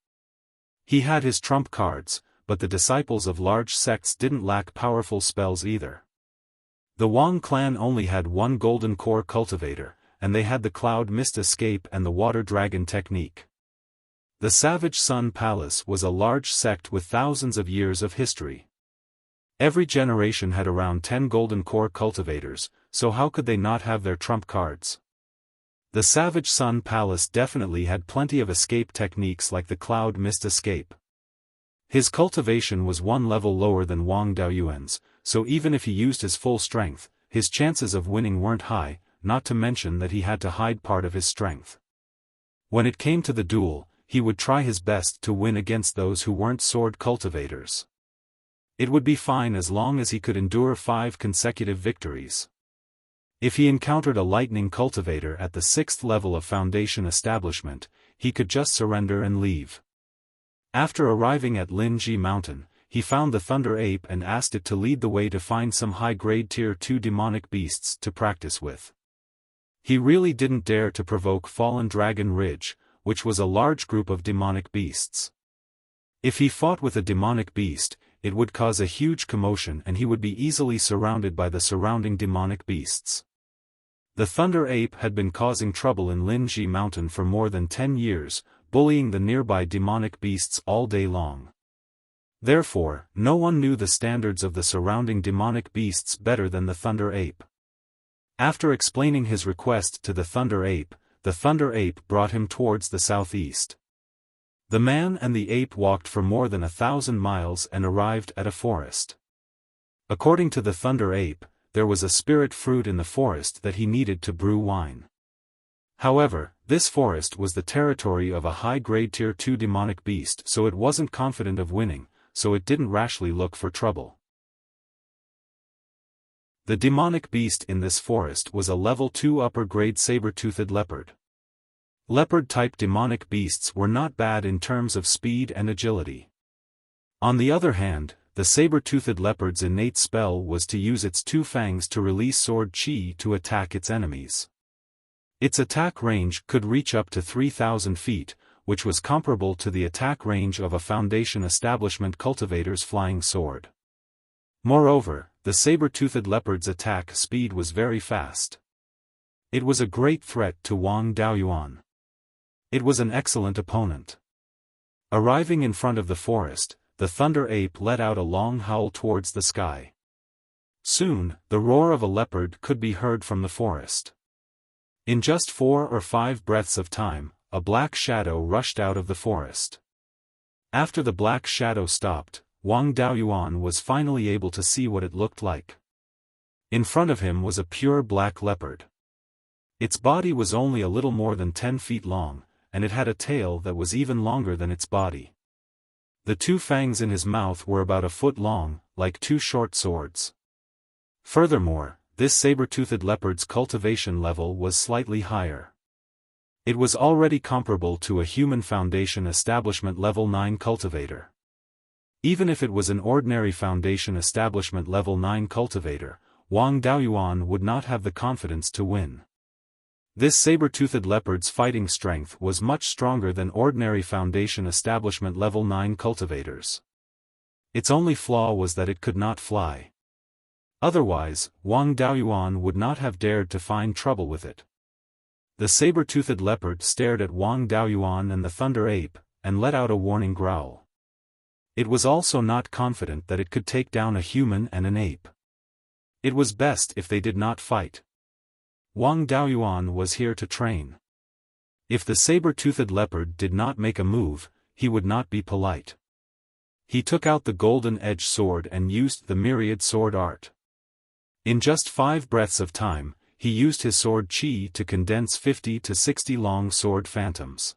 He had his trump cards, but the disciples of large sects didn't lack powerful spells either. The Wang clan only had 1 golden core cultivator, and they had the cloud mist escape and the water dragon technique. The Savage Sun Palace was a large sect with thousands of years of history. Every generation had around 10 golden core cultivators, so how could they not have their trump cards? The Savage Sun Palace definitely had plenty of escape techniques like the cloud mist escape. His cultivation was 1 level lower than Wang Daoyuan's, so even if he used his full strength, his chances of winning weren't high, not to mention that he had to hide part of his strength. When it came to the duel, he would try his best to win against those who weren't sword cultivators. It would be fine as long as he could endure 5 consecutive victories. If he encountered a lightning cultivator at the 6th level of foundation establishment, he could just surrender and leave. After arriving at Linji Mountain, he found the Thunder Ape and asked it to lead the way to find some high-grade Tier 2 demonic beasts to practice with. He really didn't dare to provoke Fallen Dragon Ridge, which was a large group of demonic beasts. If he fought with a demonic beast, it would cause a huge commotion and he would be easily surrounded by the surrounding demonic beasts. The Thunder Ape had been causing trouble in Linji Mountain for more than 10 years, bullying the nearby demonic beasts all day long. Therefore, no one knew the standards of the surrounding demonic beasts better than the Thunder Ape. After explaining his request to the Thunder Ape brought him towards the southeast. The man and the ape walked for more than 1,000 miles and arrived at a forest. According to the Thunder Ape, there was a spirit fruit in the forest that he needed to brew wine. However, this forest was the territory of a high-grade Tier 2 demonic beast, so it wasn't confident of winning, so it didn't rashly look for trouble. The demonic beast in this forest was a level 2 upper-grade saber-toothed leopard. Leopard-type demonic beasts were not bad in terms of speed and agility. On the other hand, the saber-toothed leopard's innate spell was to use its 2 fangs to release sword chi to attack its enemies. Its attack range could reach up to 3,000 feet, which was comparable to the attack range of a Foundation Establishment cultivator's flying sword. Moreover, the saber-toothed leopard's attack speed was very fast. It was a great threat to Wang Daoyuan. It was an excellent opponent. Arriving in front of the forest, the Thunder Ape let out a long howl towards the sky. Soon, the roar of a leopard could be heard from the forest. In just 4 or 5 breaths of time, a black shadow rushed out of the forest. After the black shadow stopped, Wang Daoyuan was finally able to see what it looked like. In front of him was a pure black leopard. Its body was only a little more than 10 feet long, and it had a tail that was even longer than its body. The 2 fangs in his mouth were about a foot long, like 2 short swords. Furthermore, this saber-toothed leopard's cultivation level was slightly higher. It was already comparable to a human Foundation Establishment Level 9 cultivator. Even if it was an ordinary Foundation Establishment Level 9 cultivator, Wang Daoyuan would not have the confidence to win. This saber-toothed leopard's fighting strength was much stronger than ordinary Foundation Establishment Level 9 cultivators. Its only flaw was that it could not fly. Otherwise, Wang Daoyuan would not have dared to find trouble with it. The saber-toothed leopard stared at Wang Daoyuan and the Thunder Ape, and let out a warning growl. It was also not confident that it could take down a human and an ape. It was best if they did not fight. Wang Daoyuan was here to train. If the saber-toothed leopard did not make a move, he would not be polite. He took out the golden-edged sword and used the myriad sword art. In just 5 breaths of time, he used his sword chi to condense 50 to 60 long sword phantoms.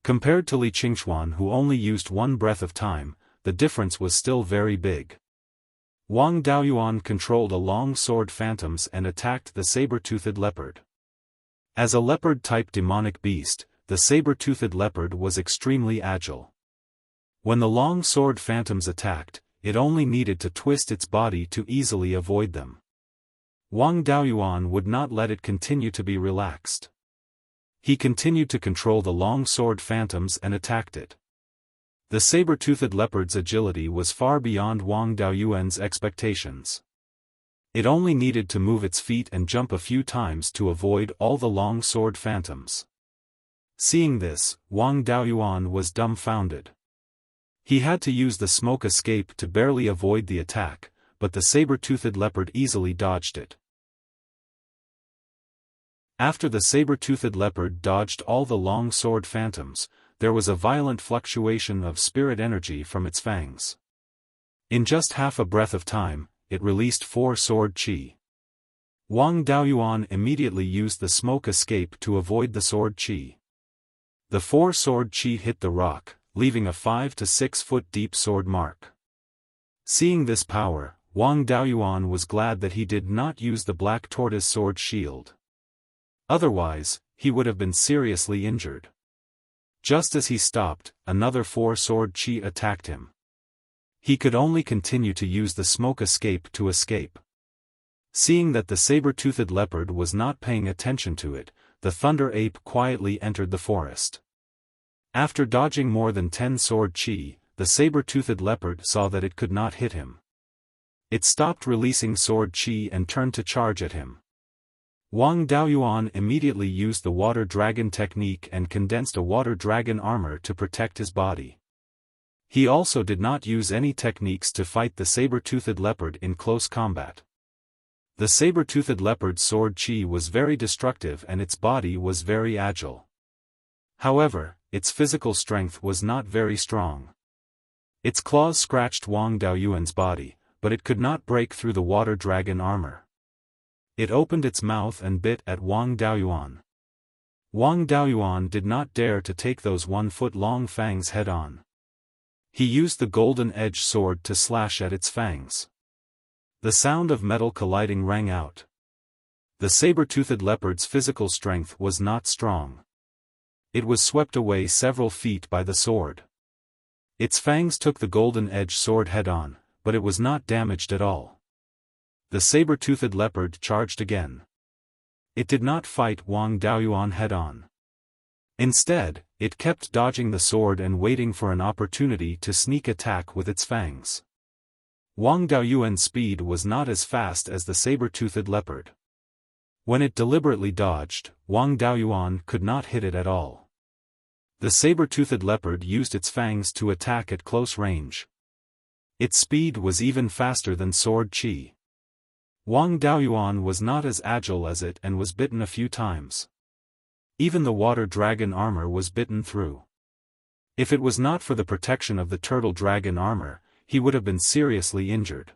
Compared to Li Qingxuan, who only used 1 breath of time, the difference was still very big. Wang Daoyuan controlled a long sword phantoms and attacked the saber-toothed leopard. As a leopard-type demonic beast, the saber-toothed leopard was extremely agile. When the long sword phantoms attacked, it only needed to twist its body to easily avoid them. Wang Daoyuan would not let it continue to be relaxed. He continued to control the long sword phantoms and attacked it. The saber-toothed leopard's agility was far beyond Wang Daoyuan's expectations. It only needed to move its feet and jump a few times to avoid all the long sword phantoms. Seeing this, Wang Daoyuan was dumbfounded. He had to use the smoke escape to barely avoid the attack, but the saber-toothed leopard easily dodged it. After the saber-toothed leopard dodged all the long sword phantoms, there was a violent fluctuation of spirit energy from its fangs. In just half a breath of time, it released 4 sword chi. Wang Daoyuan immediately used the smoke escape to avoid the sword chi. The 4 sword chi hit the rock, leaving a 5 to 6 foot deep sword mark. Seeing this power, Wang Daoyuan was glad that he did not use the black tortoise sword shield. Otherwise, he would have been seriously injured. Just as he stopped, another 4 sword chi attacked him. He could only continue to use the smoke escape to escape. Seeing that the saber-toothed leopard was not paying attention to it, the Thunder Ape quietly entered the forest. After dodging more than 10 sword chi, the saber-toothed leopard saw that it could not hit him. It stopped releasing sword chi and turned to charge at him. Wang Daoyuan immediately used the water dragon technique and condensed a water dragon armor to protect his body. He also did not use any techniques to fight the saber-toothed leopard in close combat. The saber-toothed leopard's sword chi was very destructive and its body was very agile. However, its physical strength was not very strong. Its claws scratched Wang Daoyuan's body, but it could not break through the water dragon armor. It opened its mouth and bit at Wang Daoyuan. Wang Daoyuan did not dare to take those 1-foot-long fangs head-on. He used the golden-edged sword to slash at its fangs. The sound of metal colliding rang out. The saber-toothed leopard's physical strength was not strong. It was swept away several feet by the sword. Its fangs took the golden-edged sword head-on, but it was not damaged at all. The saber-toothed leopard charged again. It did not fight Wang Daoyuan head-on. Instead, it kept dodging the sword and waiting for an opportunity to sneak attack with its fangs. Wang Daoyuan's speed was not as fast as the saber-toothed leopard. When it deliberately dodged, Wang Daoyuan could not hit it at all. The saber-toothed leopard used its fangs to attack at close range. Its speed was even faster than sword chi. Wang Daoyuan was not as agile as it and was bitten a few times. Even the water dragon armor was bitten through. If it was not for the protection of the turtle dragon armor, he would have been seriously injured.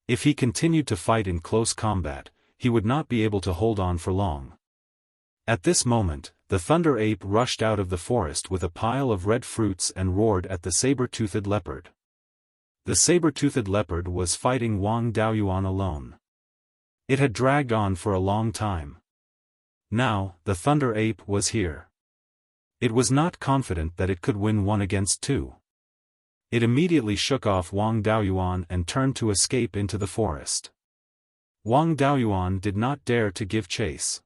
If he continued to fight in close combat, he would not be able to hold on for long. At this moment, the thunder ape rushed out of the forest with a pile of red fruits and roared at the saber-toothed leopard. The saber-toothed leopard was fighting Wang Daoyuan alone. It had dragged on for a long time. Now, the thunder ape was here. It was not confident that it could win 1 against 2. It immediately shook off Wang Daoyuan and turned to escape into the forest. Wang Daoyuan did not dare to give chase.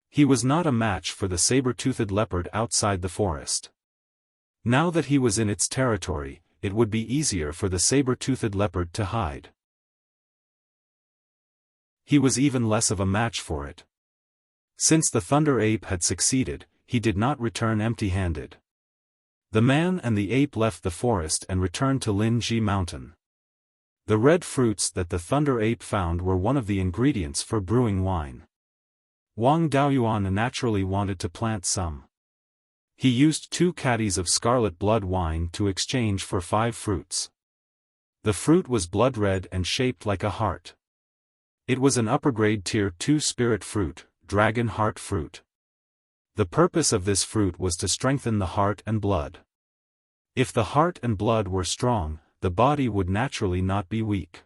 He was not a match for the saber-toothed leopard outside the forest. Now that he was in its territory, it would be easier for the saber-toothed leopard to hide. He was even less of a match for it. Since the thunder ape had succeeded, he did not return empty-handed. The man and the ape left the forest and returned to Linji Mountain. The red fruits that the thunder ape found were one of the ingredients for brewing wine. Wang Daoyuan naturally wanted to plant some. He used 2 caddies of scarlet blood wine to exchange for 5 fruits. The fruit was blood red and shaped like a heart. It was an upper-grade tier 2 spirit fruit, dragon heart fruit. The purpose of this fruit was to strengthen the heart and blood. If the heart and blood were strong, the body would naturally not be weak.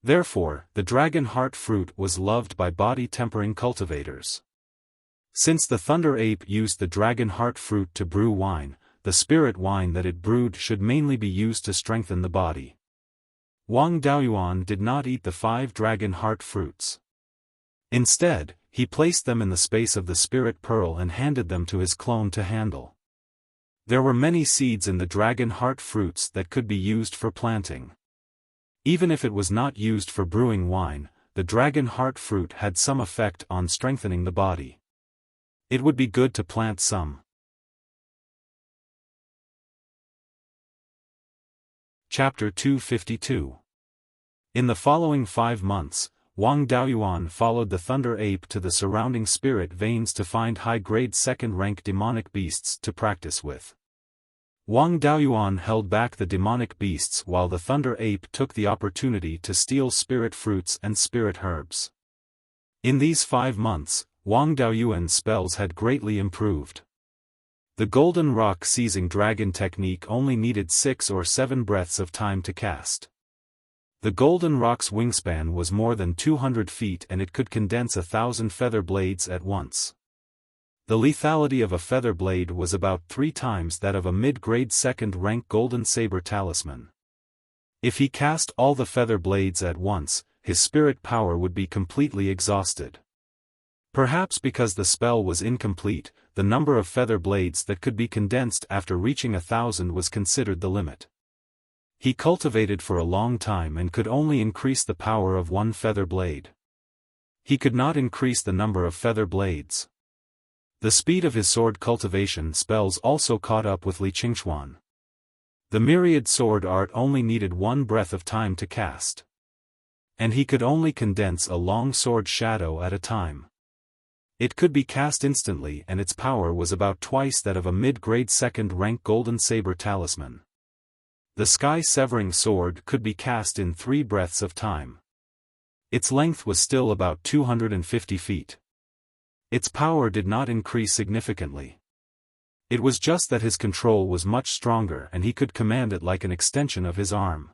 Therefore, the dragon heart fruit was loved by body-tempering cultivators. Since the thunder ape used the dragon heart fruit to brew wine, the spirit wine that it brewed should mainly be used to strengthen the body. Wang Daoyuan did not eat the 5 dragon heart fruits. Instead, he placed them in the space of the spirit pearl and handed them to his clone to handle. There were many seeds in the dragon heart fruits that could be used for planting. Even if it was not used for brewing wine, the dragon heart fruit had some effect on strengthening the body. It would be good to plant some. Chapter 252. In the following 5 months, Wang Daoyuan followed the thunder ape to the surrounding spirit veins to find high-grade second-rank demonic beasts to practice with. Wang Daoyuan held back the demonic beasts while the thunder ape took the opportunity to steal spirit fruits and spirit herbs. In these 5 months, Wang Daoyuan's spells had greatly improved. The golden rock seizing dragon technique only needed 6 or 7 breaths of time to cast. The golden rock's wingspan was more than 200 feet and it could condense 1,000 feather blades at once. The lethality of a feather blade was about 3 times that of a mid-grade second-rank golden saber talisman. If he cast all the feather blades at once, his spirit power would be completely exhausted. Perhaps because the spell was incomplete, the number of feather blades that could be condensed after reaching 1,000 was considered the limit. He cultivated for a long time and could only increase the power of 1 feather blade. He could not increase the number of feather blades. The speed of his sword cultivation spells also caught up with Li Qingxuan. The myriad sword art only needed one breath of time to cast. And he could only condense a long sword shadow at a time. It could be cast instantly, and its power was about twice that of a mid-grade second-rank golden saber talisman. The sky-severing sword could be cast in 3 breaths of time. Its length was still about 250 feet. Its power did not increase significantly. It was just that his control was much stronger and he could command it like an extension of his arm.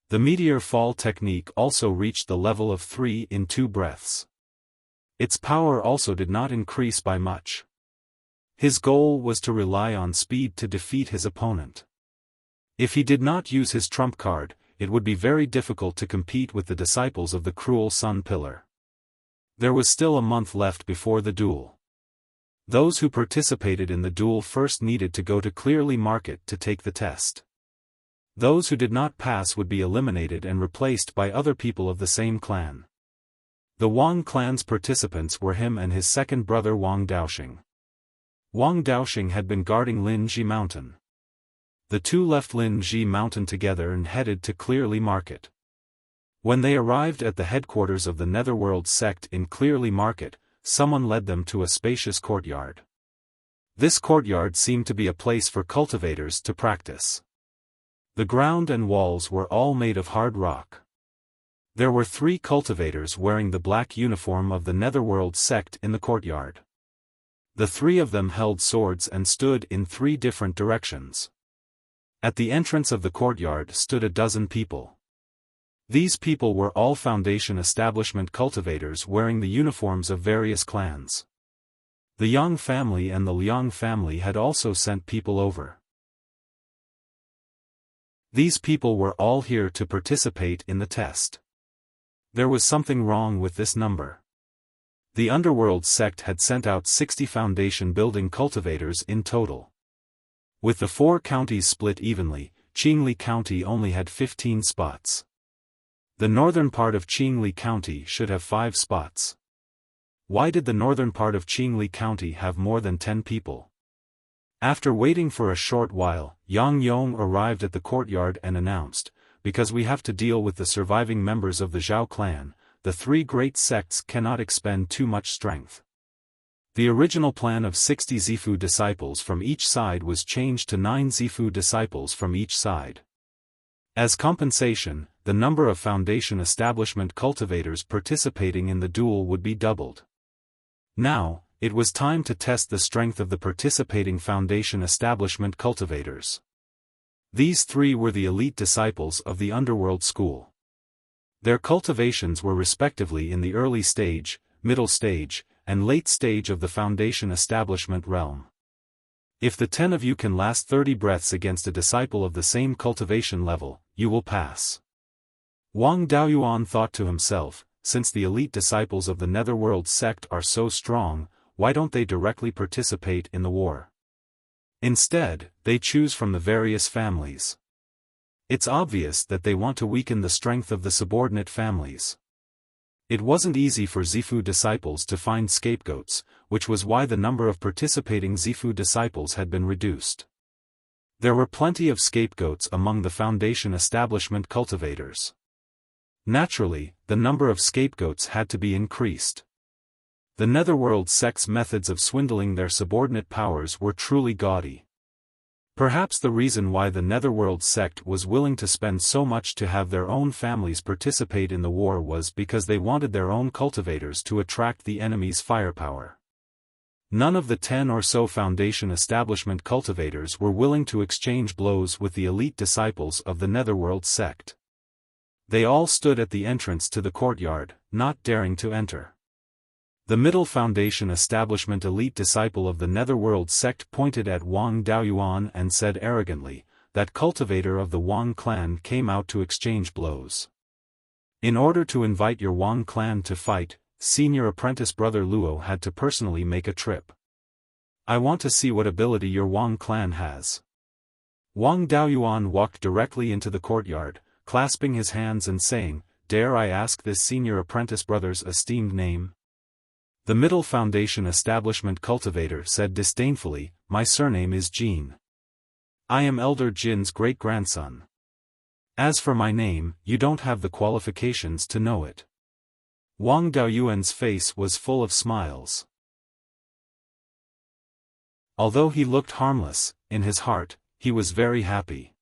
The meteor fall technique also reached the level of 3 in 2 breaths. Its power also did not increase by much. His goal was to rely on speed to defeat his opponent. If he did not use his trump card, it would be very difficult to compete with the disciples of the cruel Sun Pillar. There was still a month left before the duel. Those who participated in the duel first needed to go to Clearly Market to take the test. Those who did not pass would be eliminated and replaced by other people of the same clan. The Wang clan's participants were him and his second brother Wang Daoxing. Wang Daoxing had been guarding Linji Mountain. The two left Linji Mountain together and headed to Clearly Market. When they arrived at the headquarters of the Netherworld sect in Clearly Market, someone led them to a spacious courtyard. This courtyard seemed to be a place for cultivators to practice. The ground and walls were all made of hard rock. There were 3 cultivators wearing the black uniform of the Netherworld sect in the courtyard. The 3 of them held swords and stood in 3 different directions. At the entrance of the courtyard stood a dozen people. These people were all Foundation establishment cultivators wearing the uniforms of various clans. The Yang family and the Liang family had also sent people over. These people were all here to participate in the test. There was something wrong with this number. The Underworld sect had sent out 60 Foundation building cultivators in total. With the 4 counties split evenly, Qingli County only had 15 spots. The northern part of Qingli County should have 5 spots. Why did the northern part of Qingli County have more than 10 people? After waiting for a short while, Yang Yong arrived at the courtyard and announced, "Because we have to deal with the surviving members of the Zhao clan, the 3 great sects cannot expend too much strength." The original plan of 60 Zifu disciples from each side was changed to 9 Zifu disciples from each side. As compensation, the number of Foundation establishment cultivators participating in the duel would be doubled. Now, it was time to test the strength of the participating Foundation establishment cultivators. These 3 were the elite disciples of the Underworld School. Their cultivations were respectively in the early stage, middle stage, and late stage of the Foundation establishment realm. If the 10 of you can last 30 breaths against a disciple of the same cultivation level, you will pass. Wang Daoyuan thought to himself, since the elite disciples of the Netherworld sect are so strong, why don't they directly participate in the war? Instead, they choose from the various families. It's obvious that they want to weaken the strength of the subordinate families. It wasn't easy for Zifu disciples to find scapegoats, which was why the number of participating Zifu disciples had been reduced. There were plenty of scapegoats among the Foundation establishment cultivators. Naturally, the number of scapegoats had to be increased. The Netherworld sect's methods of swindling their subordinate powers were truly gaudy. Perhaps the reason why the Netherworld sect was willing to spend so much to have their own families participate in the war was because they wanted their own cultivators to attract the enemy's firepower. None of the 10 or so Foundation establishment cultivators were willing to exchange blows with the elite disciples of the Netherworld sect. They all stood at the entrance to the courtyard, not daring to enter. The middle Foundation establishment elite disciple of the Netherworld sect pointed at Wang Daoyuan and said arrogantly, "That cultivator of the Wang clan came out to exchange blows. In order to invite your Wang clan to fight, senior apprentice brother Luo had to personally make a trip. I want to see what ability your Wang clan has." Wang Daoyuan walked directly into the courtyard, clasping his hands and saying, dare I ask this senior apprentice brother's esteemed name? The Middle Foundation Establishment cultivator said disdainfully, my surname is Jin. I am Elder Jin's great-grandson. As for my name, you don't have the qualifications to know it. Wang Daoyuan's face was full of smiles. Although he looked harmless, in his heart, he was very happy.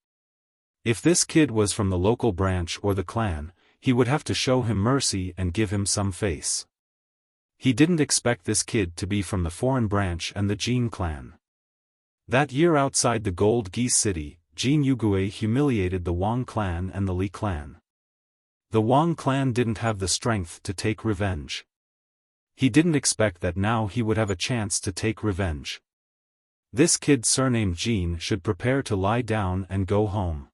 If this kid was from the local branch or the clan, he would have to show him mercy and give him some face. He didn't expect this kid to be from the foreign branch and the Jin clan. That year outside the Gold Geese City, Jin Yugue humiliated the Wang clan and the Li clan. The Wang clan didn't have the strength to take revenge. He didn't expect that now he would have a chance to take revenge. This kid surnamed Jin should prepare to lie down and go home.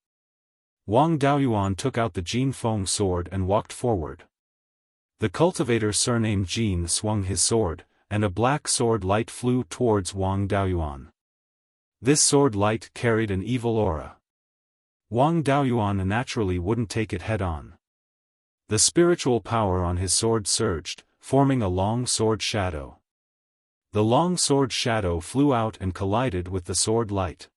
Wang Daoyuan took out the Jin Feng sword and walked forward. The cultivator surnamed Jin swung his sword, and a black sword light flew towards Wang Daoyuan. This sword light carried an evil aura. Wang Daoyuan naturally wouldn't take it head-on. The spiritual power on his sword surged, forming a long sword shadow. The long sword shadow flew out and collided with the sword light.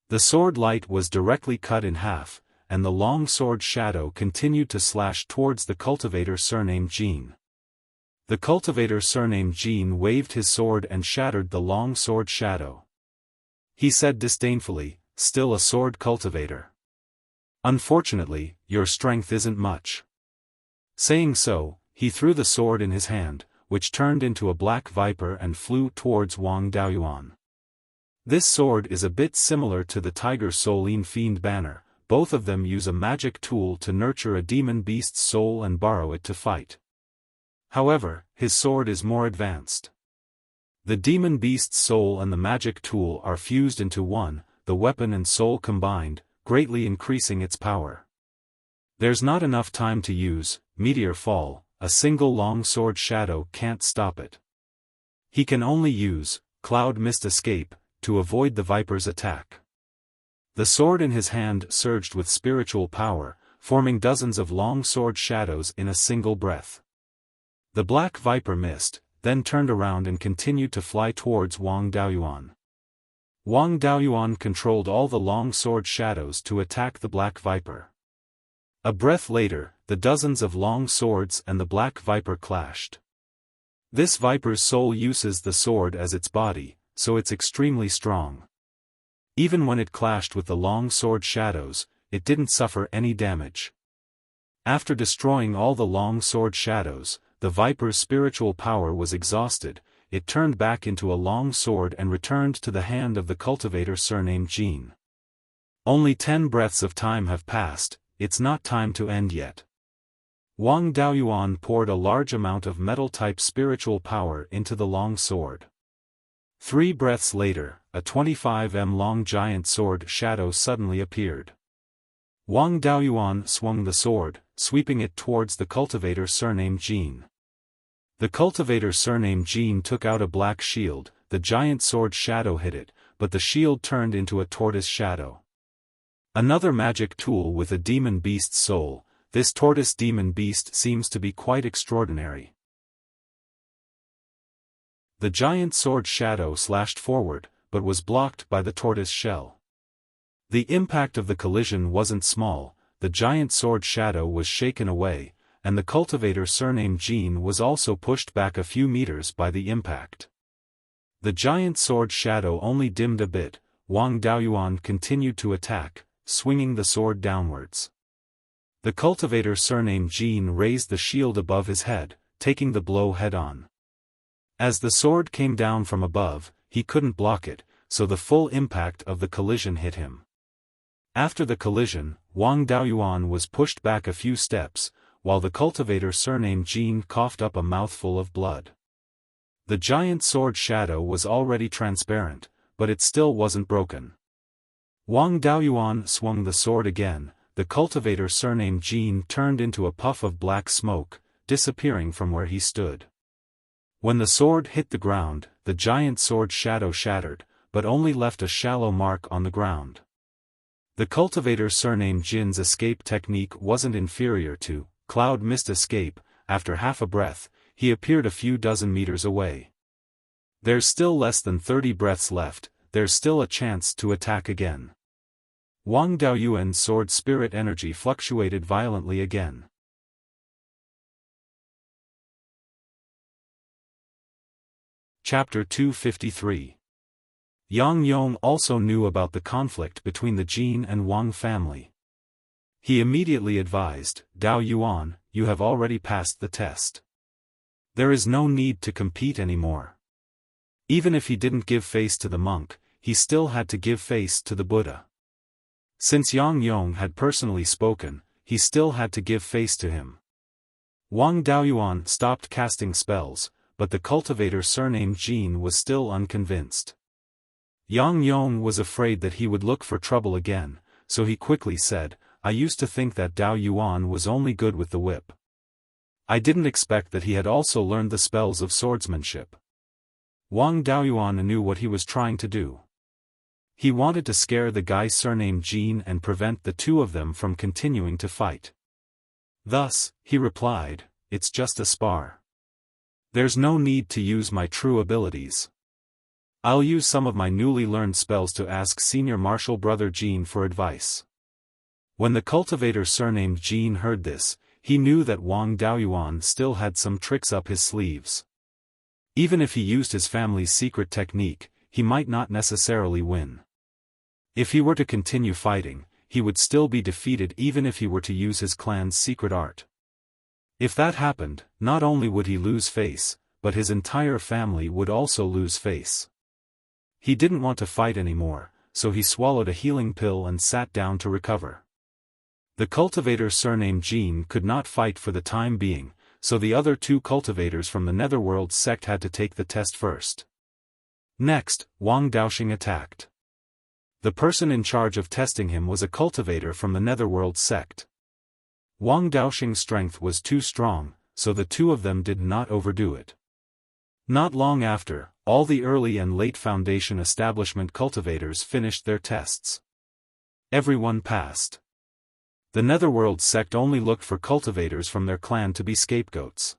The sword light was directly cut in half, and the long sword shadow continued to slash towards the cultivator surnamed Jin. The cultivator surnamed Jin waved his sword and shattered the long sword shadow. He said disdainfully, still a sword cultivator. Unfortunately, your strength isn't much. Saying so, he threw the sword in his hand, which turned into a black viper and flew towards Wang Daoyuan. This sword is a bit similar to the Tiger Soulin Fiend banner. Both of them use a magic tool to nurture a demon beast's soul and borrow it to fight. However, his sword is more advanced. The demon beast's soul and the magic tool are fused into one, the weapon and soul combined, greatly increasing its power. There's not enough time to use meteor fall, a single long sword shadow can't stop it. He can only use cloud mist escape to avoid the viper's attack. The sword in his hand surged with spiritual power, forming dozens of long sword shadows in a single breath. The black viper missed, then turned around and continued to fly towards Wang Daoyuan. Wang Daoyuan controlled all the long sword shadows to attack the black viper. A breath later, the dozens of long swords and the black viper clashed. This viper's soul uses the sword as its body, so it's extremely strong. Even when it clashed with the long sword shadows, it didn't suffer any damage. After destroying all the long sword shadows, the viper's spiritual power was exhausted. It turned back into a long sword and returned to the hand of the cultivator surnamed Jin. Only 10 breaths of time have passed, it's not time to end yet. Wang Daoyuan poured a large amount of metal-type spiritual power into the long sword. 3 breaths later, a 25 m long giant sword shadow suddenly appeared. Wang Daoyuan swung the sword, sweeping it towards the cultivator surnamed Jin. The cultivator surnamed Jin took out a black shield. The giant sword shadow hit it, but the shield turned into a tortoise shadow. Another magic tool with a demon beast's soul. This tortoise demon beast seems to be quite extraordinary. The giant sword shadow slashed forward, but was blocked by the tortoise shell. The impact of the collision wasn't small. The giant sword shadow was shaken away, and the cultivator surnamed Jin was also pushed back a few meters by the impact. The giant sword shadow only dimmed a bit. Wang Daoyuan continued to attack, swinging the sword downwards. The cultivator surnamed Jin raised the shield above his head, taking the blow head-on. As the sword came down from above, he couldn't block it, so the full impact of the collision hit him. After the collision, Wang Daoyuan was pushed back a few steps, while the cultivator surnamed Jin coughed up a mouthful of blood. The giant sword shadow was already transparent, but it still wasn't broken. Wang Daoyuan swung the sword again. The cultivator surnamed Jin turned into a puff of black smoke, disappearing from where he stood. When the sword hit the ground, the giant sword shadow shattered, but only left a shallow mark on the ground. The cultivator surnamed Jin's escape technique wasn't inferior to Cloud missed escape. After half a breath, he appeared a few dozen meters away. There's still less than 30 breaths left, there's still a chance to attack again. Wang Daoyuan's sword spirit energy fluctuated violently again. Chapter 253. Yang Yong also knew about the conflict between the Jin and Wang family. He immediately advised, Dao Yuan, you have already passed the test. There is no need to compete anymore. Even if he didn't give face to the monk, he still had to give face to the Buddha. Since Yang Yong had personally spoken, he still had to give face to him. Wang Daoyuan stopped casting spells, but the cultivator surnamed Jin was still unconvinced. Yang Yong was afraid that he would look for trouble again, so he quickly said, I used to think that Dao Yuan was only good with the whip. I didn't expect that he had also learned the spells of swordsmanship. Wang Daoyuan knew what he was trying to do. He wanted to scare the guy surnamed Jin and prevent the two of them from continuing to fight. Thus, he replied, it's just a spar. There's no need to use my true abilities. I'll use some of my newly learned spells to ask senior martial brother Jin for advice. When the cultivator surnamed Jin heard this, he knew that Wang Daoyuan still had some tricks up his sleeves. Even if he used his family's secret technique, he might not necessarily win. If he were to continue fighting, he would still be defeated even if he were to use his clan's secret art. If that happened, not only would he lose face, but his entire family would also lose face. He didn't want to fight anymore, so he swallowed a healing pill and sat down to recover. The cultivator surnamed Jin could not fight for the time being, so the other two cultivators from the Netherworld sect had to take the test first. Next, Wang Daoxing attacked. The person in charge of testing him was a cultivator from the Netherworld sect. Wang Daoxing's strength was too strong, so the two of them did not overdo it. Not long after, all the early and late Foundation establishment cultivators finished their tests. Everyone passed. The Netherworld sect only looked for cultivators from their clan to be scapegoats.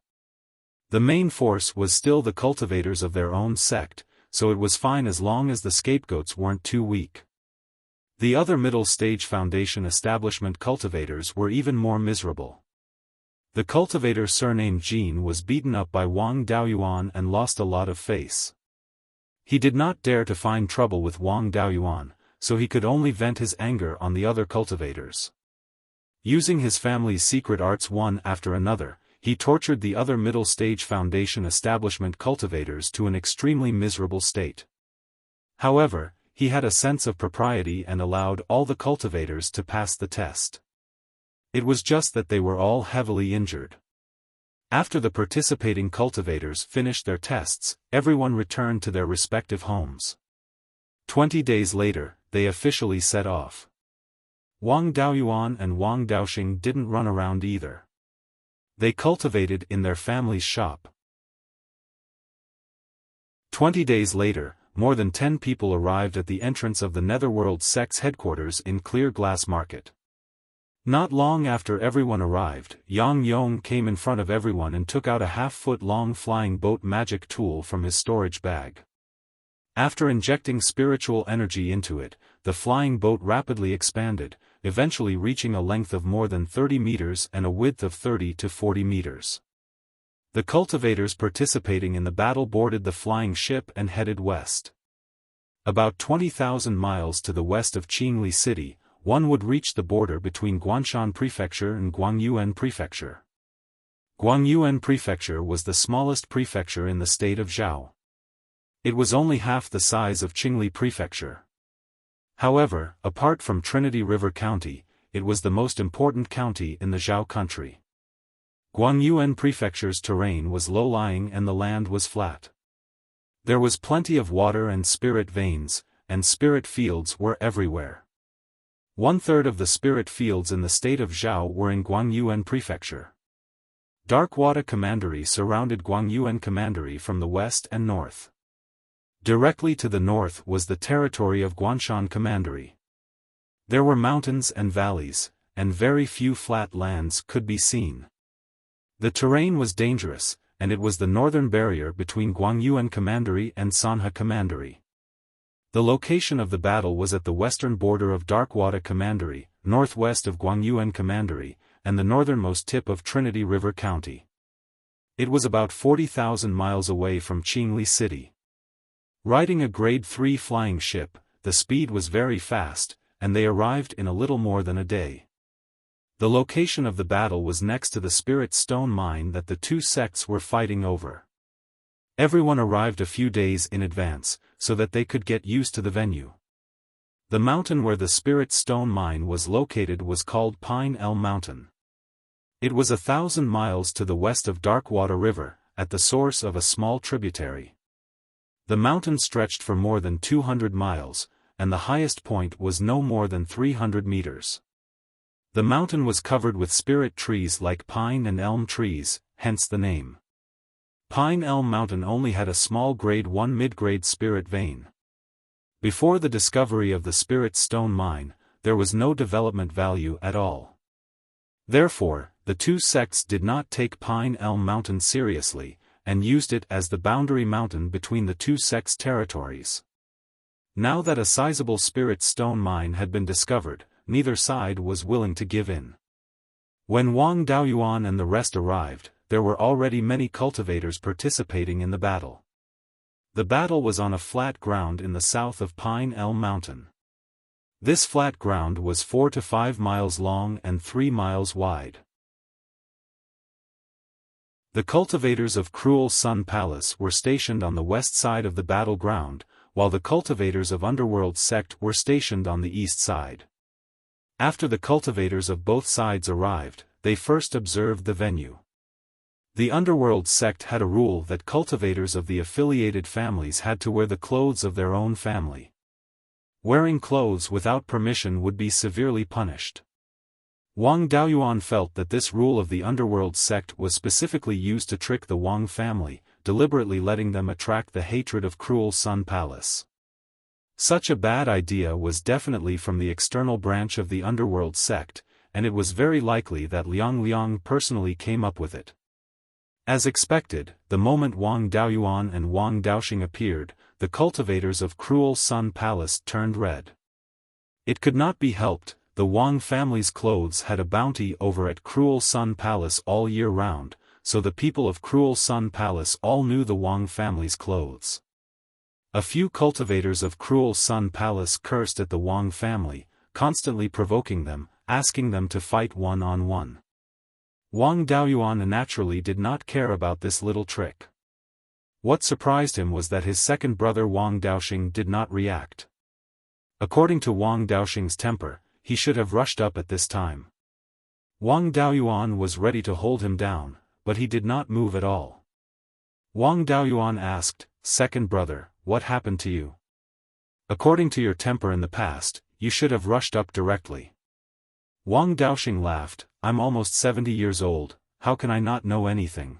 The main force was still the cultivators of their own sect, so it was fine as long as the scapegoats weren't too weak. The other middle-stage Foundation establishment cultivators were even more miserable. The cultivator surnamed Jin was beaten up by Wang Daoyuan and lost a lot of face. He did not dare to find trouble with Wang Daoyuan, so he could only vent his anger on the other cultivators. Using his family's secret arts one after another, he tortured the other middle-stage Foundation establishment cultivators to an extremely miserable state. However, he had a sense of propriety and allowed all the cultivators to pass the test. It was just that they were all heavily injured. After the participating cultivators finished their tests, everyone returned to their respective homes. 20 days later, they officially set off. Wang Daoyuan and Wang Daoxing didn't run around either. They cultivated in their family's shop. 20 days later, more than 10 people arrived at the entrance of the Netherworld sect's headquarters in Clear Glass Market. Not long after everyone arrived, Yang Yong came in front of everyone and took out a half-foot-long flying boat magic tool from his storage bag. After injecting spiritual energy into it, the flying boat rapidly expanded, eventually reaching a length of more than 30 meters and a width of 30 to 40 meters. The cultivators participating in the battle boarded the flying ship and headed west. About 20,000 miles to the west of Qingli City, one would reach the border between Guanshan Prefecture and Guangyuan Prefecture. Guangyuan Prefecture was the smallest prefecture in the state of Zhao. It was only half the size of Qingli Prefecture. However, apart from Trinity River County, it was the most important county in the Zhao country. Guangyuan Prefecture's terrain was low-lying and the land was flat. There was plenty of water and spirit veins, and spirit fields were everywhere. 1/3 of the spirit fields in the state of Zhao were in Guangyuan Prefecture. Darkwater Commandery surrounded Guangyuan Commandery from the west and north. Directly to the north was the territory of Guanshan Commandery. There were mountains and valleys, and very few flat lands could be seen. The terrain was dangerous, and it was the northern barrier between Guangyuan Commandery and Sanhe Commandery. The location of the battle was at the western border of Darkwada Commandery, northwest of Guangyuan Commandery, and the northernmost tip of Trinity River County. It was about 40,000 miles away from Qingli City. Riding a Grade 3 flying ship, the speed was very fast, and they arrived in a little more than a day. The location of the battle was next to the Spirit Stone mine that the two sects were fighting over. Everyone arrived a few days in advance, so that they could get used to the venue. The mountain where the Spirit Stone mine was located was called Pine Elm Mountain. It was 1,000 miles to the west of Darkwater River, at the source of a small tributary. The mountain stretched for more than 200 miles, and the highest point was no more than 300 meters. The mountain was covered with spirit trees like pine and elm trees, hence the name. Pine Elm Mountain only had a small Grade 1 mid-grade spirit vein. Before the discovery of the Spirit Stone mine, there was no development value at all. Therefore, the two sects did not take Pine Elm Mountain seriously, and used it as the boundary mountain between the two sects' territories. Now that a sizable Spirit Stone mine had been discovered, neither side was willing to give in. When Wang Daoyuan and the rest arrived, there were already many cultivators participating in the battle. The battle was on a flat ground in the south of Pine Elm Mountain. This flat ground was 4 to 5 miles long and 3 miles wide. The cultivators of Cruel Sun Palace were stationed on the west side of the battleground, while the cultivators of Underworld sect were stationed on the east side. After the cultivators of both sides arrived, they first observed the venue. The Underworld sect had a rule that cultivators of the affiliated families had to wear the clothes of their own family. Wearing clothes without permission would be severely punished. Wang Daoyuan felt that this rule of the Underworld sect was specifically used to trick the Wang family, deliberately letting them attract the hatred of Cruel Sun Palace. Such a bad idea was definitely from the external branch of the Underworld sect, and it was very likely that Liang Liang personally came up with it. As expected, the moment Wang Daoyuan and Wang Daoxing appeared, the cultivators of Cruel Sun Palace turned red. It could not be helped, the Wang family's clothes had a bounty over at Cruel Sun Palace all year round, so the people of Cruel Sun Palace all knew the Wang family's clothes. A few cultivators of Cruel Sun Palace cursed at the Wang family, constantly provoking them, asking them to fight one-on-one. Wang Daoyuan naturally did not care about this little trick. What surprised him was that his second brother Wang Daoxing did not react. According to Wang Daoxing's temper, he should have rushed up at this time. Wang Daoyuan was ready to hold him down, but he did not move at all. Wang Daoyuan asked, "Second brother, what happened to you? According to your temper in the past, you should have rushed up directly." Wang Daoxing laughed, "I'm almost 70 years old, how can I not know anything?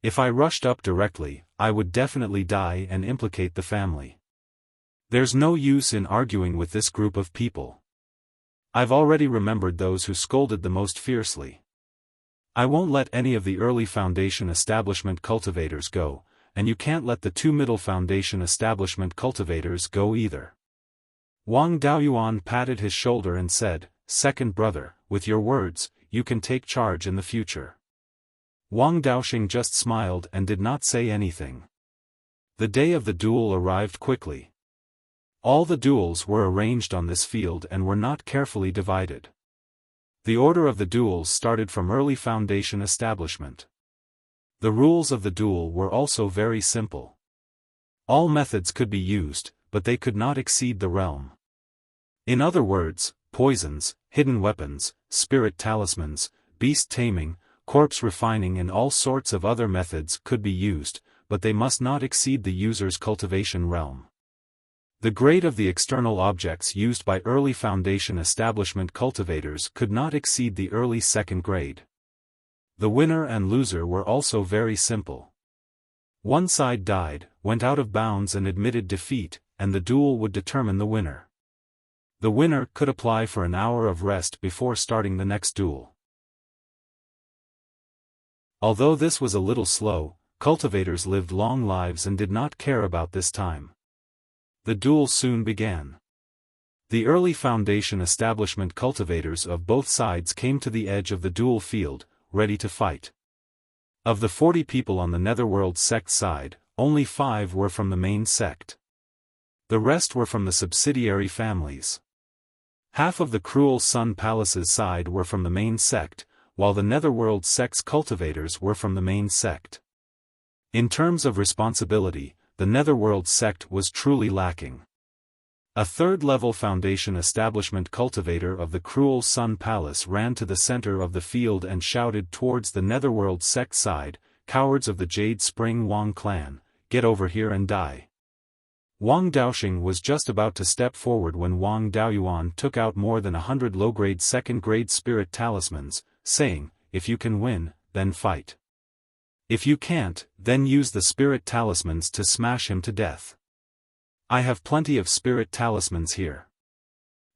If I rushed up directly, I would definitely die and implicate the family. There's no use in arguing with this group of people. I've already remembered those who scolded the most fiercely. I won't let any of the early Foundation establishment cultivators go, and you can't let the two middle Foundation establishment cultivators go either." Wang Daoyuan patted his shoulder and said, "Second brother, with your words, you can take charge in the future." Wang Daoxing just smiled and did not say anything. The day of the duel arrived quickly. All the duels were arranged on this field and were not carefully divided. The order of the duels started from early Foundation establishment. The rules of the duel were also very simple. All methods could be used, but they could not exceed the realm. In other words, poisons, hidden weapons, spirit talismans, beast taming, corpse refining and all sorts of other methods could be used, but they must not exceed the user's cultivation realm. The grade of the external objects used by early Foundation establishment cultivators could not exceed the early second grade. The winner and loser were also very simple. One side died, went out of bounds and admitted defeat, and the duel would determine the winner. The winner could apply for an hour of rest before starting the next duel. Although this was a little slow, cultivators lived long lives and did not care about this time. The duel soon began. The early Foundation establishment cultivators of both sides came to the edge of the duel field, ready to fight. Of the 40 people on the Netherworld sect side, only 5 were from the main sect. The rest were from the subsidiary families. Half of the Cruel Sun Palace's side were from the main sect, while the Netherworld sect's cultivators were from the main sect. In terms of responsibility, the Netherworld sect was truly lacking. A third-level Foundation establishment cultivator of the Cruel Sun Palace ran to the center of the field and shouted towards the Netherworld sect side, "Cowards of the Jade Spring Wang clan, get over here and die." Wang Daoxing was just about to step forward when Wang Daoyuan took out more than 100 low-grade second-grade spirit talismans, saying, "If you can win, then fight. If you can't, then use the spirit talismans to smash him to death. I have plenty of spirit talismans here.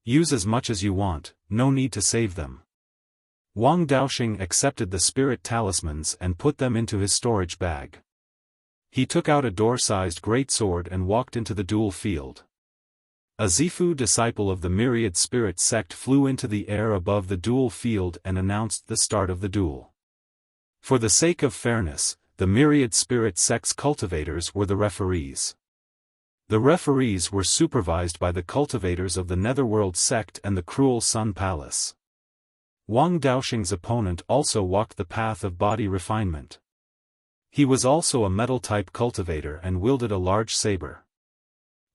Use as much as you want, no need to save them." Wang Daoxing accepted the spirit talismans and put them into his storage bag. He took out a door-sized greatsword and walked into the duel field. A Zifu disciple of the Myriad Spirit sect flew into the air above the duel field and announced the start of the duel. For the sake of fairness, the Myriad Spirit sect's cultivators were the referees. The referees were supervised by the cultivators of the Netherworld sect and the Cruel Sun Palace. Wang Daoxing's opponent also walked the path of body refinement. He was also a metal-type cultivator and wielded a large saber.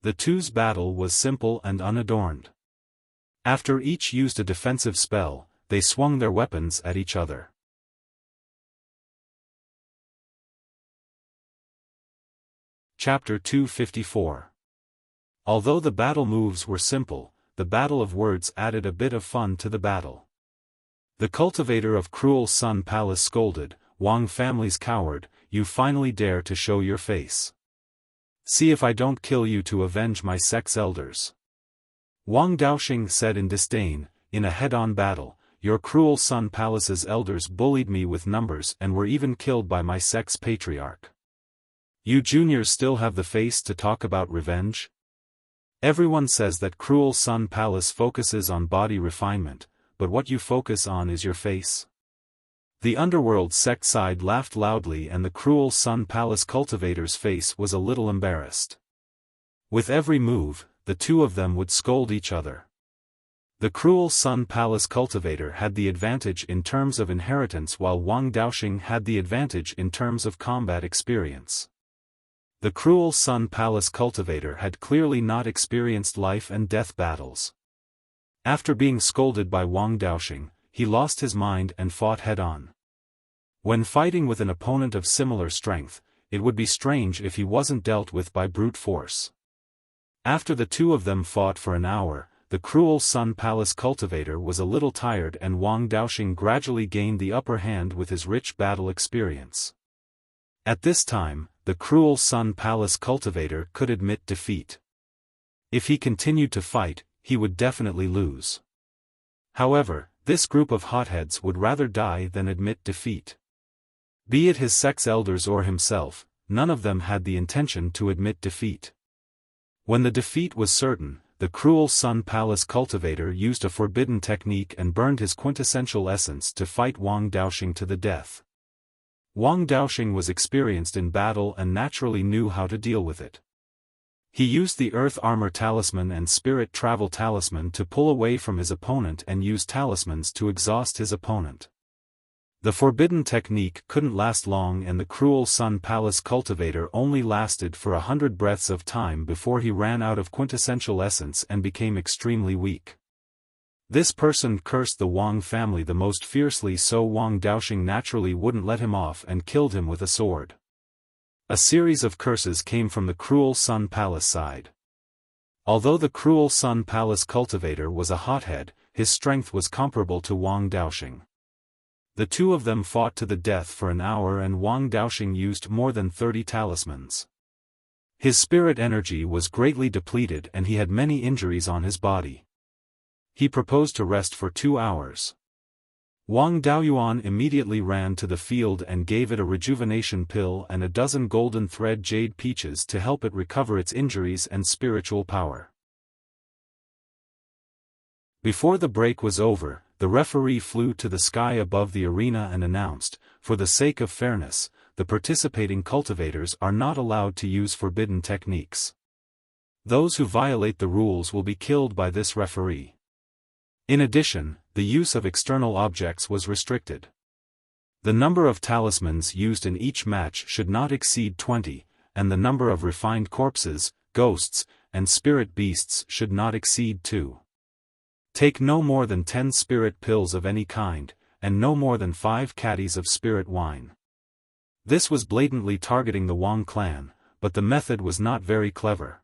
The two's battle was simple and unadorned. After each used a defensive spell, they swung their weapons at each other. Chapter 254. Although the battle moves were simple, the battle of words added a bit of fun to the battle. The cultivator of Cruel Sun Palace scolded, "Wang family's coward, you finally dare to show your face. See if I don't kill you to avenge my sect's elders." Wang Daoxing said in disdain, "In a head-on battle, your Cruel Sun Palace's elders bullied me with numbers and were even killed by my sect's patriarch. You juniors still have the face to talk about revenge? Everyone says that Cruel Sun Palace focuses on body refinement, but what you focus on is your face." The Underworld sect side laughed loudly and the Cruel Sun Palace cultivator's face was a little embarrassed. With every move, the two of them would scold each other. The Cruel Sun Palace cultivator had the advantage in terms of inheritance while Wang Daoxing had the advantage in terms of combat experience. The Cruel Sun Palace cultivator had clearly not experienced life and death battles. After being scolded by Wang Daoxing, he lost his mind and fought head-on. When fighting with an opponent of similar strength, it would be strange if he wasn't dealt with by brute force. After the two of them fought for an hour, the Cruel Sun Palace cultivator was a little tired and Wang Daoxing gradually gained the upper hand with his rich battle experience. At this time, the Cruel Sun Palace cultivator could admit defeat. If he continued to fight, he would definitely lose. However, this group of hotheads would rather die than admit defeat. Be it his sect's elders or himself, none of them had the intention to admit defeat. When the defeat was certain, the Cruel Sun Palace cultivator used a forbidden technique and burned his quintessential essence to fight Wang Daoxing to the death. Wang Daoxing was experienced in battle and naturally knew how to deal with it. He used the Earth Armor Talisman and Spirit Travel Talisman to pull away from his opponent and use talismans to exhaust his opponent. The forbidden technique couldn't last long and the Cruel Sun Palace cultivator only lasted for 100 breaths of time before he ran out of quintessential essence and became extremely weak. This person cursed the Wang family the most fiercely, so Wang Daoxing naturally wouldn't let him off and killed him with a sword. A series of curses came from the Cruel Sun Palace side. Although the Cruel Sun Palace cultivator was a hothead, his strength was comparable to Wang Daoxing. The two of them fought to the death for an hour and Wang Daoxing used more than 30 talismans. His spirit energy was greatly depleted and he had many injuries on his body. He proposed to rest for 2 hours. Wang Daoyuan immediately ran to the field and gave it a rejuvenation pill and a dozen golden thread jade peaches to help it recover its injuries and spiritual power. Before the break was over, the referee flew to the sky above the arena and announced, for the sake of fairness, the participating cultivators are not allowed to use forbidden techniques. Those who violate the rules will be killed by this referee. In addition, the use of external objects was restricted. The number of talismans used in each match should not exceed 20, and the number of refined corpses, ghosts, and spirit beasts should not exceed 2. Take no more than 10 spirit pills of any kind, and no more than 5 caddies of spirit wine. This was blatantly targeting the Wang clan, but the method was not very clever.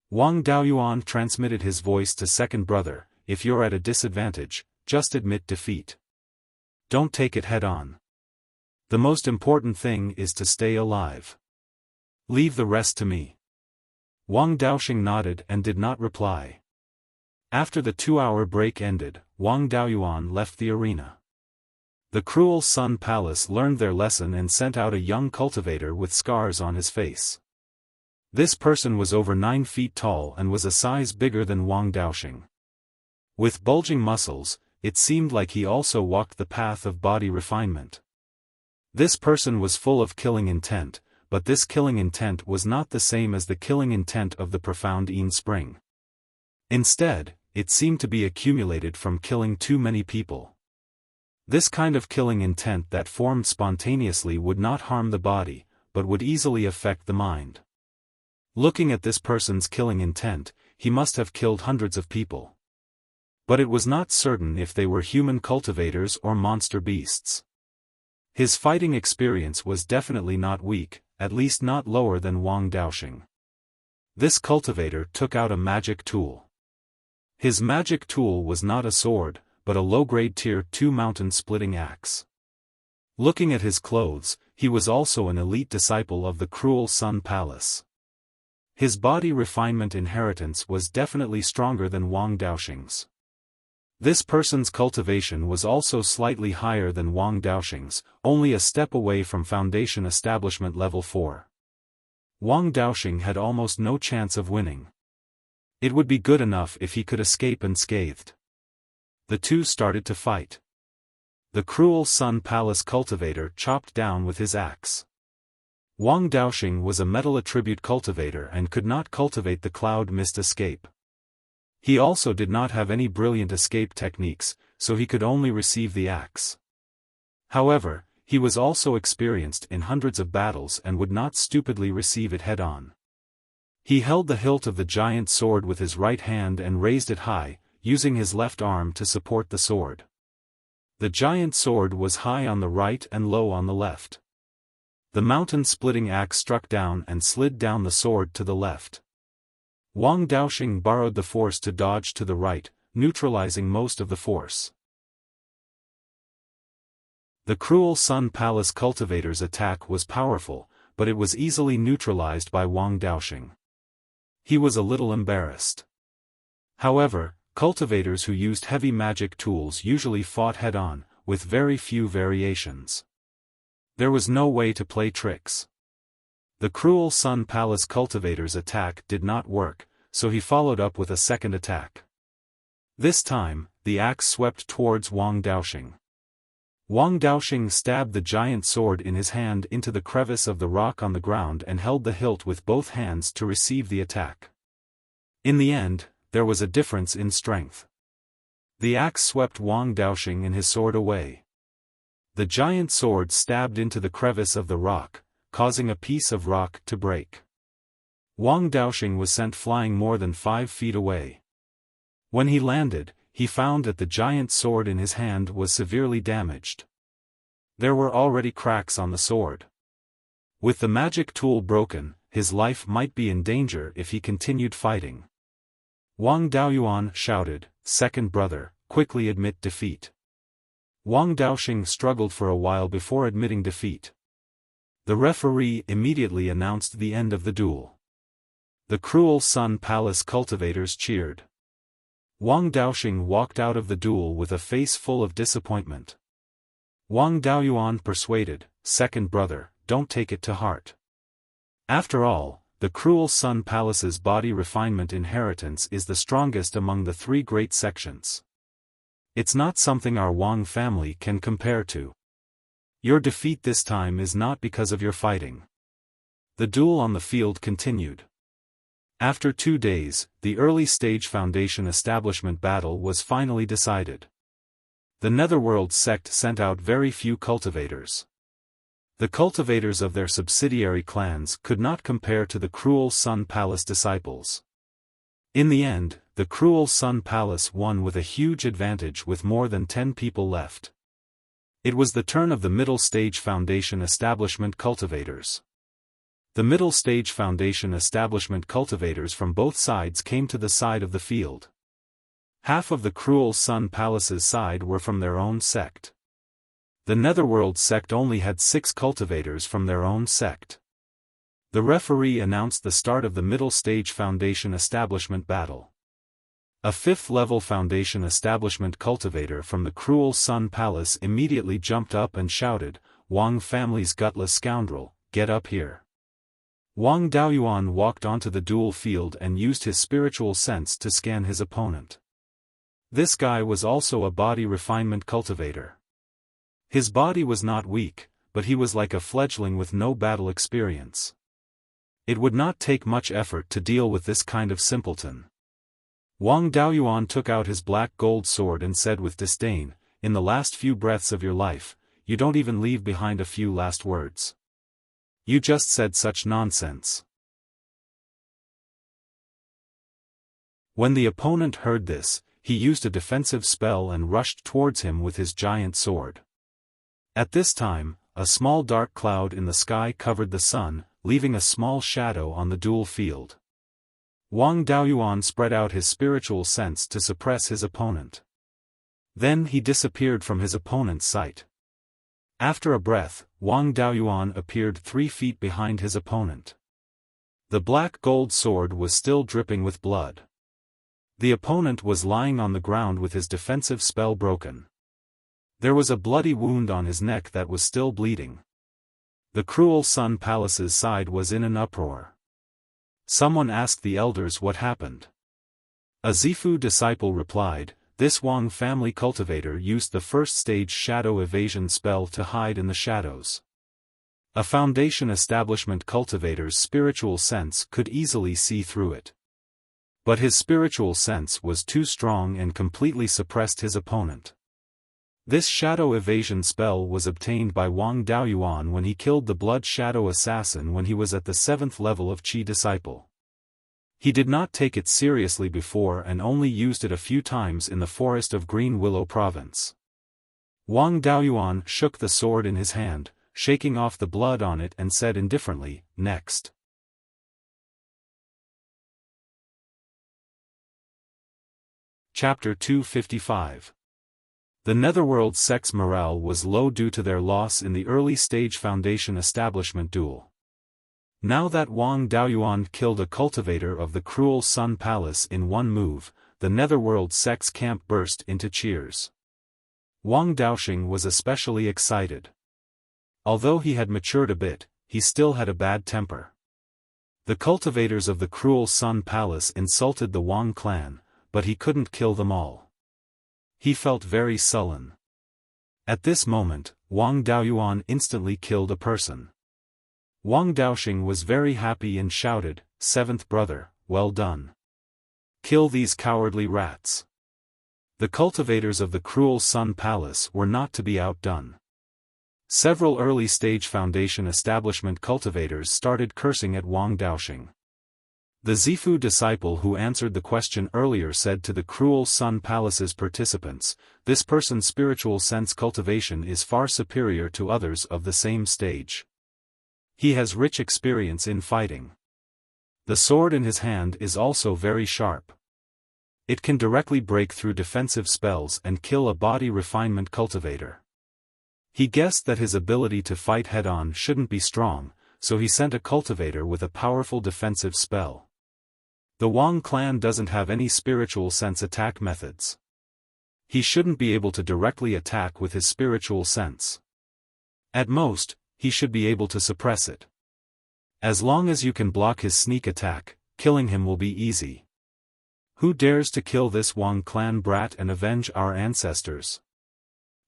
Wang Daoyuan transmitted his voice to second brother, if you're at a disadvantage, just admit defeat. Don't take it head-on. The most important thing is to stay alive. Leave the rest to me. Wang Daoxing nodded and did not reply. After the 2-hour break ended, Wang Daoyuan left the arena. The cruel Sun Palace learned their lesson and sent out a young cultivator with scars on his face. This person was over 9 feet tall and was a size bigger than Wang Daoxing. With bulging muscles, it seemed like he also walked the path of body refinement. This person was full of killing intent, but this killing intent was not the same as the killing intent of the profound Yin Spring. Instead, it seemed to be accumulated from killing too many people. This kind of killing intent that formed spontaneously would not harm the body, but would easily affect the mind. Looking at this person's killing intent, he must have killed hundreds of people. But it was not certain if they were human cultivators or monster beasts. His fighting experience was definitely not weak, at least not lower than Wang Daoxing. This cultivator took out a magic tool. His magic tool was not a sword, but a low-grade Tier 2 mountain-splitting axe. Looking at his clothes, he was also an elite disciple of the cruel Sun Palace. His body refinement inheritance was definitely stronger than Wang Daoxing's. This person's cultivation was also slightly higher than Wang Daoxing's, only a step away from Foundation Establishment Level 4. Wang Daoxing had almost no chance of winning. It would be good enough if he could escape unscathed. The two started to fight. The cruel Sun Palace cultivator chopped down with his axe. Wang Daoxing was a metal attribute cultivator and could not cultivate the cloud mist escape. He also did not have any brilliant escape techniques, so he could only receive the axe. However, he was also experienced in hundreds of battles and would not stupidly receive it head-on. He held the hilt of the giant sword with his right hand and raised it high, using his left arm to support the sword. The giant sword was high on the right and low on the left. The mountain-splitting axe struck down and slid down the sword to the left. Wang Daoxing borrowed the force to dodge to the right, neutralizing most of the force. The cruel Sun Palace cultivator's attack was powerful, but it was easily neutralized by Wang Daoxing. He was a little embarrassed. However, cultivators who used heavy magic tools usually fought head-on, with very few variations. There was no way to play tricks. The cruel Sun Palace cultivator's attack did not work, so he followed up with a second attack. This time, the axe swept towards Wang Daoxing. Wang Daoxing stabbed the giant sword in his hand into the crevice of the rock on the ground and held the hilt with both hands to receive the attack. In the end, there was a difference in strength. The axe swept Wang Daoxing and his sword away. The giant sword stabbed into the crevice of the rock, causing a piece of rock to break. Wang Daoxing was sent flying more than 5 feet away. When he landed, he found that the giant sword in his hand was severely damaged. There were already cracks on the sword. With the magic tool broken, his life might be in danger if he continued fighting. Wang Daoyuan shouted, "Second brother, quickly admit defeat." Wang Daoxing struggled for a while before admitting defeat. The referee immediately announced the end of the duel. The cruel Sun Palace cultivators cheered. Wang Daoxing walked out of the duel with a face full of disappointment. Wang Daoyuan persuaded, "Second brother, don't take it to heart. After all, the Cruel Sun Palace's body refinement inheritance is the strongest among the three great sections. It's not something our Wang family can compare to. Your defeat this time is not because of your fighting." The duel on the field continued. After 2 days, the early stage Foundation establishment battle was finally decided. The Netherworld sect sent out very few cultivators. The cultivators of their subsidiary clans could not compare to the Cruel Sun Palace disciples. In the end, the Cruel Sun Palace won with a huge advantage with more than 10 people left. It was the turn of the middle stage Foundation establishment cultivators. The middle stage Foundation establishment cultivators from both sides came to the side of the field. Half of the Cruel Sun Palace's side were from their own sect. The Netherworld sect only had 6 cultivators from their own sect. The referee announced the start of the middle stage Foundation establishment battle. A 5th-level Foundation establishment cultivator from the Cruel Sun Palace immediately jumped up and shouted, "Wang family's gutless scoundrel, get up here." Wang Daoyuan walked onto the duel field and used his spiritual sense to scan his opponent. This guy was also a body refinement cultivator. His body was not weak, but he was like a fledgling with no battle experience. It would not take much effort to deal with this kind of simpleton. Wang Daoyuan took out his black gold sword and said with disdain, "In the last few breaths of your life, you don't even leave behind a few last words. You just said such nonsense." When the opponent heard this, he used a defensive spell and rushed towards him with his giant sword. At this time, a small dark cloud in the sky covered the sun, leaving a small shadow on the duel field. Wang Daoyuan spread out his spiritual sense to suppress his opponent. Then he disappeared from his opponent's sight. After a breath, Wang Daoyuan appeared 3 feet behind his opponent. The black gold sword was still dripping with blood. The opponent was lying on the ground with his defensive spell broken. There was a bloody wound on his neck that was still bleeding. The Cruel Sun Palace's side was in an uproar. Someone asked the elders what happened. A Zifu disciple replied, "This Wang family cultivator used the first stage shadow evasion spell to hide in the shadows." A Foundation establishment cultivator's spiritual sense could easily see through it. But his spiritual sense was too strong and completely suppressed his opponent. This shadow evasion spell was obtained by Wang Daoyuan when he killed the Blood Shadow Assassin when he was at the 7th level of Qi disciple. He did not take it seriously before and only used it a few times in the forest of Green Willow province. Wang Daoyuan shook the sword in his hand, shaking off the blood on it and said indifferently, "Next." Chapter 255. The Netherworld sect's morale was low due to their loss in the early stage Foundation establishment duel. Now that Wang Daoyuan killed a cultivator of the Cruel Sun Palace in one move, the Netherworld sect's camp burst into cheers. Wang Daoxing was especially excited. Although he had matured a bit, he still had a bad temper. The cultivators of the Cruel Sun Palace insulted the Wang clan, but he couldn't kill them all. He felt very sullen. At this moment, Wang Daoyuan instantly killed a person. Wang Daoxing was very happy and shouted, "Seventh brother, well done. Kill these cowardly rats." The cultivators of the Cruel Sun Palace were not to be outdone. Several early-stage Foundation establishment cultivators started cursing at Wang Daoxing. The Zifu disciple who answered the question earlier said to the Cruel Sun Palace's participants, "This person's spiritual sense cultivation is far superior to others of the same stage. He has rich experience in fighting. The sword in his hand is also very sharp. It can directly break through defensive spells and kill a body refinement cultivator." He guessed that his ability to fight head-on shouldn't be strong, so he sent a cultivator with a powerful defensive spell. The Wang clan doesn't have any spiritual sense attack methods. He shouldn't be able to directly attack with his spiritual sense. At most, he should be able to suppress it. As long as you can block his sneak attack, killing him will be easy. Who dares to kill this Wang clan brat and avenge our ancestors?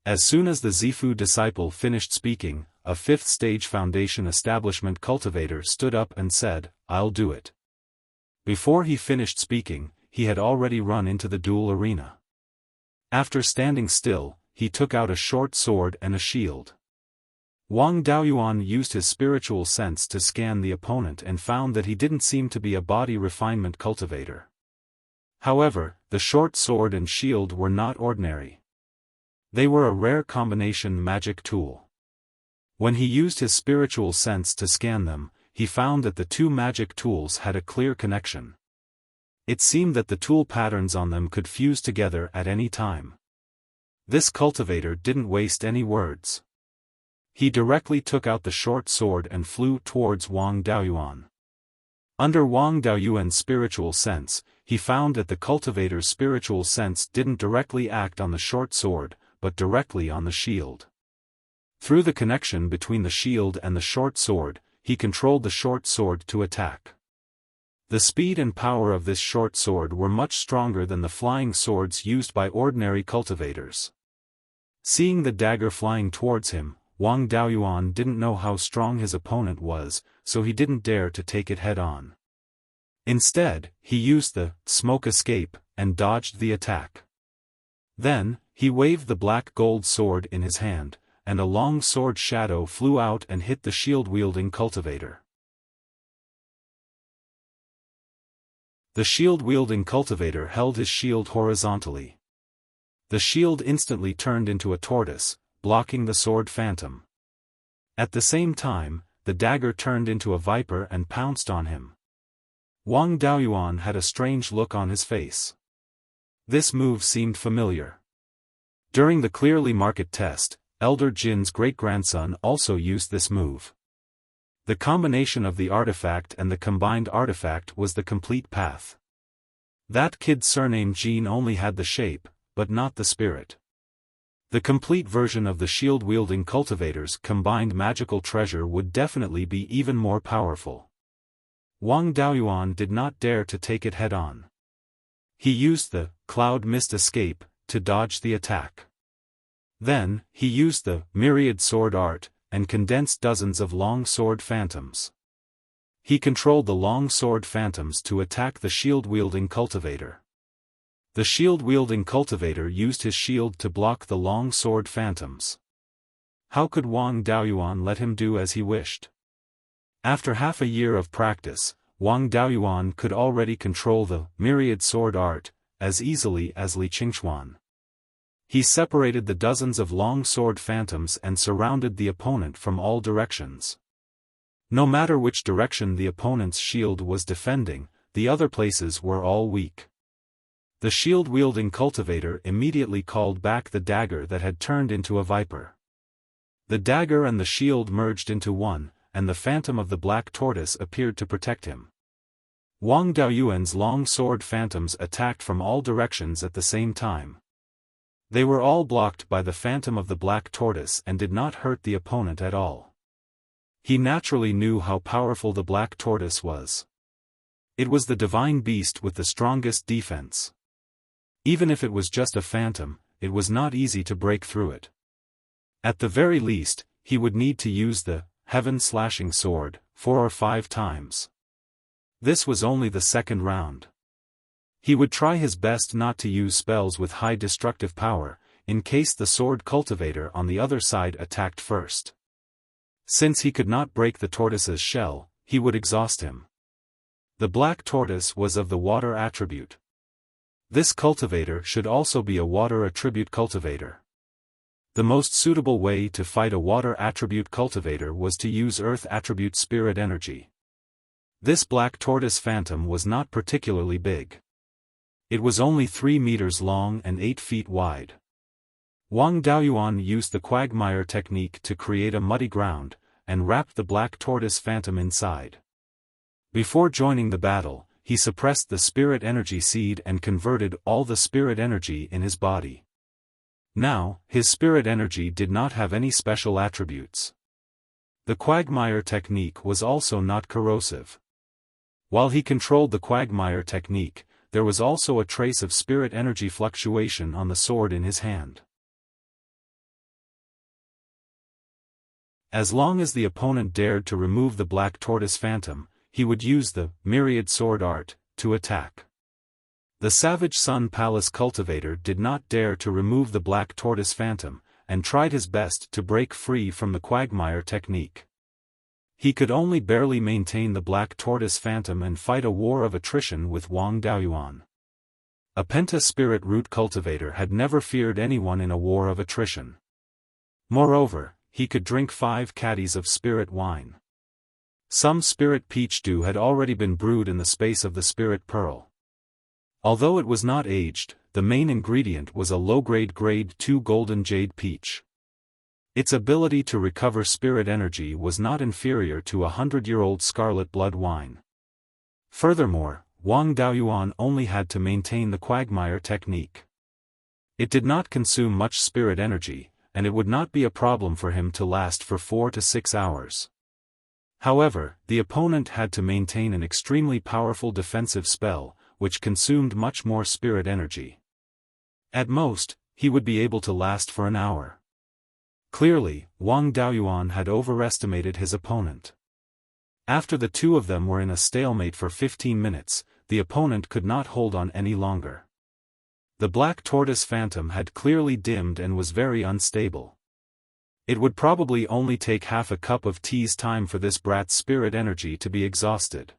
As soon as the Zifu disciple finished speaking, a fifth-stage foundation establishment cultivator stood up and said, "I'll do it." Before he finished speaking, he had already run into the duel arena. After standing still, he took out a short sword and a shield. Wang Daoyuan used his spiritual sense to scan the opponent and found that he didn't seem to be a body refinement cultivator. However, the short sword and shield were not ordinary. They were a rare combination magic tool. When he used his spiritual sense to scan them, he found that the two magic tools had a clear connection. It seemed that the tool patterns on them could fuse together at any time. This cultivator didn't waste any words. He directly took out the short sword and flew towards Wang Daoyuan. Under Wang Daoyuan's spiritual sense, he found that the cultivator's spiritual sense didn't directly act on the short sword, but directly on the shield. Through the connection between the shield and the short sword, he controlled the short sword to attack. The speed and power of this short sword were much stronger than the flying swords used by ordinary cultivators. Seeing the dagger flying towards him, Wang Daoyuan didn't know how strong his opponent was, so he didn't dare to take it head-on. Instead, he used the smoke escape and dodged the attack. Then, he waved the black gold sword in his hand, and a long sword shadow flew out and hit the shield-wielding cultivator. The shield-wielding cultivator held his shield horizontally. The shield instantly turned into a tortoise, blocking the sword phantom. At the same time, the dagger turned into a viper and pounced on him. Wang Daoyuan had a strange look on his face. This move seemed familiar. During the clearly marked test, Elder Jin's great-grandson also used this move. The combination of the artifact and the combined artifact was the complete path. That kid surnamed Jin only had the shape, but not the spirit. The complete version of the shield-wielding cultivator's combined magical treasure would definitely be even more powerful. Wang Daoyuan did not dare to take it head-on. He used the cloud mist escape to dodge the attack. Then, he used the myriad sword art, and condensed dozens of long sword phantoms. He controlled the long sword phantoms to attack the shield-wielding cultivator. The shield-wielding cultivator used his shield to block the long sword phantoms. How could Wang Daoyuan let him do as he wished? After half a year of practice, Wang Daoyuan could already control the myriad sword art as easily as Li Qingchuan. He separated the dozens of long sword phantoms and surrounded the opponent from all directions. No matter which direction the opponent's shield was defending, the other places were all weak. The shield-wielding cultivator immediately called back the dagger that had turned into a viper. The dagger and the shield merged into one, and the phantom of the black tortoise appeared to protect him. Wang Daoyuan's long sword phantoms attacked from all directions at the same time. They were all blocked by the phantom of the black tortoise and did not hurt the opponent at all. He naturally knew how powerful the black tortoise was. It was the divine beast with the strongest defense. Even if it was just a phantom, it was not easy to break through it. At the very least, he would need to use the heaven-slashing sword 4 or 5 times. This was only the second round. He would try his best not to use spells with high destructive power, in case the sword cultivator on the other side attacked first. Since he could not break the tortoise's shell, he would exhaust him. The black tortoise was of the water attribute. This cultivator should also be a water attribute cultivator. The most suitable way to fight a water attribute cultivator was to use earth attribute spirit energy. This black tortoise phantom was not particularly big. It was only 3 meters long and 8 feet wide. Wang Daoyuan used the quagmire technique to create a muddy ground, and wrapped the black tortoise phantom inside. Before joining the battle, he suppressed the spirit energy seed and converted all the spirit energy in his body. Now, his spirit energy did not have any special attributes. The quagmire technique was also not corrosive. While he controlled the quagmire technique, there was also a trace of spirit energy fluctuation on the sword in his hand. As long as the opponent dared to remove the black tortoise phantom, he would use the myriad sword art to attack. The Savage Sun Palace cultivator did not dare to remove the black tortoise phantom, and tried his best to break free from the quagmire technique. He could only barely maintain the black tortoise phantom and fight a war of attrition with Wang Daoyuan. A penta spirit root cultivator had never feared anyone in a war of attrition. Moreover, he could drink 5 caddies of spirit wine. Some spirit peach dew had already been brewed in the space of the spirit pearl. Although it was not aged, the main ingredient was a low-grade grade 2 golden jade peach. Its ability to recover spirit energy was not inferior to a 100-year-old scarlet blood wine. Furthermore, Wang Daoyuan only had to maintain the quagmire technique. It did not consume much spirit energy, and it would not be a problem for him to last for 4 to 6 hours. However, the opponent had to maintain an extremely powerful defensive spell, which consumed much more spirit energy. At most, he would be able to last for an hour. Clearly, Wang Daoyuan had overestimated his opponent. After the two of them were in a stalemate for 15 minutes, the opponent could not hold on any longer. The black tortoise phantom had clearly dimmed and was very unstable. It would probably only take half a cup of tea's time for this brat's spirit energy to be exhausted.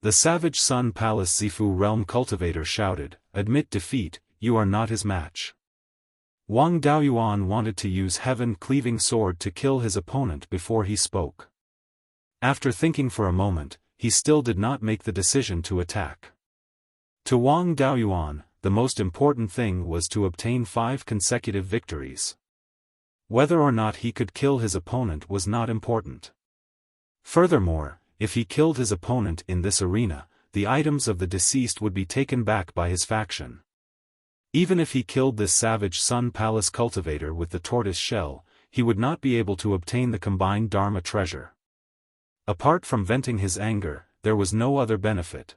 The Savage Sun Palace Zifu Realm cultivator shouted, "Admit defeat, you are not his match." Wang Daoyuan wanted to use heaven-cleaving sword to kill his opponent before he spoke. After thinking for a moment, he still did not make the decision to attack. To Wang Daoyuan, the most important thing was to obtain 5 consecutive victories. Whether or not he could kill his opponent was not important. Furthermore, if he killed his opponent in this arena, the items of the deceased would be taken back by his faction. Even if he killed this Savage Sun Palace cultivator with the tortoise shell, he would not be able to obtain the combined Dharma treasure. Apart from venting his anger, there was no other benefit.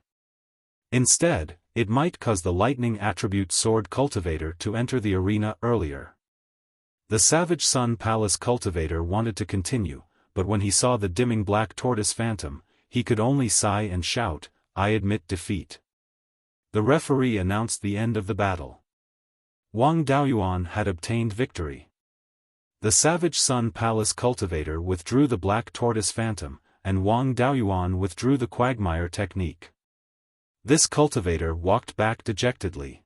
Instead, it might cause the lightning attribute sword cultivator to enter the arena earlier. The Savage Sun Palace cultivator wanted to continue, but when he saw the dimming black tortoise phantom, he could only sigh and shout, "I admit defeat." The referee announced the end of the battle. Wang Daoyuan had obtained victory. The Savage Sun Palace cultivator withdrew the black tortoise phantom, and Wang Daoyuan withdrew the quagmire technique. This cultivator walked back dejectedly.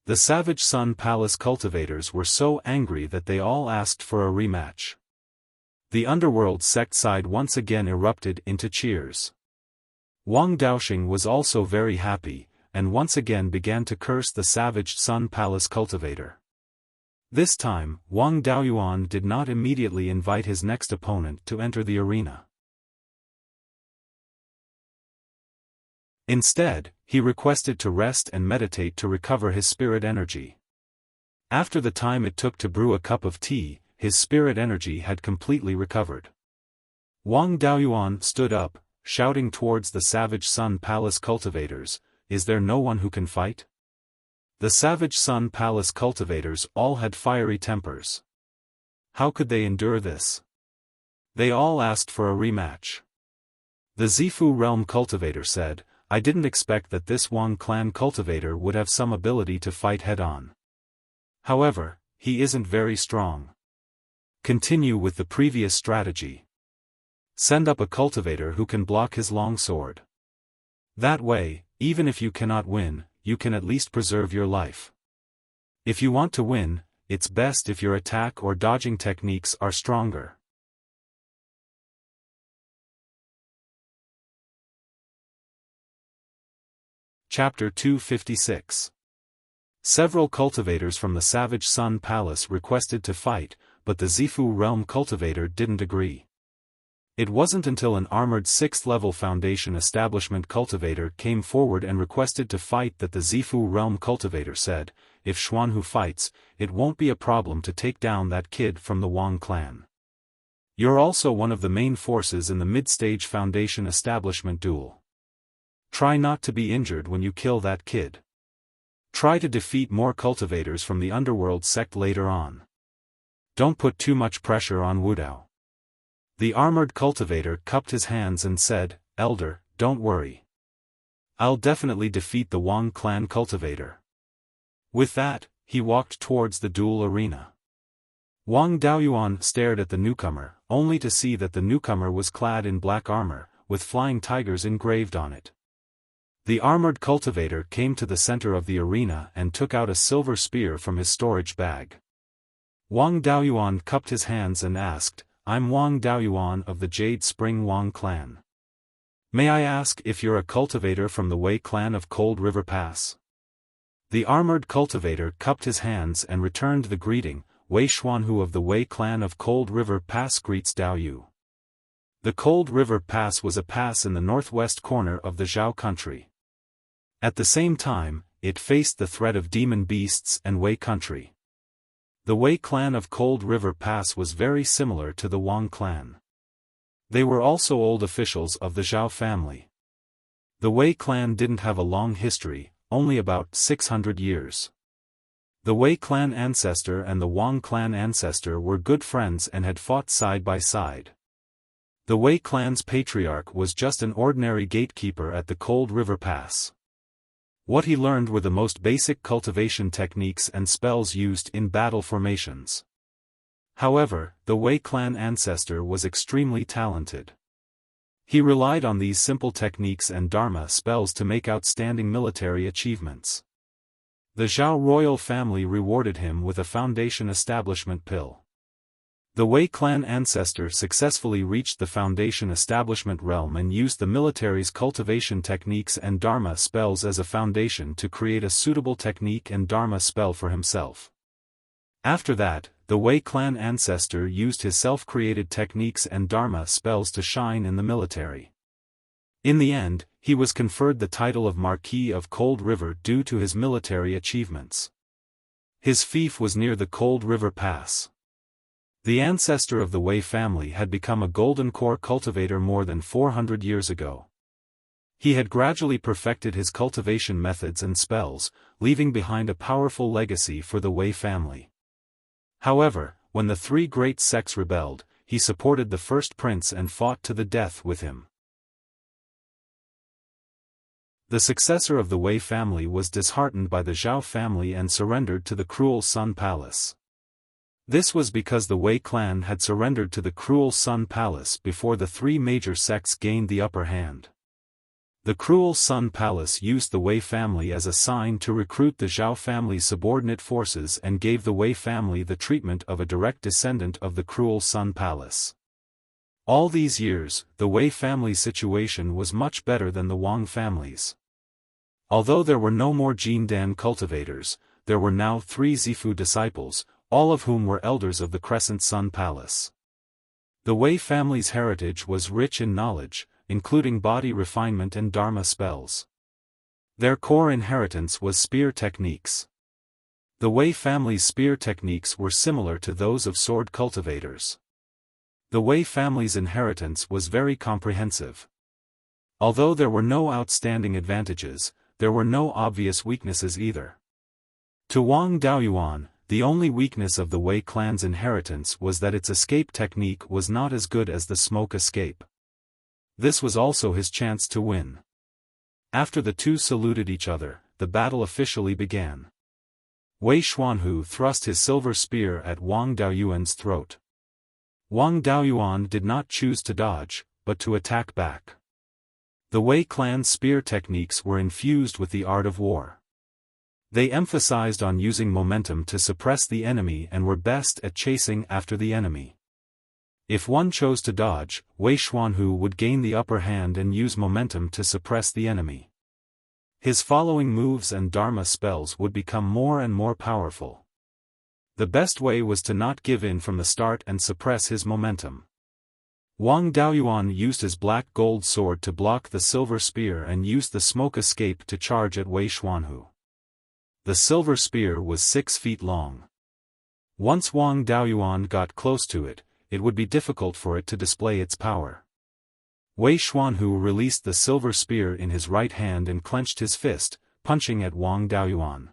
The Savage Sun Palace cultivators were so angry that they all asked for a rematch. The underworld sect side once again erupted into cheers. Wang Daoxing was also very happy, and once again began to curse the Savage Sun Palace cultivator. This time, Wang Daoyuan did not immediately invite his next opponent to enter the arena. Instead, he requested to rest and meditate to recover his spirit energy. After the time it took to brew a cup of tea, his spirit energy had completely recovered. Wang Daoyuan stood up, shouting towards the Savage Sun Palace cultivators, "Is there no one who can fight?" The Savage Sun Palace cultivators all had fiery tempers. How could they endure this? They all asked for a rematch. The Zifu Realm cultivator said, "I didn't expect that this Wang clan cultivator would have some ability to fight head-on. However, he isn't very strong. Continue with the previous strategy. Send up a cultivator who can block his longsword. That way, even if you cannot win, you can at least preserve your life. If you want to win, it's best if your attack or dodging techniques are stronger." Chapter 256. Several cultivators from the Savage Sun Palace requested to fight, but the Zifu Realm cultivator didn't agree. It wasn't until an armored 6th-level Foundation Establishment cultivator came forward and requested to fight that the Zifu Realm cultivator said, "If Xuanhu fights, it won't be a problem to take down that kid from the Wang clan. You're also one of the main forces in the mid-stage Foundation Establishment duel. Try not to be injured when you kill that kid. Try to defeat more cultivators from the Underworld sect later on. Don't put too much pressure on Wudao." The armored cultivator cupped his hands and said, "Elder, don't worry. I'll definitely defeat the Wang clan cultivator." With that, he walked towards the duel arena. Wang Daoyuan stared at the newcomer, only to see that the newcomer was clad in black armor, with flying tigers engraved on it. The armored cultivator came to the center of the arena and took out a silver spear from his storage bag. Wang Daoyuan cupped his hands and asked, "I'm Wang Daoyuan of the Jade Spring Wang clan. May I ask if you're a cultivator from the Wei clan of Cold River Pass?" The armored cultivator cupped his hands and returned the greeting, "Wei Xuanhu of the Wei clan of Cold River Pass greets Daoyu." The Cold River Pass was a pass in the northwest corner of the Zhao country. At the same time, it faced the threat of demon beasts and Wei country. The Wei clan of Cold River Pass was very similar to the Wang clan. They were also old officials of the Zhao family. The Wei clan didn't have a long history, only about 600 years. The Wei clan ancestor and the Wang clan ancestor were good friends and had fought side by side. The Wei clan's patriarch was just an ordinary gatekeeper at the Cold River Pass. What he learned were the most basic cultivation techniques and spells used in battle formations. However, the Wei clan ancestor was extremely talented. He relied on these simple techniques and Dharma spells to make outstanding military achievements. The Zhao royal family rewarded him with a Foundation Establishment pill. The Wei clan ancestor successfully reached the Foundation Establishment realm and used the military's cultivation techniques and Dharma spells as a foundation to create a suitable technique and Dharma spell for himself. After that, the Wei clan ancestor used his self-created techniques and Dharma spells to shine in the military. In the end, he was conferred the title of Marquis of Cold River due to his military achievements. His fief was near the Cold River Pass. The ancestor of the Wei family had become a golden core cultivator more than 400 years ago. He had gradually perfected his cultivation methods and spells, leaving behind a powerful legacy for the Wei family. However, when the three great sects rebelled, he supported the first prince and fought to the death with him. The successor of the Wei family was disheartened by the Zhao family and surrendered to the Cruel Sun Palace. This was because the Wei clan had surrendered to the Cruel Sun Palace before the three major sects gained the upper hand. The Cruel Sun Palace used the Wei family as a sign to recruit the Zhao family's subordinate forces and gave the Wei family the treatment of a direct descendant of the Cruel Sun Palace. All these years, the Wei family's situation was much better than the Wang family's. Although there were no more Jindan cultivators, there were now 3 Zifu disciples, all of whom were elders of the Crescent Sun Palace. The Wei family's heritage was rich in knowledge, including body refinement and Dharma spells. Their core inheritance was spear techniques. The Wei family's spear techniques were similar to those of sword cultivators. The Wei family's inheritance was very comprehensive. Although there were no outstanding advantages, there were no obvious weaknesses either. To Wang Daoyuan, the only weakness of the Wei clan's inheritance was that its escape technique was not as good as the smoke escape. This was also his chance to win. After the two saluted each other, the battle officially began. Wei Xuanhu thrust his silver spear at Wang Daoyuan's throat. Wang Daoyuan did not choose to dodge, but to attack back. The Wei clan's spear techniques were infused with the art of war. They emphasized on using momentum to suppress the enemy and were best at chasing after the enemy. If one chose to dodge, Wei Xuanhu would gain the upper hand and use momentum to suppress the enemy. His following moves and Dharma spells would become more and more powerful. The best way was to not give in from the start and suppress his momentum. Wang Daoyuan used his black-gold sword to block the silver spear and used the smoke escape to charge at Wei Xuanhu. The silver spear was 6 feet long. Once Wang Daoyuan got close to it, it would be difficult for it to display its power. Wei Xuanhu released the silver spear in his right hand and clenched his fist, punching at Wang Daoyuan.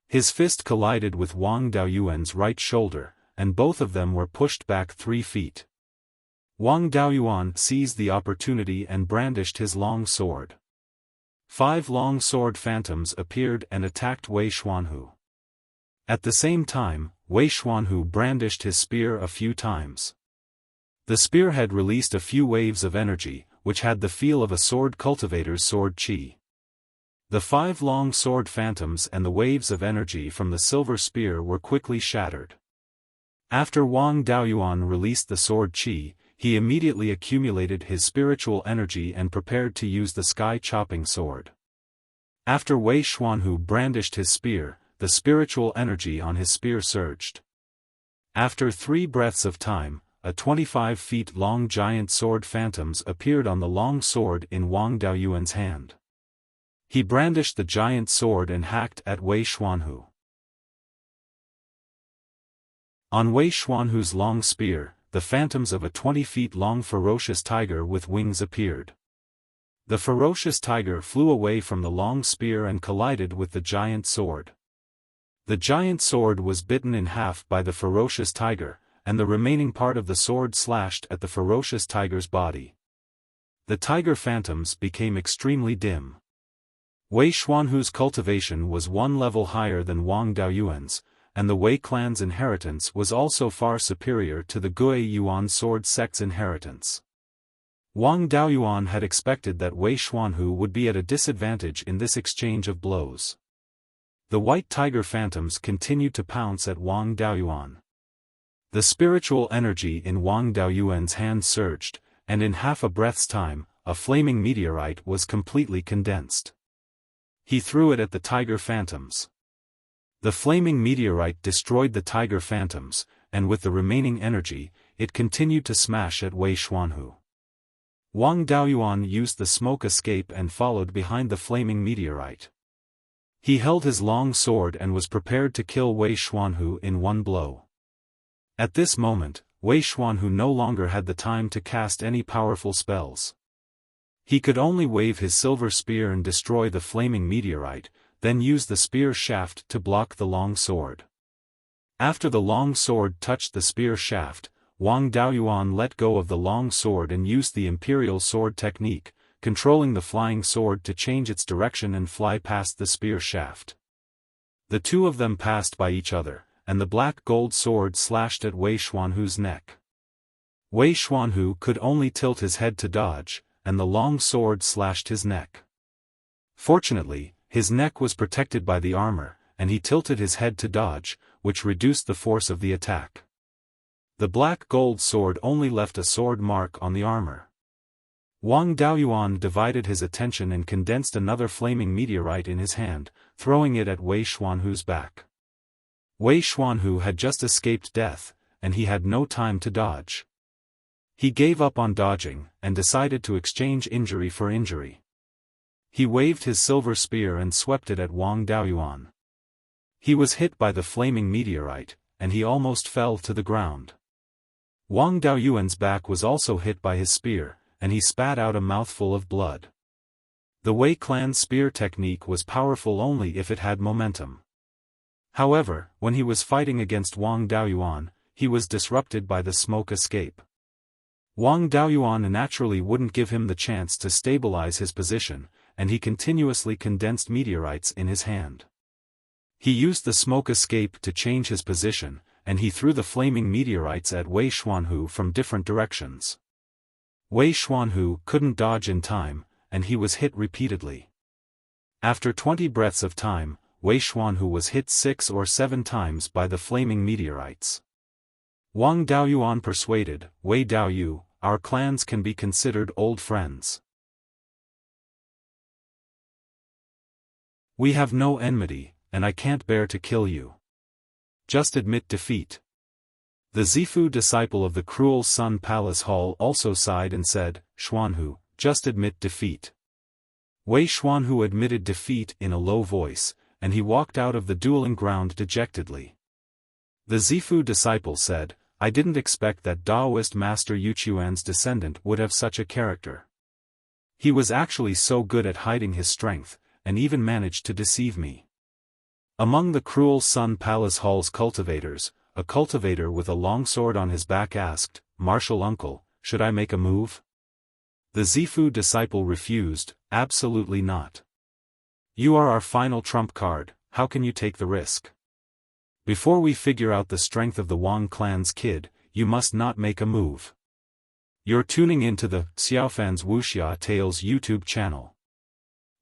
His fist collided with Wang Daoyuan's right shoulder, and both of them were pushed back 3 feet. Wang Daoyuan seized the opportunity and brandished his long sword. 5 long sword phantoms appeared and attacked Wei Xuanhu. At the same time, Wei Xuanhu brandished his spear a few times. The spearhead released a few waves of energy, which had the feel of a sword cultivator's sword chi. The 5 long sword phantoms and the waves of energy from the silver spear were quickly shattered. After Wang Daoyuan released the sword chi, he immediately accumulated his spiritual energy and prepared to use the sky-chopping sword. After Wei Xuanhu brandished his spear, the spiritual energy on his spear surged. After 3 breaths of time, a 25 feet long giant sword phantoms appeared on the long sword in Wang Daoyuan's hand. He brandished the giant sword and hacked at Wei Xuanhu. On Wei Xuanhu's long spear, the phantoms of a 20 feet long ferocious tiger with wings appeared. The ferocious tiger flew away from the long spear and collided with the giant sword. The giant sword was bitten in half by the ferocious tiger, and the remaining part of the sword slashed at the ferocious tiger's body. The tiger phantoms became extremely dim. Wei Xuanhu's cultivation was 1 level higher than Wang Daoyuan's, and the Wei clan's inheritance was also far superior to the Gui Yuan sword sect's inheritance. Wang Daoyuan had expected that Wei Xuanhu would be at a disadvantage in this exchange of blows. The white tiger phantoms continued to pounce at Wang Daoyuan. The spiritual energy in Wang Daoyuan's hand surged, and in half a breath's time, a flaming meteorite was completely condensed. He threw it at the tiger phantoms. The flaming meteorite destroyed the tiger phantoms, and with the remaining energy, it continued to smash at Wei Xuanhu. Wang Daoyuan used the smoke escape and followed behind the flaming meteorite. He held his long sword and was prepared to kill Wei Xuanhu in 1 blow. At this moment, Wei Xuanhu no longer had the time to cast any powerful spells. He could only wave his silver spear and destroy the flaming meteorite, then use the spear shaft to block the long sword. After the long sword touched the spear shaft, Wang Daoyuan let go of the long sword and used the imperial sword technique, controlling the flying sword to change its direction and fly past the spear shaft. The two of them passed by each other, and the black gold sword slashed at Wei Xuanhu's neck. Wei Xuanhu could only tilt his head to dodge, and the long sword slashed his neck. Fortunately, his neck was protected by the armor, and he tilted his head to dodge, which reduced the force of the attack. The black gold sword only left a sword mark on the armor. Wang Daoyuan divided his attention and condensed another flaming meteorite in his hand, throwing it at Wei Xuanhu's back. Wei Xuanhu had just escaped death, and he had no time to dodge. He gave up on dodging, and decided to exchange injury for injury. He waved his silver spear and swept it at Wang Daoyuan. He was hit by the flaming meteorite, and he almost fell to the ground. Wang Daoyuan's back was also hit by his spear, and he spat out a mouthful of blood. The Wei clan's spear technique was powerful only if it had momentum. However, when he was fighting against Wang Daoyuan, he was disrupted by the smoke escape. Wang Daoyuan naturally wouldn't give him the chance to stabilize his position, and he continuously condensed meteorites in his hand. He used the smoke escape to change his position, and he threw the flaming meteorites at Wei Xuanhu from different directions. Wei Xuanhu couldn't dodge in time, and he was hit repeatedly. After 20 breaths of time, Wei Xuanhu was hit 6 or 7 times by the flaming meteorites. Wang Daoyuan persuaded, Wei Daoyu, our clans can be considered old friends. We have no enmity, and I can't bear to kill you. Just admit defeat. The Zifu disciple of the Cruel Sun Palace Hall also sighed and said, Xuanhu, just admit defeat. Wei Xuanhu admitted defeat in a low voice, and he walked out of the dueling ground dejectedly. The Zifu disciple said, I didn't expect that Taoist master Yuchuan's descendant would have such a character. He was actually so good at hiding his strength, and even managed to deceive me. Among the Cruel Sun Palace Hall's cultivators, a cultivator with a long sword on his back asked, Martial uncle, should I make a move? The Zifu disciple refused, absolutely not. You are our final trump card, how can you take the risk? Before we figure out the strength of the Wang clan's kid, you must not make a move. You're tuning into the Xiaofan's Wuxia Tales YouTube channel.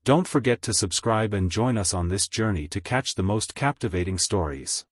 Don't forget to subscribe and join us on this journey to catch the most captivating stories.